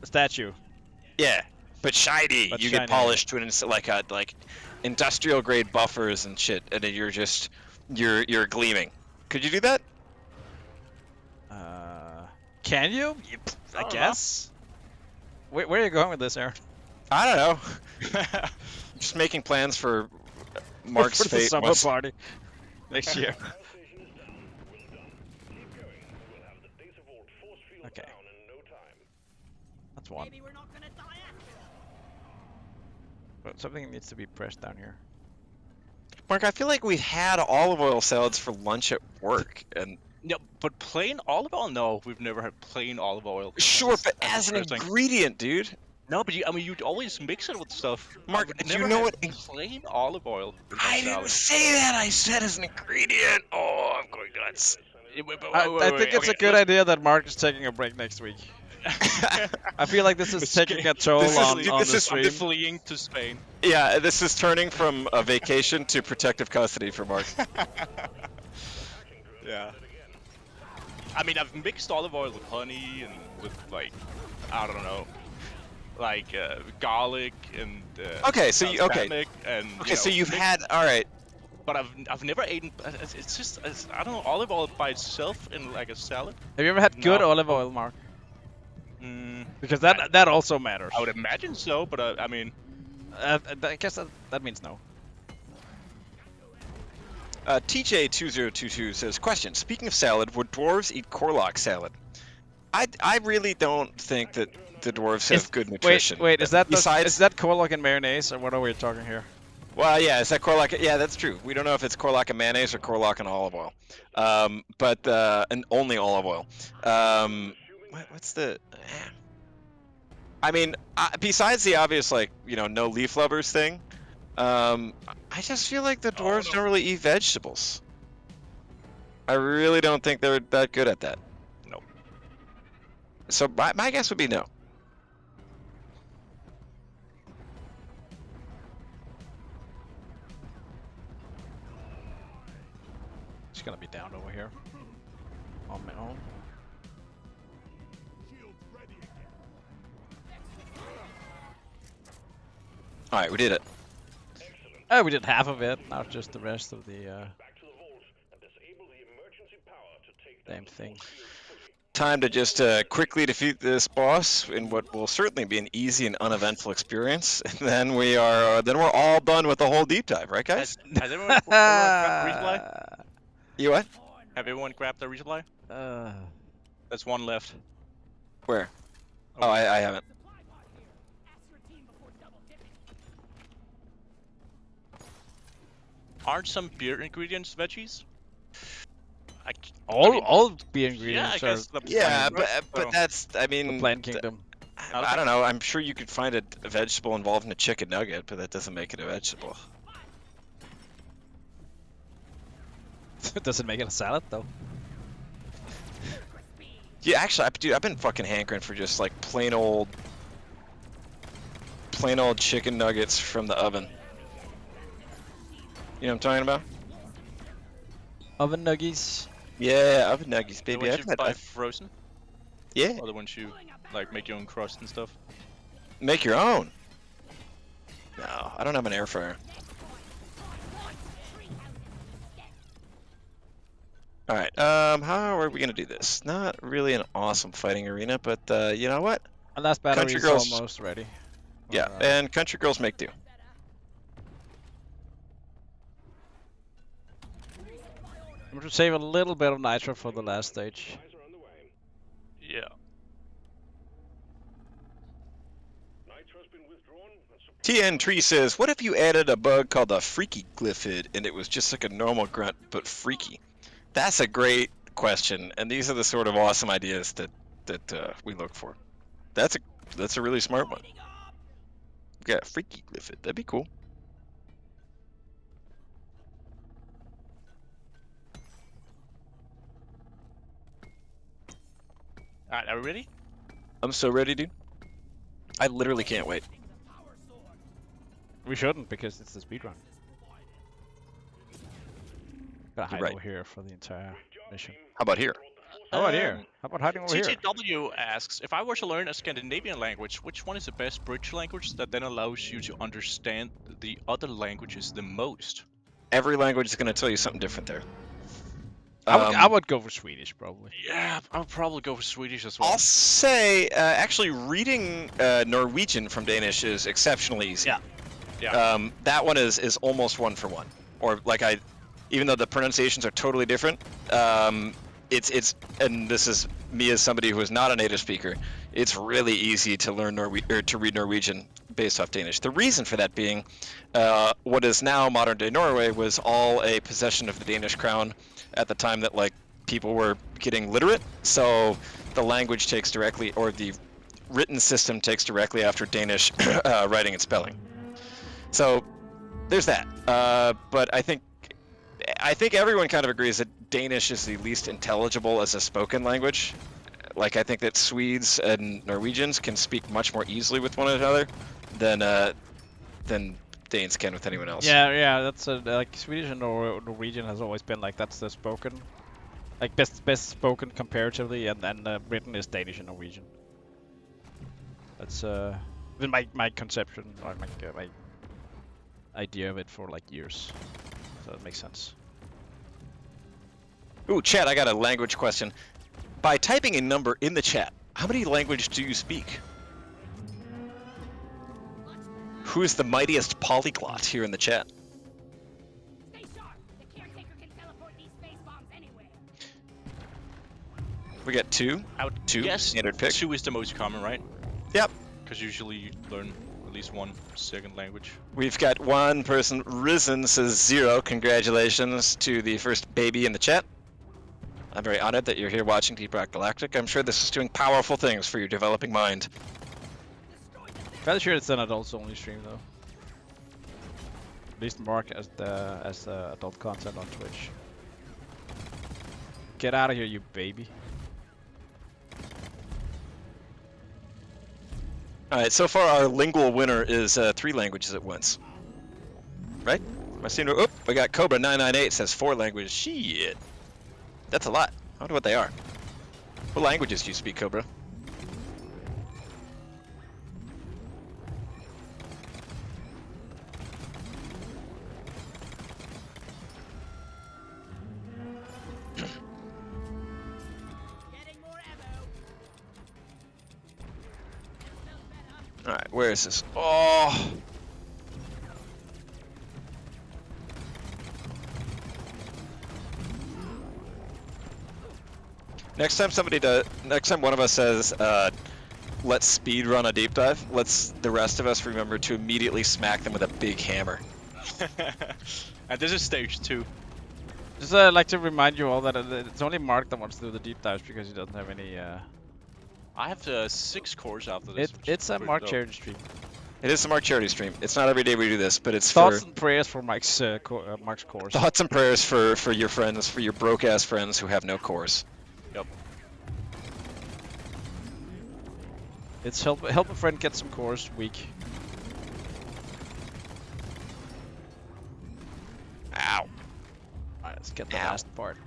statue. yeah, but shiny. But you shiny, get polished to an like industrial grade buffers and shit, and then you're gleaming. Could you do that? Can you? I guess. Where are you going with this, Aaron? I don't know. Just making plans for Mark's For the fate. summer party next year. Okay. That's one. But something needs to be pressed down here. Mark, I feel like we had olive oil salads for lunch at work, and No, but plain olive oil? No, we've never had plain olive oil. sure, but That's as an interesting. ingredient, dude. No, but you'd always mix it with stuff. Mark, I've do you never know had what plain olive oil? in my I didn't salad. say that. I said as an ingredient. Oh, I'm going nuts. I think it's a good idea that Mark is taking a break next week. I feel like this is taking a toll on the I'm stream. fleeing to Spain. Yeah, this is turning from a vacation to protective custody for Mark. Yeah. I mean, I've mixed olive oil with honey and with like, I don't know, like garlic and Okay, so balsamic and so you've mixed- had all right. But I've never eaten. It's just I don't know, olive oil by itself in like a salad. Have you ever had good No. olive oil, Mark? Mm, Because that also matters. I would imagine so, but I mean, I guess that means no. TJ2022 says, question, speaking of salad, would dwarves eat Korlok salad? I really don't think that the dwarves have good nutrition. Wait, is that Besides, is that Korlok and mayonnaise, or what are we talking here? well, yeah, is that Korlok? Yeah, that's true. We don't know if it's Korlok and mayonnaise or Korlok and olive oil. And only olive oil. What's the... I mean, besides the obvious, like, no leaf lovers thing, I just feel like the dwarves don't really eat vegetables. I really don't think they're that good at that. no. So my guess would be no. Just gonna be down over here on my own. All right, we did it. Oh, we did half of it. Now it's just the rest of the damn thing. Time to just quickly defeat this boss in what will certainly be an easy and uneventful experience, and then we're all done with the whole deep dive, right, guys? Has everyone grabbed the resupply? You what? Have everyone grabbed the resupply? There's one left. Where? Oh, I haven't. Aren't some beer ingredients veggies? All beer Yeah, I ingredients guess are the Yeah, plant, but right? that's, I the mean, plant kingdom. I don't know. I'm sure you could find a vegetable involved in a chicken nugget, but that doesn't make it a vegetable. Does it make it a salad though? Yeah, actually, dude, I've been fucking hankering for just like plain old chicken nuggets from the oven. You know what I'm talking about? Oven nuggies. Yeah, oven nuggets, The baby. ones you buy frozen? Yeah, Or the ones you like make your own crust and stuff? make your own. No, I don't have an air fryer. All right, how are we gonna do this? Not really an awesome fighting arena, but you know what? And last battery Country is girls- almost ready. Yeah, and country girls make do. I'm going to save a little bit of nitro for the last stage. Yeah. TN Tree says, what if you added a bug called the freaky glyphid and it was just like a normal grunt but freaky? That's a great question, and these are the sort of awesome ideas that we look for. That's a really smart one. Yeah, freaky glyphid. That'd be cool. Alright, are we ready? I'm so ready, dude. I literally can't wait. We shouldn't because it's the speedrun. Gotta hide over here for the entire mission. How about here? How about here? How about hiding over here? TTW asks, if I were to learn a Scandinavian language, which one is the best bridge language that then allows you to understand the other languages the most? Every language is going to tell you something different there. I would go for Swedish, probably. Yeah, I would probably go for Swedish as well. I'll say, actually, reading Norwegian from Danish is exceptionally easy. Yeah. That one is almost one for one. Or like even though the pronunciations are totally different, it's and this is me as somebody who is not a native speaker. It's really easy to learn to read Norwegian based off Danish. The reason for that being, what is now modern-day Norway was all a possession of the Danish crown at the time that like people were getting literate. So the language takes directly, or the written system takes directly after Danish writing and spelling. So there's that. But I think everyone kind of agrees that Danish is the least intelligible as a spoken language. Like, I think that Swedes and Norwegians can speak much more easily with one another than Danes can with anyone else. Yeah, that's like Swedish and Norwegian has always been like that's the spoken, like best spoken comparatively, and then written is Danish and Norwegian. That's been my conception or my idea of it for like years, so it makes sense. Ooh, chat, I got a language question. By typing a number in the chat, how many languages do you speak? Who is the mightiest polyglot here in the chat? Stay sharp. The caretaker can teleport these space bombs anywhere. We got two. I would Two guess standard pick. 2 is the most common, right? Yep. Because usually you learn at least one second language. We've got one person. Risen says 0. Congratulations to the first baby in the chat. I'm very honored that you're here watching ROCK Galactic. I'm sure this is doing powerful things for your developing mind. Fairly sure it's an adults-only stream though. At least marked as the adult content on Twitch. Get out of here, you baby. Alright, so far our lingual winner is 3 languages at once. Right? I seem to. Oop, we got Cobra998 says 4 languages. Shit. That's a lot. I wonder what they are. What languages do you speak, Cobra? Alright, where is this? Oh! Next time one of us says, let's speed run a deep dive, let's the rest of us remember to immediately smack them with a big hammer. And this is stage 2. Just like to remind you all that it's only Mark that wants to do the deep dives because he doesn't have any. I have 6 cores after this. It's a Mark charity stream. It is a Mark charity stream. It's not every day we do this, but it's thoughts for and prayers for Mark's cores. thoughts and prayers for your friends, for your broke ass friends who have no cores. Yep. It's help a friend get some cores week. Ow. Alright, let's get the Ow. last part.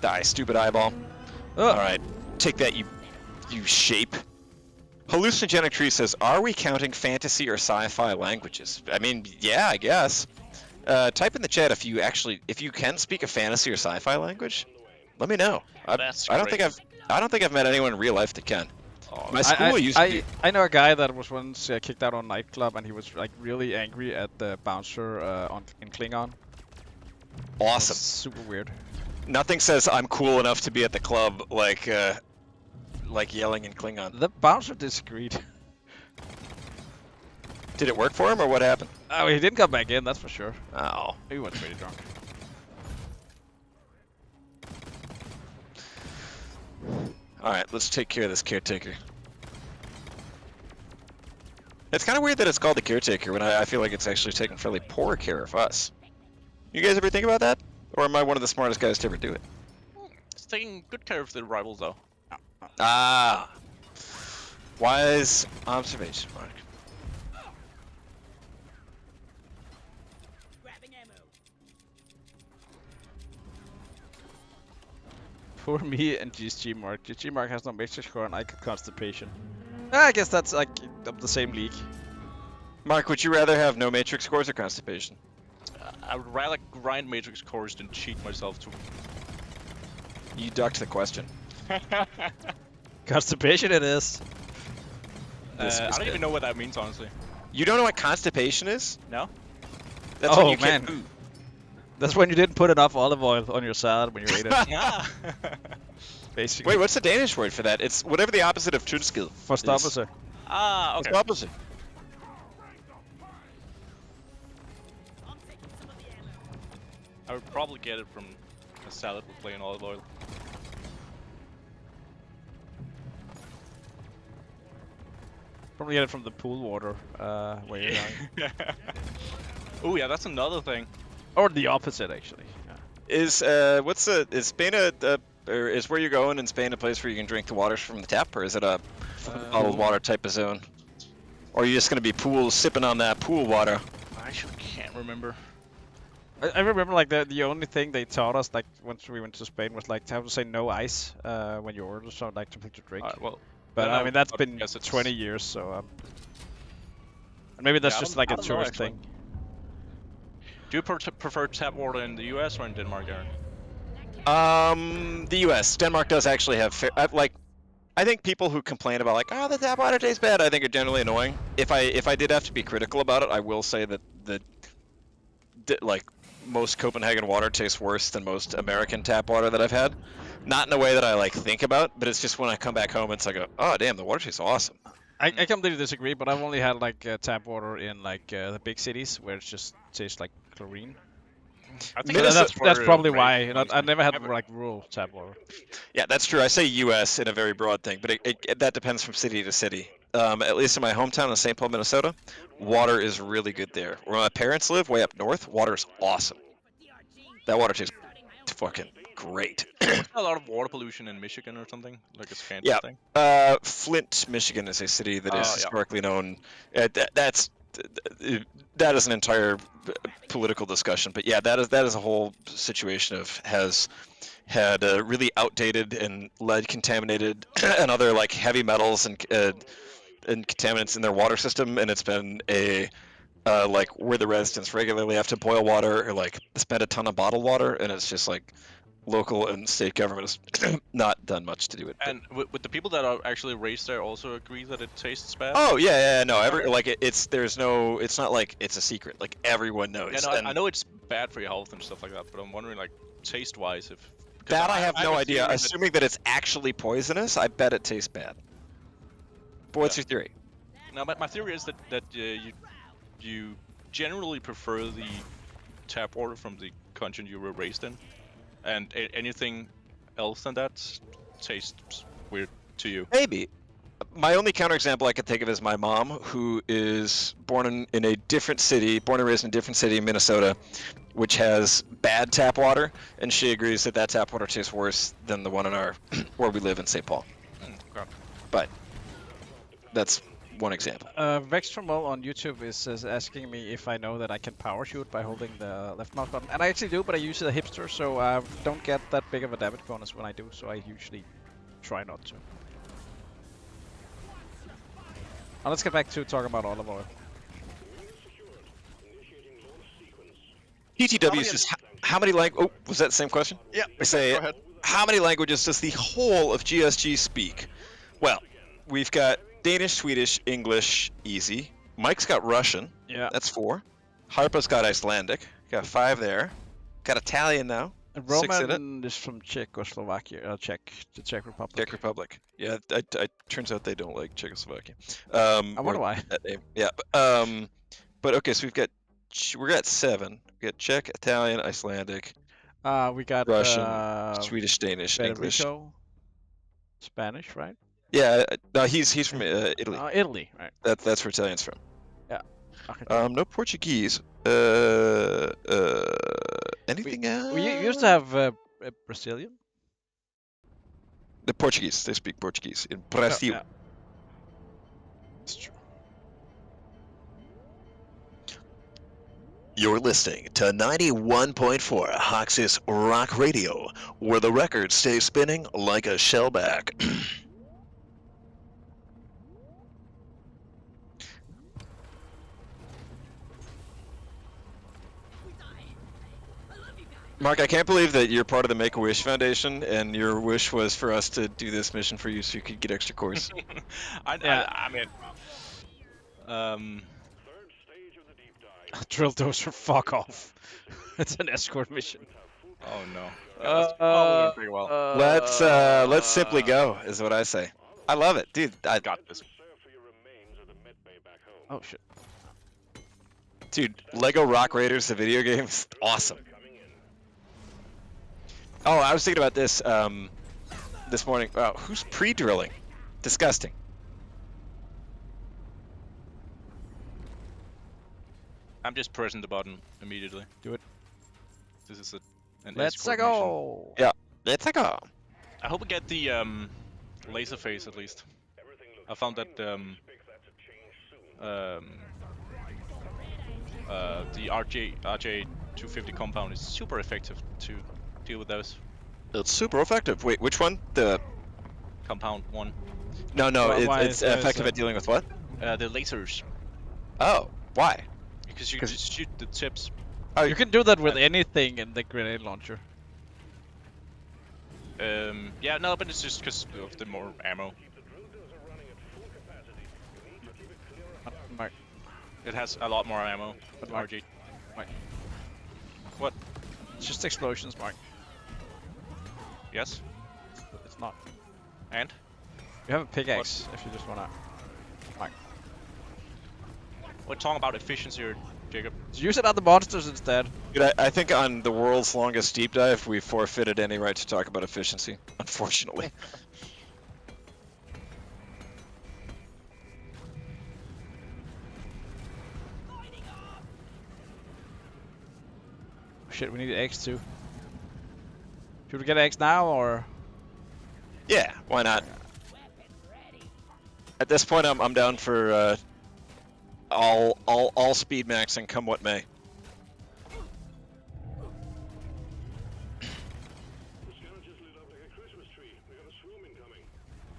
Die, stupid eyeball. Alright, take that, you shape. Hallucinogenic Tree says, are we counting fantasy or sci-fi languages? I mean, yeah, I guess. Type in the chat if you can speak a fantasy or sci-fi language. Let me know. I don't think I've met anyone in real life that can. My school used to be. I know a guy that was once kicked out on nightclub, and he was like really angry at the bouncer in Klingon. Awesome. Super weird. Nothing says I'm cool enough to be at the club like yelling in Klingon. The bouncer disagreed. Did it work for him or what happened? Oh, he didn't come back in, that's for sure. Oh. He was pretty drunk. Alright, let's take care of this caretaker. It's kind of weird that it's called the caretaker when I feel like it's actually taking fairly poor care of us. You guys ever think about that? Or am I one of the smartest guys to ever do it? taking good care of the rivals, though. Ah. Wise observation, Mark. Grabbing ammo. Poor me and GSG Mark. GSG Mark has no matrix core and I got constipation. I guess that's like of the same league. Mark, would you rather have no matrix cores or constipation? I would rather grind matrix cores than cheat myself to. You ducked the question. Constipation it is. I don't even know what that means, honestly. You don't know what constipation is? No? That's Oh, when you can't man. poop. That's when you didn't put enough olive oil on your salad when you ate it. Yeah. Basically. Wait, what's the Danish word for that? It's whatever the opposite of trudskill. Forstoppelse. Ah, okay. Opposite. I'm taking some of the ammo. I would probably get it from a salad with plain olive oil. Probably get it from the pool water where you're young. Oh yeah, that's another thing. Or the opposite, actually. Yeah. Is Spain or is where you're going in Spain a place where you can drink the waters from the tap, or is it a bottled water type of zone? Or are you just gonna be sipping on that pool water? I actually can't remember. I remember like the only thing they taught us like once we went to Spain was like to have to say no ice when you order something like something to drink. Well, But then I mean that's would been guess it's- 20 years, so and maybe that's Yeah, I just don't- like I a don't know, tourist actually. thing. Do you prefer tap water in the US or in Denmark, Aaron? The U.S. Denmark does actually have I think people who complain about like, oh, the tap water tastes bad, I think are generally annoying. If I did have to be critical about it, I will say that like most Copenhagen water tastes worse than most American tap water that I've had. Not in a way that I like think about, but it's just when I come back home, it's like, oh damn, the water tastes awesome. I completely disagree, but I've only had like tap water in like the big cities where it just tastes like chlorine. I think That's where probably Ray why. comes I from. never had Ever. like rural tap water. Yeah, that's true. I say U.S. in a very broad thing, but that depends from city to city. At least in my hometown in St. Paul, Minnesota, water is really good there. Where my parents live, way up north, water's awesome. That water tastes fucking great. A lot of water pollution in Michigan or something, like a Scandal Yeah. thing. Flint, Michigan is a city that is Yeah. historically known. That is an entire political discussion, but yeah, that is a whole situation has had really outdated and lead contaminated and other like heavy metals and contaminants in their water system, and it's been like where the residents regularly have to boil water or like spend a ton of bottled water, and it's just like local and state government has not done much to do it. And with the people that are actually raised there also agree that it tastes bad? Oh yeah, no. It's not like it's a secret. Like everyone knows. Yeah, no, And I know it's bad for your health and stuff like that, but I'm wondering, like, taste-wise, if... 'cause that I have no a idea. theory that- Assuming that it's actually poisonous, I bet it tastes bad. But what's your theory? No, but my theory is that you generally prefer the tap water from the country you were raised in, and anything else than that tastes weird to you. Maybe. My only counterexample I could think of is my mom, who is born in a different city, born and raised in a different city in Minnesota, which has bad tap water, and she agrees that tap water tastes worse than the one in where we live in St. Paul. Okay. But that's one example. Vextromol on YouTube is asking me if I know that I can power shoot by holding the left mouse button, and I actually do, but I use it a hipster, so I don't get that big of a damage bonus when I do, so I usually try not to. Now let's get back to talking about olive oil. TTW says, how many languages... Oh, was that the same question? Yeah. I say, go ahead. how many languages does the whole of GSG speak? Well, we've got Danish, Swedish, English, easy. Mike's got Russian. Yeah. That's 4. Harpa's got Icelandic. Got 5 there. Got Italian now. And 6 in it. Roman is from Czechoslovakia, the Czech Republic. Czech Republic. Yeah, turns out they don't like Czechoslovakia. I wonder why. That name. Yeah, but okay, so we're at 7. We got Czech, Italian, Icelandic, We got Russian, Swedish, Danish, English. Federico, Spanish, right? Yeah, no, he's from Italy. Italy, right? That's where Italian's from. Yeah. Okay. No Portuguese. Anything else? We used to have Brazilian. The Portuguese. They speak Portuguese in Brazil. Yeah. It's true. You're listening to 91.4 Hox's Rock Radio, where the record stays spinning like a shellback. Mark, I can't believe that you're part of the Make-A-Wish Foundation, and your wish was for us to do this mission for you so you could get extra cores. I mean, Drill dozer, fuck off. It's an escort mission. oh no. That's probably pretty well. Let's simply go, is what I say. I love it, dude. I Got this. Oh shit. Dude, Lego Rock Raiders, the video game, is awesome. Oh, I was thinking about this this morning. Wow, who's pre-drilling? Disgusting. I'm just pressing the button immediately. Do it. This is an Let's escort go. Yeah, let's go. mission. I hope we get the laser phase at least. I found that the RJ250 compound is super effective to deal with those. It's super effective. Wait, which one? The Compound 1. no, Well, why it's is effective that? at dealing with what? The lasers. Oh, why? Because you can just shoot the tips. Oh, You can do that with anything in the grenade launcher. Yeah, no, but it's just because of the more ammo. Mark. It has a lot more ammo. But The Mark- RJ. Mark. What? It's just explosions, Mark. Yes. It's not. And? You have a pickaxe if you just wanna. Mark. We're talking about efficiency here, Jacob. Use it on the monsters instead. Dude, I think on the world's longest deep dive, we forfeited any right to talk about efficiency, unfortunately. Shit, we need eggs too. Should we get eggs now or? Yeah, why not? At this point, I'm down for all speed maxing, come what may.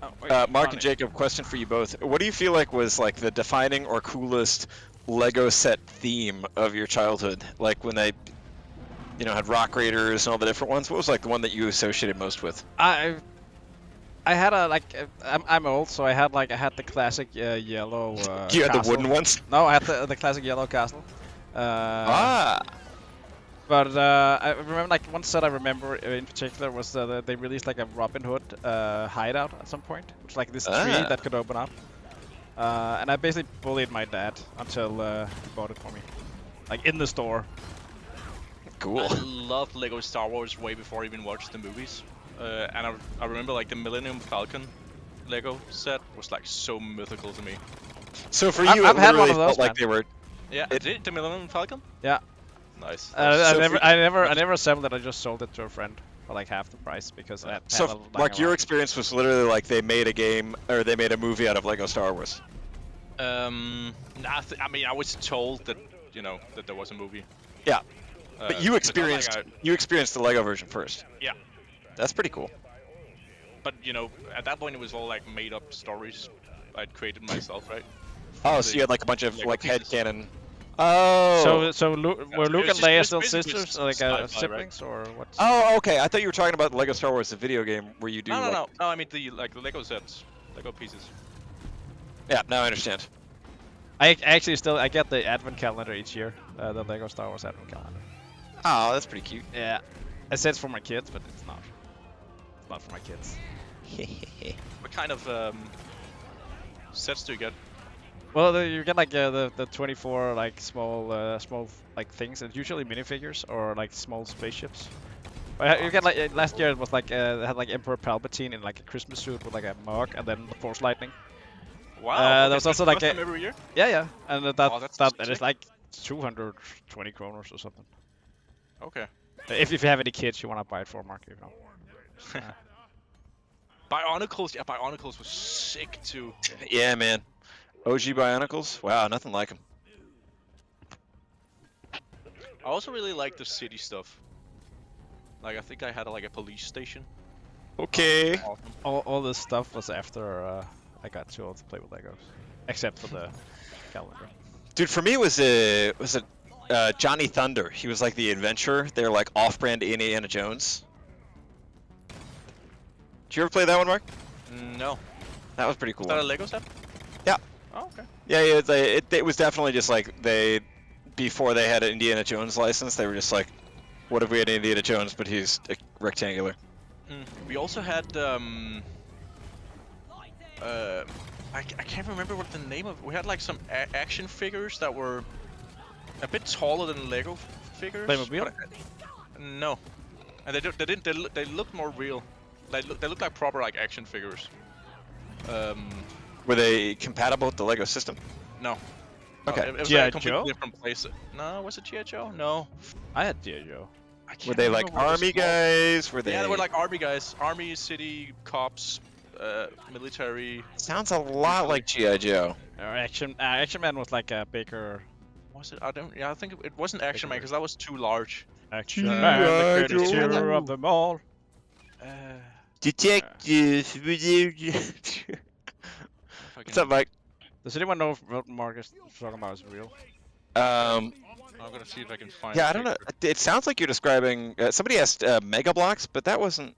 Oh, wait, Mark on and it. Jacob, question for you both. What do you feel like was like the defining or coolest Lego set theme of your childhood? Like when they, had Rock Raiders and all the different ones. What was like the one that you associated most with? I had I'm old, so I had the classic yellow. You had the castle. wooden ones. No, I had the classic yellow castle. Ah. But I remember one set I remember in particular was they released like a Robin Hood hideout at some point, which was like this tree that could open up. And I basically bullied my dad until he bought it for me, like in the store. Cool. I loved Lego Star Wars way before I even watched the movies. And I remember like the Millennium Falcon Lego set was like so mythical to me. So for I've you, had it one literally of those, felt like man. they were. Yeah, the Millennium Falcon? Yeah. Nice. I never assembled it. I just sold it to a friend for like half the price because I had So, lying Mark, your around. experience was literally like they made a game or they made a movie out of Lego Star Wars. I mean, I was told that that there was a movie. Yeah, but you it's not like experienced the Lego version first. Yeah, That's pretty cool. but at that point it was all like made up stories I'd created myself, right? Oh, so you had like a bunch of Lego like pieces. headcanon. Oh. So were Luke it's and Leia just still basically sisters, just like sci-fi, right? siblings, or what? Oh, okay. I thought you were talking about Lego Star Wars, the video game where you do. No. I mean the Lego sets, Lego pieces. Yeah, now I understand. I actually I get the advent calendar each year, the Lego Star Wars advent calendar. Oh, that's pretty cute. Yeah, it says for my kids, but it's not. It's not for my kids. What kind of sets do you get? Well, you get like the 24 like small like things, and usually minifigures or like small spaceships. But you get like last year it was like they had like Emperor Palpatine in like a Christmas suit with like a mug and then the Force lightning. Wow. there was that's also the like first a time every year. yeah, and that's that sick. is like 220 kroners or something. Okay. If you have any kids you wanna buy it for, Mark, you know. Bionicles, yeah, Bionicles was sick too. Yeah, man. OG Bionicles? Wow, nothing like them. I also really like the city stuff. Like, I think I had like a police station. Okay. Awesome. All this stuff was after I got too old to play with Legos, except for the calendar. Dude, for me it was Johnny Thunder. He was like the adventurer. They're like off-brand Indiana Jones. Did you ever play that one, Mark? No. That was pretty cool. Is that a Lego set? Yeah. Oh, okay. Yeah, it was definitely just like before they had an Indiana Jones license, they were just like, what if we had Indiana Jones, but he's rectangular? We also had I can't remember what the name of. We had like some action figures that were a bit taller than Lego figures. Playmobil? No, and they looked more real. They look like proper like action figures. Were they compatible with the Lego system? No. Okay. It was G.I. a completely Joe? different place. No, was it G.I. Joe? No. I had G.I. Joe. I can't Were they remember like what it was army called. guys? Were they? Yeah, they were like army guys. Army, city, cops, military. Sounds a lot like G.I. Joe. Or Action Man was like a bigger Was it? I don't. Yeah, I think it wasn't Action Man because that was too large. Action G.I. Man, the greatest Joe. hero of them all. Detective. What's up, Mike? Does anyone know if what Mark is talking about is real? I'm gonna see if I can find. Yeah, a I don't know. picture. It sounds like you're describing. Somebody asked Mega Blocks, but that wasn't.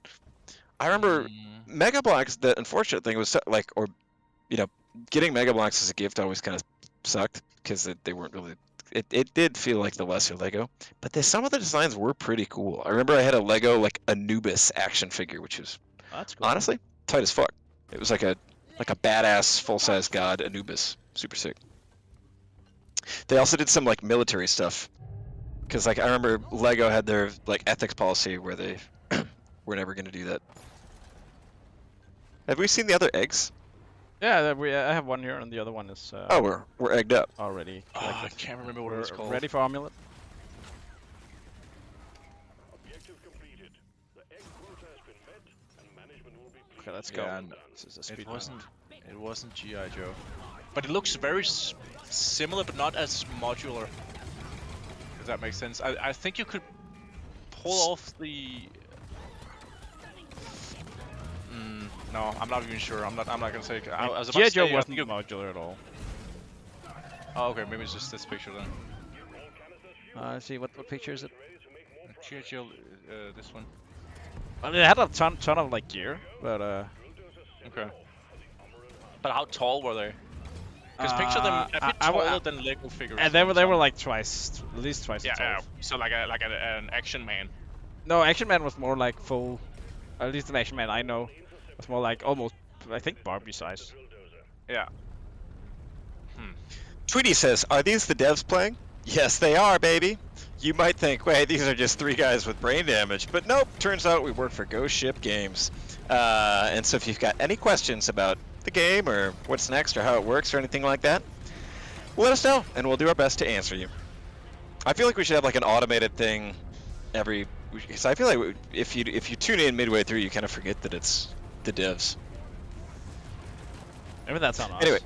I remember Mega Blocks. The unfortunate thing was like, or getting Mega Blocks as a gift always kind of sucked because they weren't really. It did feel like the lesser Lego, but some of the designs were pretty cool. I remember I had a Lego like Anubis action figure, which was That's cool. honestly tight as fuck. It was like a badass full-size god Anubis, super sick. They also did some like military stuff, because like I remember Lego had their like ethics policy where they were never gonna do that. Have we seen the other eggs? Yeah, I have one here, and the other one is Oh, we're egged up. already Oh, I collected. can't remember what it was We're called. ready for Amulet? Okay, let's go. Yeah, no, This is a speed It run. wasn't G.I. Joe. But it looks very similar, but not as modular. If that makes sense. I think you could pull off the. No, I'm not even sure. I'm not gonna say. I was about G.I. to Joe say, I wasn't think modular at all. Oh, okay. Maybe it's just this picture then. Let's see, what picture is it? G.I. Joe, this one. I mean, it had a ton of like gear, but Okay. But how tall were they? Because picture them a bit taller than Lego figures. and they were like twice, at least twice Yeah, as tall. yeah. So like an Action Man. No, Action Man was more like full. At least the Action Man I know was more like almost, I think, Barbie size. Yeah. Tweety says, "Are these the devs playing?" Yes, they are, baby. You might think, wait, these are just 3 guys with brain damage, but nope. Turns out we work for Ghost Ship Games. And so if you've got any questions about the game or what's next or how it works or anything like that, let us know and we'll do our best to answer you. I feel like we should have like an automated thing because I feel like if you tune in midway through, you kind of forget that it's the devs. Maybe that's on us. Anyway,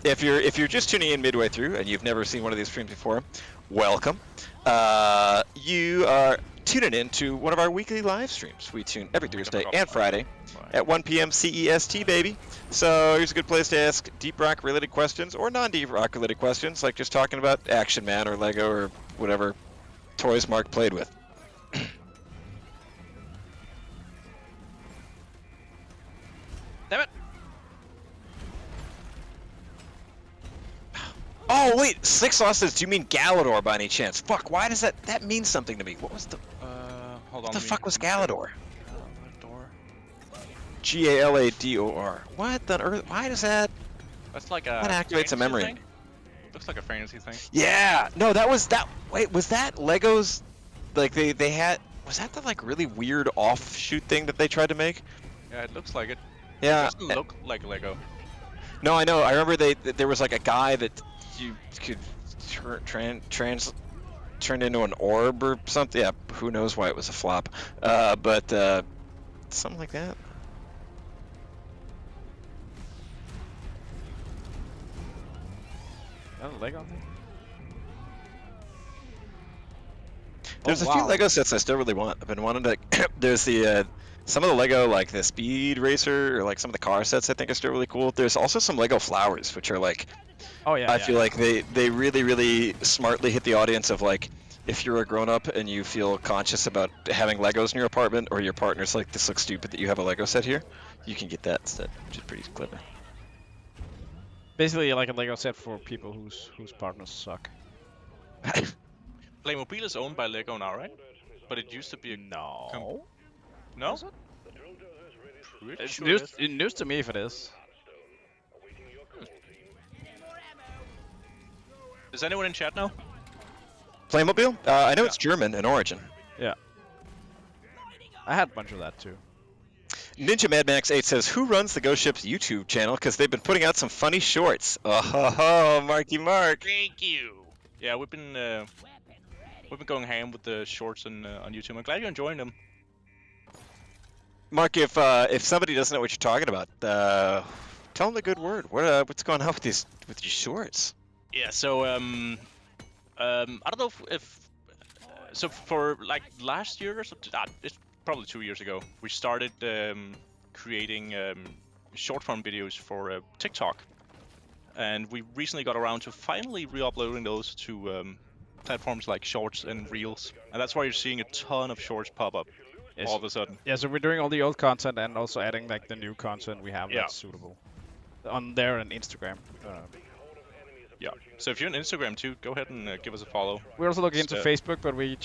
if you're just tuning in midway through and you've never seen one of these streams before, welcome. You are tuning in to one of our weekly live streams. We tune every Thursday and Friday at 1 p.m. CEST, baby. So here's a good place to ask Deep Rock related questions or non-Deep Rock related questions, like just talking about Action Man or Lego or whatever toys Mark played with. Damn it! Oh wait, Slick Sauce says, do you mean Galador by any chance? Fuck, why does that mean something to me? What was the Hold on. what the fuck was Galador? Galador. Galador. What the earth? Why does that? That's like a. That activates a fantasy memory. thing? Looks like a fantasy thing. Yeah. No, that was that. Wait, was that Legos? Like they had. Was that the like really weird offshoot thing that they tried to make? Yeah, it looks like it. Yeah. It doesn't look like Lego. No, I know. I remember there was like a guy that you could turn into an orb or something. Yeah. Who knows why it was a flop? But something like that. Oh, Lego thing. There's a few Lego sets I still really want. I've been wanting to. There's the some of the Lego like the Speed Racer or like some of the car sets I think are still really cool. There's also some Lego flowers which are like. Oh yeah. I feel like they really smartly hit the audience of like if you're a grown up and you feel conscious about having Legos in your apartment or your partner's like this looks stupid that you have a Lego set here, you can get that instead, which is pretty clever. Basically like a Lego set for people whose partners suck. Playmobil is owned by Lego now, right? But it used to be a No. no. Is it? Pretty It's sure news, it is. it's news to me if it is. Is anyone in chat now? Playmobil? I know it's German in origin. Yeah. I had a bunch of that too. Ninja Mad Max 8 says, who runs the Ghost Ship's YouTube channel? Because they've been putting out some funny shorts. Oh, Marky Mark. Thank you. Yeah, we've been going ham with the shorts on YouTube. I'm glad you're enjoying them. Mark, if somebody doesn't know what you're talking about, tell them the good word. What's going on with these shorts? Yeah, so I don't know if so for like last year or something. It's probably 2 years ago. We started creating short form videos for TikTok, and we recently got around to finally re-uploading those to platforms like Shorts and Reels, and that's why you're seeing a ton of shorts pop up all of a sudden. Yeah, so we're doing all the old content and also adding like the new content we have that's suitable on there and Instagram. Yeah. So if you're on Instagram too, go ahead and give us a follow. We're also looking into Facebook, but we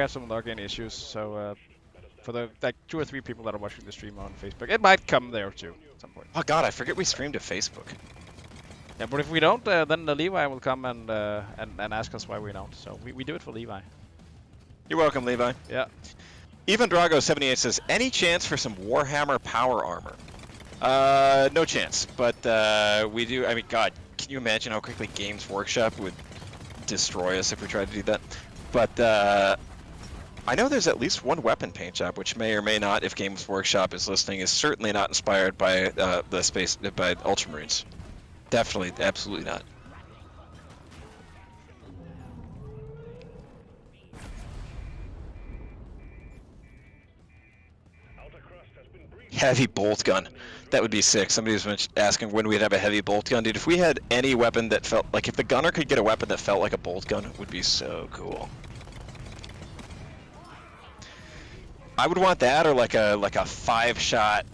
have some login issues. So for the like 2 or 3 people that are watching the stream on Facebook, it might come there too at some point. Oh God, I forget we streamed to Facebook. Yeah, but if we don't, then Levi will come and ask us why we don't. So we do it for Levi. You're welcome, Levi. Yeah. Even Drago78 says, any chance for some Warhammer power armor? No chance, but we do. I mean, God, can you imagine how quickly Games Workshop would destroy us if we tried to do that? But I know there's at least one weapon paint job, which may or may not, if Games Workshop is listening, is certainly not inspired by by Ultramarines. Definitely, absolutely not. Heavy bolt gun. That would be sick. Somebody was asking when we'd have a heavy bolt gun. Dude, if we had any weapon that felt like, if the gunner could get a weapon that felt like a bolt gun, it would be so cool. I would want that, or like a 5-shot,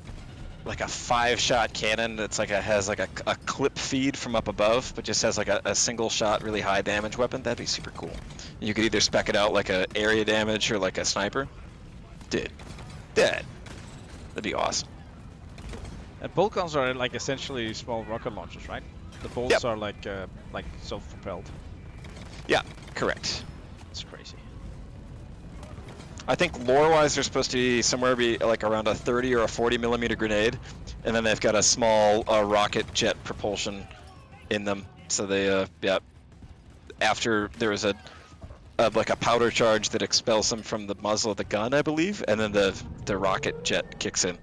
like a 5-shot cannon that's like has like a clip feed from up above, but just has like a single shot, really high damage weapon. That'd be super cool. You could either spec it out like a area damage or like a sniper. Dude, that'd be awesome. And bolt guns are like essentially small rocket launchers, right? The bolts are like self-propelled. Yeah, correct. It's crazy. I think lore-wise they're supposed to be somewhere like around a 30 or a 40 millimeter grenade, and then they've got a small rocket jet propulsion in them. So they, after there is like a powder charge that expels them from the muzzle of the gun, I believe, and then the rocket jet kicks in.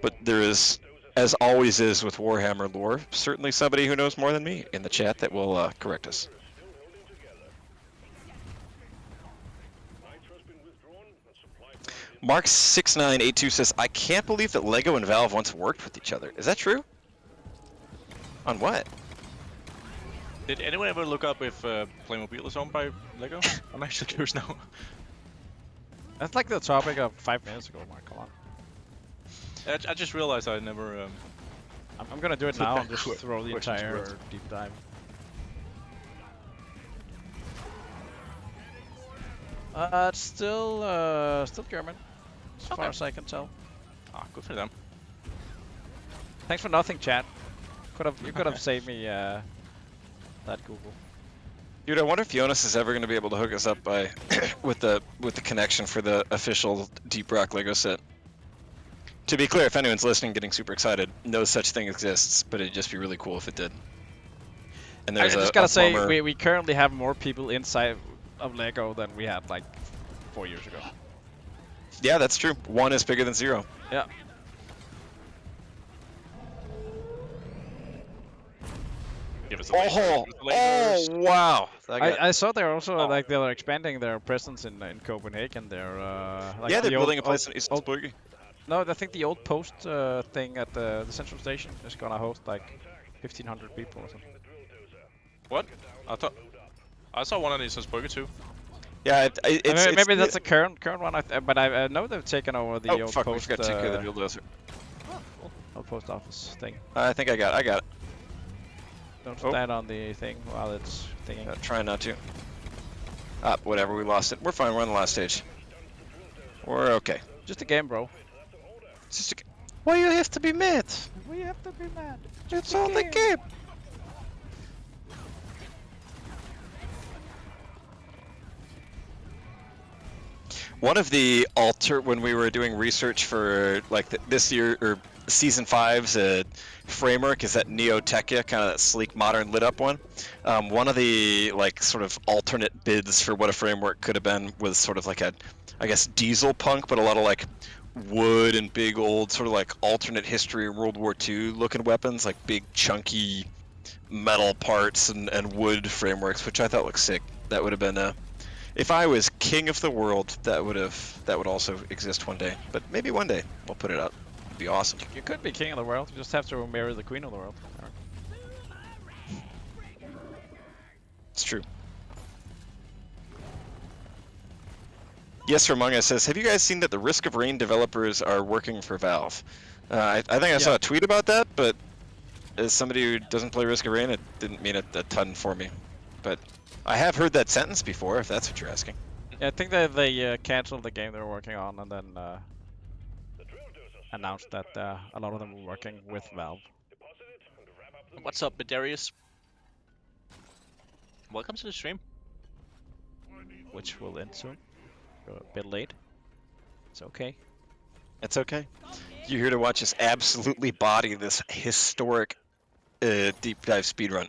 But there is, as always is with Warhammer lore, certainly somebody who knows more than me in the chat that will correct us. Mark6982 says, I can't believe that LEGO and Valve once worked with each other. Is that true? On what? Did anyone ever look up if Playmobil is owned by Lego? I'm actually curious now. That's like the topic of 5 minutes ago, Mark. Come on. I just realized I never. I'm gonna do it now and just throw the entire deep dive. It's still German, as far as I can tell. Ah, good for them. Thanks for nothing, chat. You could have saved me that Google. Dude, I wonder if Jonas is ever going to be able to hook us up by with the connection for the official Deep Rock Lego set. To be clear, if anyone's listening, getting super excited, no such thing exists, but it'd just be really cool if it did. And I there's just gotta say, we currently have more people inside of Lego than we had like 4 years ago. Yeah, that's true. 1 is bigger than 0. Yeah. Give There's the lasers, Oh, there's the lasers. wow! I saw they're also Oh. like they're expanding their presence in Copenhagen. They're like yeah, they're the building a old, place in East old, Spooky. No, I think the old post thing at the central station is gonna host like 1,500 people or something. What? I saw one on Eastern Burger too. Yeah, Maybe that's a current one. But I know they've taken over the Oh old fuck, we post. forgot to take care of the bulldozer. Old post office thing. I think I got it. Don't Oh. stand on the thing while it's thinking. Try not to. Ah, whatever, we lost it. We're fine, we're on the last stage. We're okay. Just a game, bro. It's just a... Why you have to be mad? We have to be mad. It's all the game. One of the when we were doing research for like this year or season 5's framework is that Neo Techia, kind of that sleek, modern, lit up one. One of the like sort of alternate bids for what a framework could have been was sort of like a, I guess, diesel punk, but a lot of like wood and big old sort of like alternate history World War II looking weapons, like big chunky metal parts and wood frameworks, which I thought looked sick. That would have been if I was king of the world, that would also exist one day. But maybe one day we'll put it up. It'd be awesome. You could be king of the world. You just have to marry the queen of the world. It's true. Yes, Among Us says, have you guys seen that the Risk of Rain developers are working for Valve? I think I saw a tweet about that, but as somebody who doesn't play Risk of Rain, it didn't mean a ton for me. But I have heard that sentence before, if that's what you're asking. Yeah, I think that they canceled the game they were working on and then announced that a lot of them were working with Valve. What's up, Bedarius? Welcome to the stream. Which will end soon. We're a bit late. It's okay. It's okay. You're here to watch us absolutely body this historic deep dive speedrun.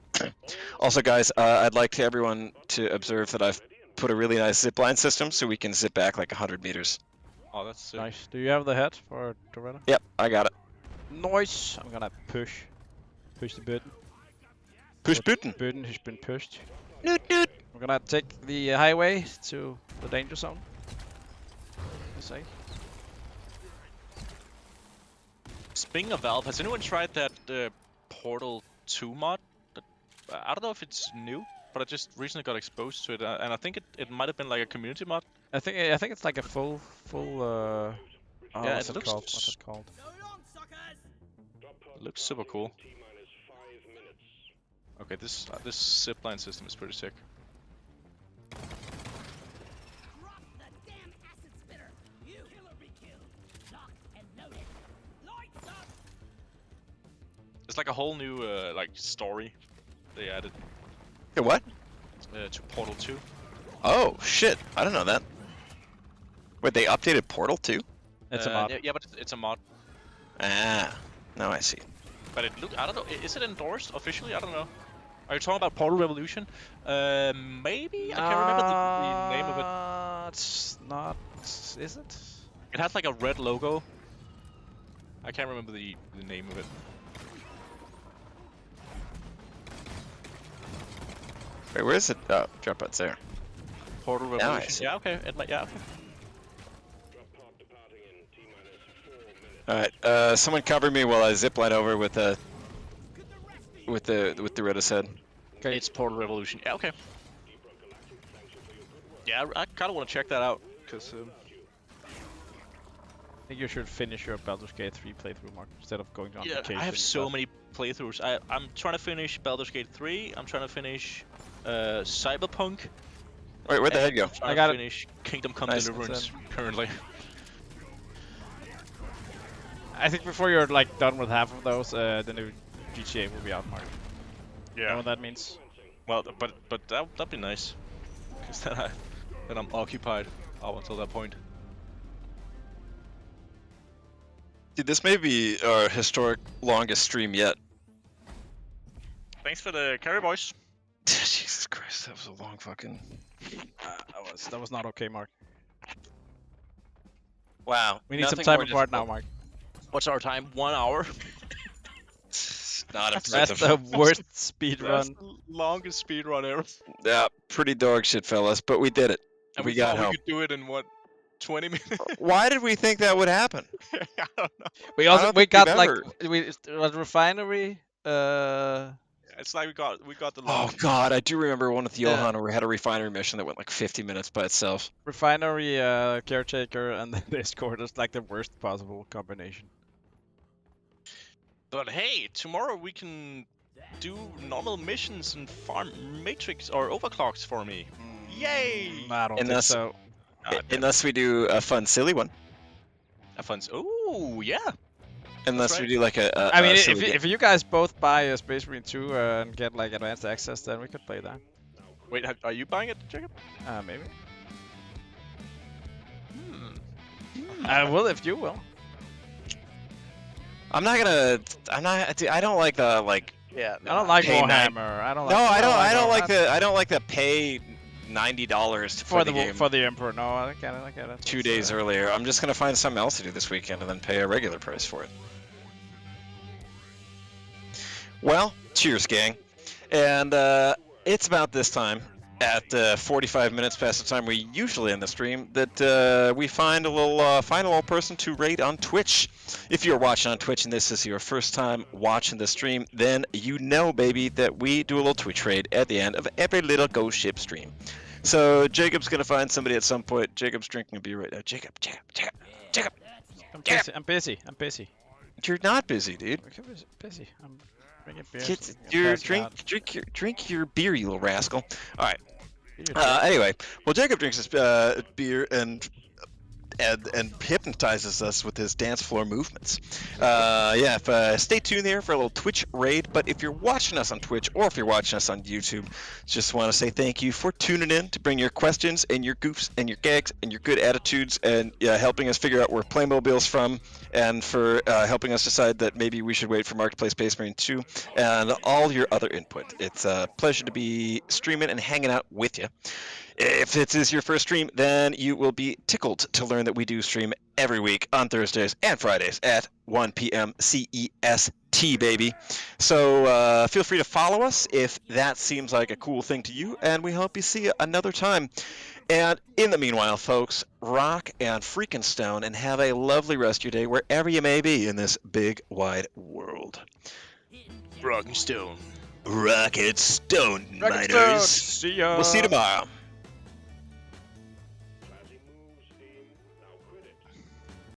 Also, guys, I'd like everyone to observe that I've put a really nice zipline system so we can zip back like 100 meters. Oh, that's sick. Nice. Do you have the head for Doretta? Yep, I got it. Nice. I'm gonna push the button. Push The button. button has been pushed. Noot, noot. We're gonna take the highway to the danger zone. Let's say. Speaking of Valve, has anyone tried that Portal 2 mod? I don't know if it's new, but I just recently got exposed to it, and I think it might have been like a community mod. I think it's like a full yeah, what's it it called? What's it called? It looks super cool. Okay, this zipline system is pretty sick. Drop the damn acid spitter! You kill or be killed! Lock and loaded! Lights up! It's like a whole new like story they added Hey, what? to Portal 2. Oh, shit. I don't know that. Wait, they updated Portal 2? It's a mod. Yeah, but it's a mod. Ah, now I see. But it look, I don't know. Is it endorsed officially? I don't know. Are you talking about Portal Revolution? Maybe I can't remember the name of it. It's not. Is it? It has like a red logo. I can't remember the name of it. Wait, where is it? Oh, droppods there. Portal Now I Revolution. see. Yeah, okay. Yeah, okay. Alright, someone cover me while I zipline over with the Retta's head. Okay. It's Portal Revolution. Yeah, okay. Yeah, I kind of want to check that out because I think you should finish your Baldur's Gate 3 playthrough, Mark, instead of going on yeah, vacation. I have so but- many playthroughs. I'm trying to finish Baldur's Gate 3. I'm trying to finish Cyberpunk. Wait, where'd the head go? I got it. finish Kingdom Come Nice. Deliverance currently. I think before you're like done with half of those, the new GTA will be out, Mark. You know what that means? Well, but that'd be nice, because then I'm occupied up until that point. Dude, this may be our historic longest stream yet. Thanks for the carry, boys. Jesus Christ, that was a long fucking... That was not okay, Mark. Wow. We need some time apart now, Mark. What's our time? 1 hour. Not That's impressive. the worst That's speedrun. the longest speed run ever. Yeah, pretty dog shit, fellas. But we did it. And We we got thought we home. could do it in what, 20 minutes? Why did we think that would happen? I don't know. We I also don't we think got we've like ever- was refinery. It's like we got the Oh longest. god, I do remember one with Yeah. Johan where we had a refinery mission that went like 50 minutes by itself. refinery caretaker and the Discord is like the worst possible combination. But hey, tomorrow we can do normal missions and farm matrix or overclocks for me. Yay! I don't think Unless- so. Unless we do a fun, silly one. Oh yeah. Unless we right. do like a I mean, silly game. if you guys both buy a Space Marine 2 and get like advanced access, then we could play that. Wait, are you buying it, Jacob? Maybe. Hmm. I will if you will. I'm not. Dude, I don't like the like. Yeah. I don't like Pay Warhammer. I don't like. No, I don't like Warhammer. I don't like the pay $90 to for play the the game for the Emperor. No, I get it. I get it. 2 It's, days earlier. I'm just gonna find something else to do this weekend and then pay a regular price for it. Well, cheers, gang. And it's about this time, at 45 minutes past the time we usually end the stream, that we find a little person to rate on Twitch. If you're watching on Twitch and this is your first time watching the stream, then you know, baby, that we do a little Twitch raid at the end of every little Ghost Ship stream. So Jacob's gonna find somebody at some point. Jacob's drinking a beer right now. Jacob. I'm busy. You're not busy, dude. I'm busy. I'm drinking beer. Kids, I'm your passing out. drink your beer, you little rascal. All right. Beer. Anyway, well, Jacob drinks his beer and hypnotizes us with his dance floor movements. Stay tuned there for a little Twitch raid. But if you're watching us on Twitch or if you're watching us on YouTube, just want to say thank you for tuning in to bring your questions and your goofs and your gags and your good attitudes and helping us figure out where Playmobil's from and for helping us decide that maybe we should wait for Marketplace Space Marine 2 and all your other input. It's a pleasure to be streaming and hanging out with you. If this is your first stream, then you will be tickled to learn that we do stream every week on Thursdays and Fridays at 1 p.m. CEST, baby. So feel free to follow us if that seems like a cool thing to you, and we hope you see you another time. And in the meanwhile, folks, rock and freaking stone and have a lovely rest of your day wherever you may be in this big, wide world. Rock and stone. Rocket stone, Rocket miners. Stone. See ya. We'll see you tomorrow.